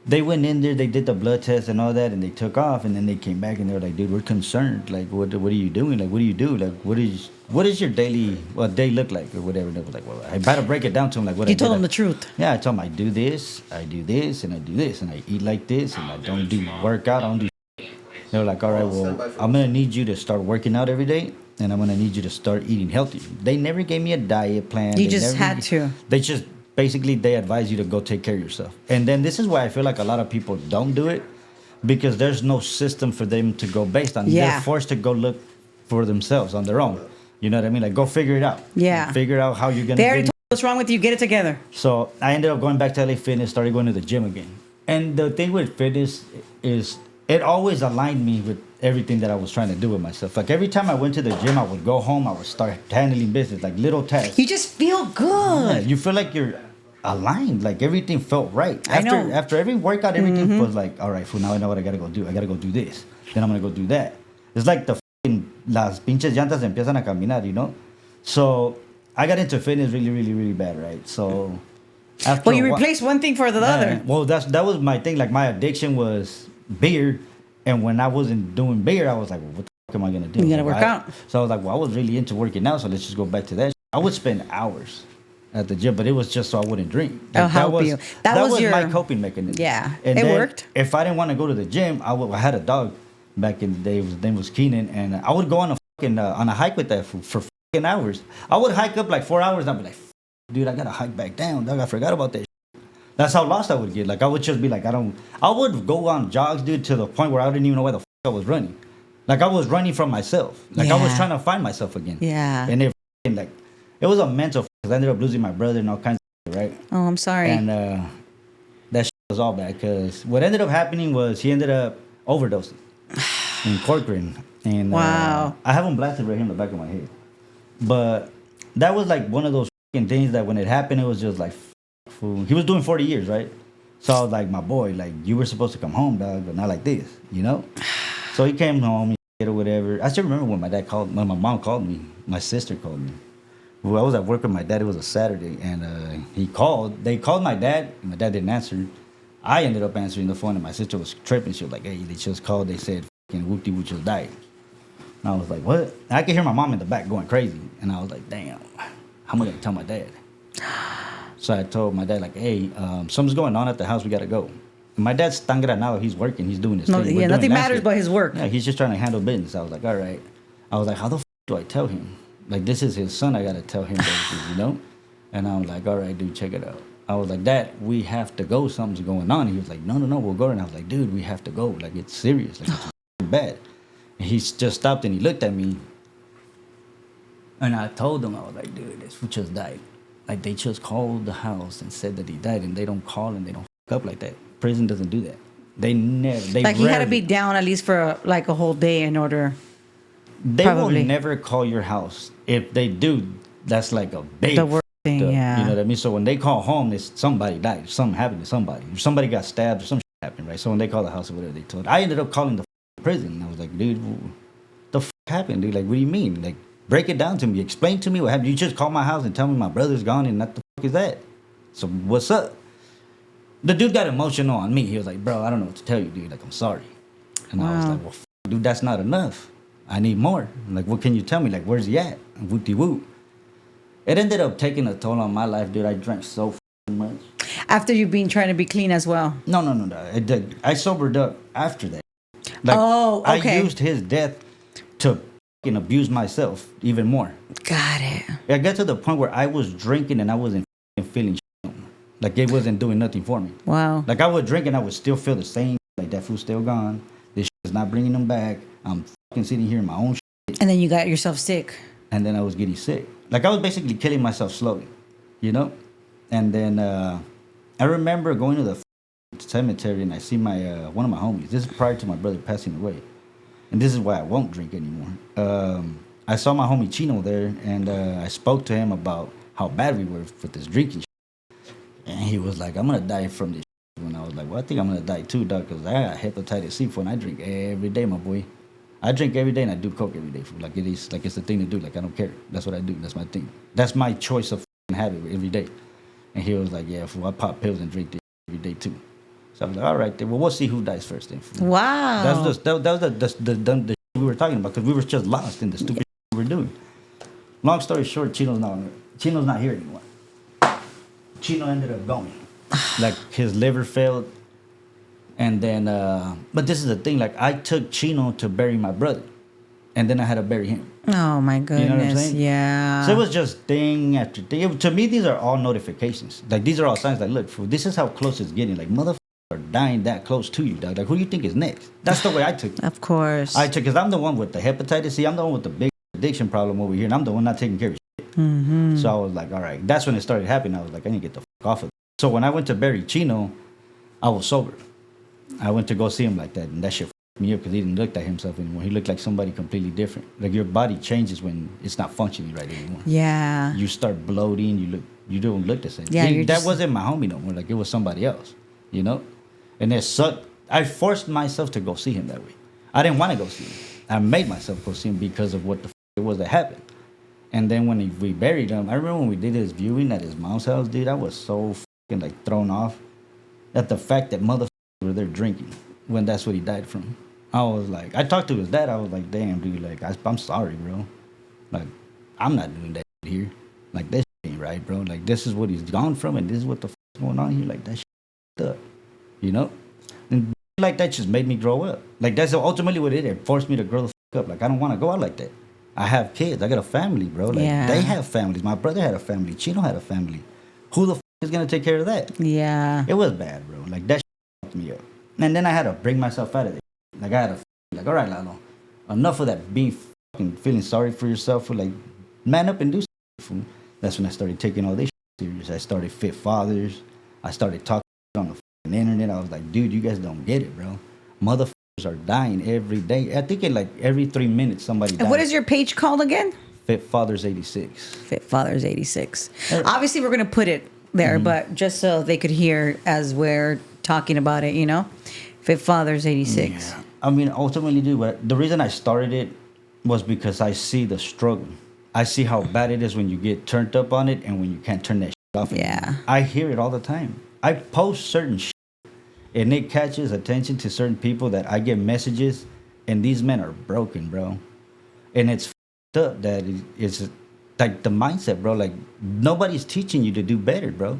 they went in there, they did the blood test and all that, and they took off. And then they came back and they were like, dude, we're concerned. Like, what are you doing? Like, what do you do? Like, what is your day look like or whatever? And they was like, well, I better break it down to them. Like, what You I did. told them the truth. Yeah, I told them I do this, and I do this, and I eat like this, and I don't do workout, I don't do shit. They were like, all right, well, I'm going to need you to start working out every day, and I'm going to need you to start eating healthy. They never gave me a diet plan. You They just never- had to. They just, basically, they advise you to go take care of yourself. And then this is why I feel like a lot of people don't do it, because there's no system for them to go based on. Yeah. They're forced to go look for themselves on their own. You know what I mean? Like, go figure it out. Yeah. Figure out how you're going to They already told you what's wrong with you. Get it together. So I ended up going back to LA Fitness, started going to the gym again. And the thing with fitness is it always aligned me with everything that I was trying to do with myself. Like every time I went to the gym, I would go home, I would start handling business, like little tasks. You just feel Yeah, good. you feel like you're aligned, like everything felt right. I know. After every workout, everything was like, all right, fool, now I know what I gotta go do. I gotta go do this. Then I'm gonna go do that. It's like the fucking las pinches llantas empiezan a caminar, you know? So I got into fitness really, really, really bad, right? So after Well, you a while- replace one thing for the other. Well, that was my thing. Like my addiction was beer, and when I wasn't doing beer, I was like, well, what the fuck am I gonna do? You gotta Like, work I- out. So I was like, well, I was really into working out, so let's just go back to that. I would spend hours at the gym, but it was just so I wouldn't drink. Oh, help you. That was your- my coping mechanism. Yeah, and it then worked. If I didn't want to go to the gym, I had a dog back in the day. His name was Keenan, and I would go on a hike with that for fucking hours. I would hike up like 4 hours, and I'd be like, dude, I gotta hike back down. Dog, I forgot about that. That's how lost I would get. Like I would just be like, I would go on jogs, dude, to the point where I didn't even know where the I was running. Like I was running from myself. Like I was Yeah. trying to find myself again. Yeah. And it was a mental. Cause I ended up losing my brother and all kinds of shit, right? Oh, I'm sorry. And that shit was all bad. Cause what ended up happening was he ended up overdosing in Corcoran. And Wow. I have him blasted right here in the back of my head. But that was like one of those fucking things that when it happened, it was just like, fool. He was doing 40 years, right? So I was like, my boy, like you were supposed to come home, dog, but not like this, you know? So he came home or whatever. I still remember when when my mom called me, my sister called me. Well, I was at work with my dad. It was a Saturday, and they called my dad, and my dad didn't answer. I ended up answering the phone, and my sister was tripping. She was like, hey, they just called. They said, fucking Whoopty Woo just died. And I was like, what? And I could hear my mom in the back going crazy. And I was like, damn, how am I going to tell my dad? So I told my dad, like, hey, something's going on at the house. We got to go. My dad's tangra now. He's working. He's doing his No, thing. We're yeah, doing nothing matters landscape. but his work. Yeah, he's just trying to handle business. I was like, all right. I was like, how the do I tell him? Like, this is his son. I got to tell him basically, you know? And I was like, all right, dude, check it out. I was like, Dad, we have to go. Something's going on. He was like, no, we'll go. And I was like, dude, we have to go. Like, it's serious. Like, it's bad. And he just stopped and he looked at me. And I told him, I was like, dude, this fool just died. Like, they just called the house and said that he died. And they don't call and they don't up like that. Prison doesn't do that. They never. They Like, he had to rarely- be down at least for like a whole day in order. They Probably. will never call your house. If they do, that's like a big The worst thing, up, yeah. You know what I mean? So when they call home, it's somebody died. Something happened to somebody. Or somebody got stabbed or some shit happened, right? So when they call the house or whatever they told, I ended up calling the prison. And I was like, dude, the happened, dude? Like, what do you mean? Like, break it down to me. Explain to me what happened. You just call my house and tell me my brother's gone and what the is that? So what's up? The dude got emotional on me. He was like, bro, I don't know what to tell you, dude. Like, I'm sorry. And I was Wow. like, well, dude, that's not enough. I need more. I'm like, what can you tell me? Like, where's he at? Whoop-de-whoop. It ended up taking a toll on my life, dude. I drank so much. After you've been trying to be clean as well. No. I sobered up after that. Like, Oh, okay. I used his death to abuse myself even more. Got it. I got to the point where I was drinking and I wasn't feeling shit. Like, it wasn't doing nothing for me. Wow. Like, I would drink and I would still feel the same. Like, that food's still gone. This shit is not bringing them back. I'm sitting here in my own shit. And then you got yourself sick. And then I was getting sick. Like, I was basically killing myself slowly, you know? And then I remember going to the cemetery and I see my one of my homies. This is prior to my brother passing away. And this is why I won't drink anymore. I saw my homie Chino there and I spoke to him about how bad we were with this drinking shit. And he was like, I'm going to die from this shit. And I was like, well, I think I'm going to die too, dog, because I got hepatitis C when I drink every day, my boy. I drink every day and I do coke every day. Like, it is, like, it's the thing to do. Like, I don't care. That's what I do. That's my thing. That's my choice of habit every day. And he was like, yeah, fool, I pop pills and drink this every day too. So I was like, all right, then. Well, we'll see who dies first then. Fool. Wow. That was the shit we were talking about because we were just lost in the stupid shit we were doing. Long story short, Chino's not here anymore. Chino ended up going. Like, his liver failed. And then, but this is the thing, like, I took Chino to bury my brother. And then I had to bury him. Oh my goodness. You know what I'm saying? Yeah. So it was just thing after thing. To me, these are all notifications. Like, these are all signs like, look, fool, this is how close it's getting. Like, motherfuckers are dying that close to you, dog. Like, who do you think is next? That's the way I took it. Of course. Because I'm the one with the hepatitis C. I'm the one with the big addiction problem over here. And I'm the one not taking care of shit. Mm-hmm. So I was like, all right. That's when it started happening. I was like, I need to get the fuck off of it. So when I went to bury Chino, I was sober. I went to go see him like that, and that shit fucked me up because he didn't look like himself anymore. He looked like somebody completely different. Like, your body changes when it's not functioning right anymore. Yeah. You start bloating. You don't look the same. Yeah, That wasn't my homie no more. Like, it was somebody else, you know. And it sucked. I forced myself to go see him that way. I didn't want to go see him. I made myself go see him because of what the it was that happened. And then when we buried him, I remember when we did his viewing at his mom's house, dude. I was so fucking like thrown off at the fact that motherfuckers were there drinking when that's what he died from. I was like, I talked to his dad. I was like, damn, dude, like, I'm sorry, bro. Like, I'm not doing that here. Like, this ain't right, bro. Like, this is what he's gone from, and this is what the fuck's going on here. Like, that shit up, you know? And like that just made me grow up. Like, that's ultimately what it did. It forced me to grow the fuck up. Like, I don't want to go out like that. I have kids. I got a family, bro. Like, Yeah. they have families. My brother had a family. Chino had a family. Who the fuck is going to take care of that? Yeah. It was bad, bro. Like, that shit fucked me up. And then I had to bring myself out of it. Like, I had to, like, all right, Lalo, enough of that being fucking feeling sorry for yourself. Like, man up and do something. That's when I started taking all this shit serious. I started Fit Fathers. I started talking on the fucking internet. I was like, dude, you guys don't get it, bro. Motherfuckers are dying every day. I think in like every 3 minutes somebody dies. And what is your page called again? Fit Fathers 86. Fit Fathers 86. Obviously, we're going to put it there, but just so they could hear as we're talking about it, you know? Fit Fathers 86. Yeah. I mean, ultimately, dude, but the reason I started it was because I see the struggle. I see how bad it is when you get turned up on it and when you can't turn that shit off. Yeah. Anymore. I hear it all the time. I post certain shit and it catches attention to certain people that I get messages and these men are broken, bro. And it's f***ed up that it's like the mindset, bro. Like, nobody's teaching you to do better, bro.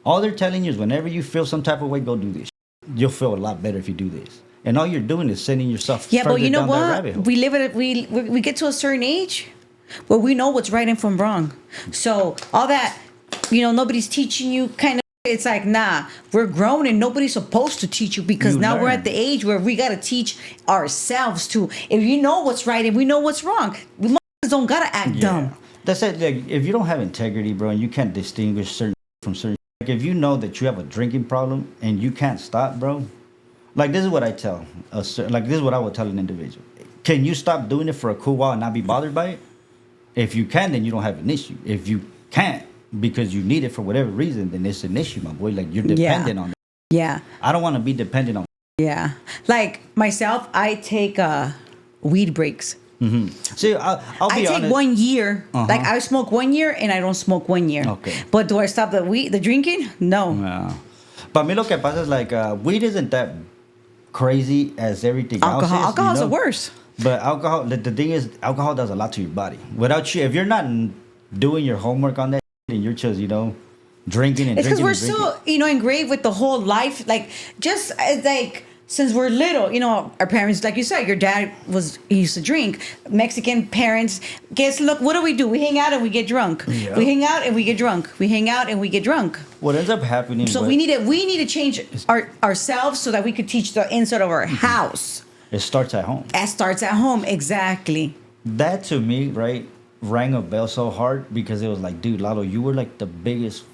All they're telling you is whenever you feel some type of way, go do this. you'll feel a lot better if you do this. And all you're doing is sending yourself Yeah, further but you know down that what? rabbit hole. We live at we get to a certain age where we know what's right and from wrong. So all that, nobody's teaching you kind of. It's like, nah, we're grown and nobody's supposed to teach you because You now we're learn. at the age where we got to teach ourselves to. If you know what's right and we know what's wrong, we don't gotta act dumb. That's it. Like, if you don't have integrity, bro, and you can't distinguish certain from certain, like if you know that you have a drinking problem and you can't stop, bro, like this is what I tell, like this is what I would tell an individual. Can you stop doing it for a cool while and not be bothered by it? If you can, then you don't have an issue. If you can't because you need it for whatever reason, then it's an issue, my boy. Like you're dependent on it. Yeah. I don't want to be dependent on. Yeah. Like myself, I take weed breaks. See, I'll I be take honest. 1 year. Like I smoke 1 year and I don't smoke 1 year. Okay. But do I stop the drinking? No. No. But me lo que pasa is like weed isn't that crazy as everything else is. Alcohol's the worst. But alcohol, the thing is, alcohol does a lot to your body. Without you, if you're not doing your homework on that, and you're just, drinking and It's because drinking. we're and drinking. so, engraved with the whole life. Like, just like since we're little, our parents, like you said, your dad he used to drink. Mexican parents, look, what do? We hang out and we get drunk. Yeah. We hang out and we get drunk. We hang out and we get drunk. What ends up happening? So we need to change ourselves so that we could teach the inside of our house. It starts at home. It starts at home, exactly. That to me, right, rang a bell so hard because it was like, dude, Lalo, you were like the biggest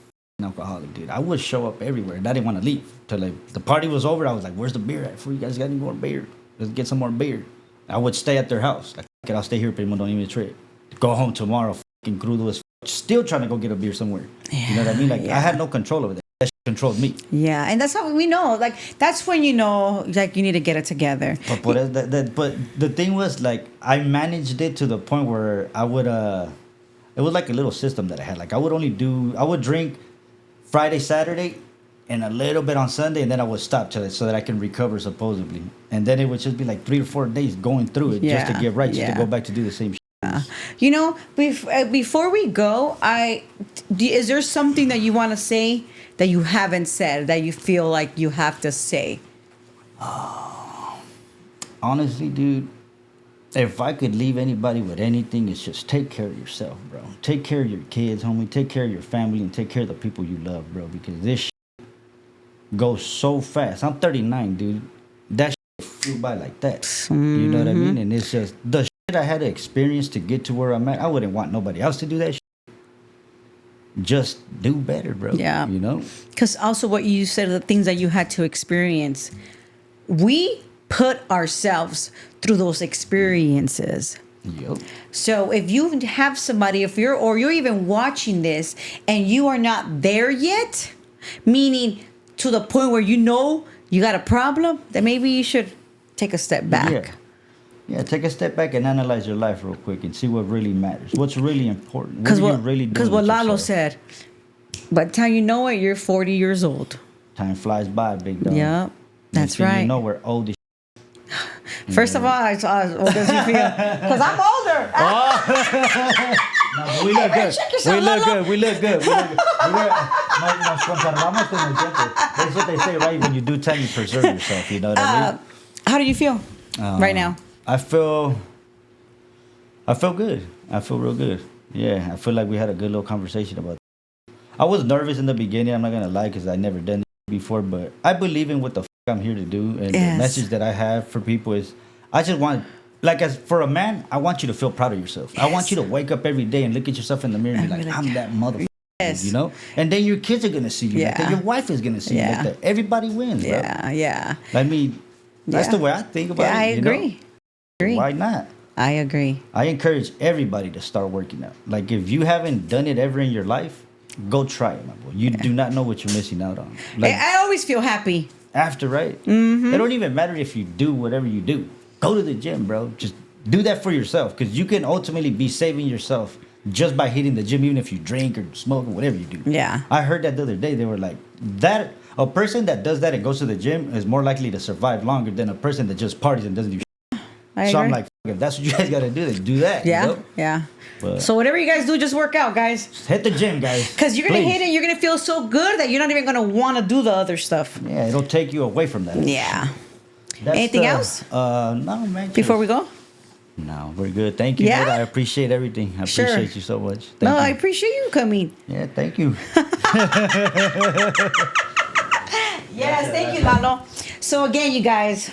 alcoholic, dude. I would show up everywhere and I didn't want to leave till like the party was over. I was like, where's the beer at? For you guys got any more beer? Let's get some more beer. I would stay at their house. Like, I'll stay here, primo, don't even trip. Go home tomorrow, fucking crudo as still trying to go get a beer somewhere. You know what I mean? Like I had no control over that. That shit controlled me. Yeah, and that's how we know. Like that's when like you need to get it together. But the thing was like I managed it to the point where I would it was like a little system that I had. Like I would drink Friday, Saturday, and a little bit on Sunday, and then I would stop so that I can recover supposedly. And then it would just be like 3 or 4 days going through it just to get right, just to go back to do the same shit. Before we go, is there something that you want to say that you haven't said that you feel like you have to say? Honestly, dude, if I could leave anybody with anything, it's just take care of yourself, bro. Take care of your kids, homie. Take care of your family and take care of the people you love, bro. Because this shit goes so fast. I'm 39, dude. That shit flew by like that. You know what I mean? And it's just the shit I had to experience to get to where I'm at. I wouldn't want nobody else to do that shit. Just do better, bro. Yeah. Because also what you said, the things that you had to experience, we put ourselves through those experiences. Yep. So if you have somebody, you're even watching this and you are not there yet, meaning to the point where you got a problem, then maybe you should take a step back. Yeah, take a step back and analyze your life real quick and see what really matters. What's really important. Because what are you really doing Because what with Lalo yourself? said, by the time you know it, you're 40 years old. Time flies by, big dog. Yeah, that's right. You know we're old as First of all, how does you feel? Because I'm older. No, we look good. Check yourself, We look good. Nos conservamos con el tiempo. That's what they say, right? When you do time, you preserve yourself. You know what I mean? How do you feel right now? I feel good. I feel real good. Yeah, I feel like we had a good little conversation about it. I was nervous in the beginning, I'm not going to lie, because I never done it before, but I believe in what the I'm here to do. And the message that I have for people is, I just want, like for a man, I want you to feel proud of yourself. Yes. I want you to wake up every day and look at yourself in the mirror and be like, I'm that motherfucker. Yes. And then your kids are going to see you like that. Your wife is going to see you like that. Everybody wins, bro. Yeah. I mean, that's the way I think about it. I agree. Why not? I agree. I encourage everybody to start working out. Like, if you haven't done it ever in your life, go try it, my boy. You do not know what you're missing out on. Like, I always feel happy. After, right? Mm-hmm. It don't even matter if you do whatever you do. Go to the gym, bro. Just do that for yourself, because you can ultimately be saving yourself just by hitting the gym, even if you drink or smoke or whatever you do. Yeah. I heard that the other day. They were like, that a person that does that and goes to the gym is more likely to survive longer than a person that just parties and doesn't do shit. So I'm like, if that's what you guys gotta do, then do that. Yeah, You know? yeah. But So whatever you guys do, just work out, guys. hit the gym, guys. Because you're gonna Please. hit it, you're gonna feel so good that you're not even gonna want to do the other stuff. Yeah, it'll take you away from that. Yeah. That's Anything else? No, man. Before we go? No, we're good. Thank you, Yeah? man. I appreciate everything. I Sure. appreciate you so much. Thank No, you. I appreciate you coming. Yeah, thank you. Yes, thank you, Lalo. So again, you guys,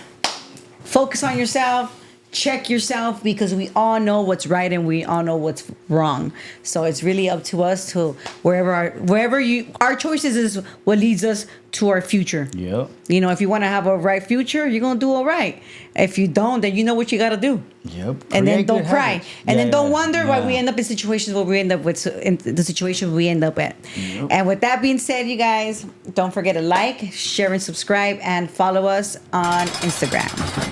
focus on yourself. Check yourself, because we all know what's right and we all know what's wrong. So it's really up to us to our choices is what leads us to our future. Yep. You know, if you want to have a right future, you're gonna do all right. If you don't, then you know what you gotta do. Yep. And then Create don't good cry. habits. And then Yeah, don't wonder why we yeah. end up in situations where we end up with, in the situation we end up at. Yep. And with that being said, you guys, don't forget to like, share, and subscribe, and follow us on Instagram.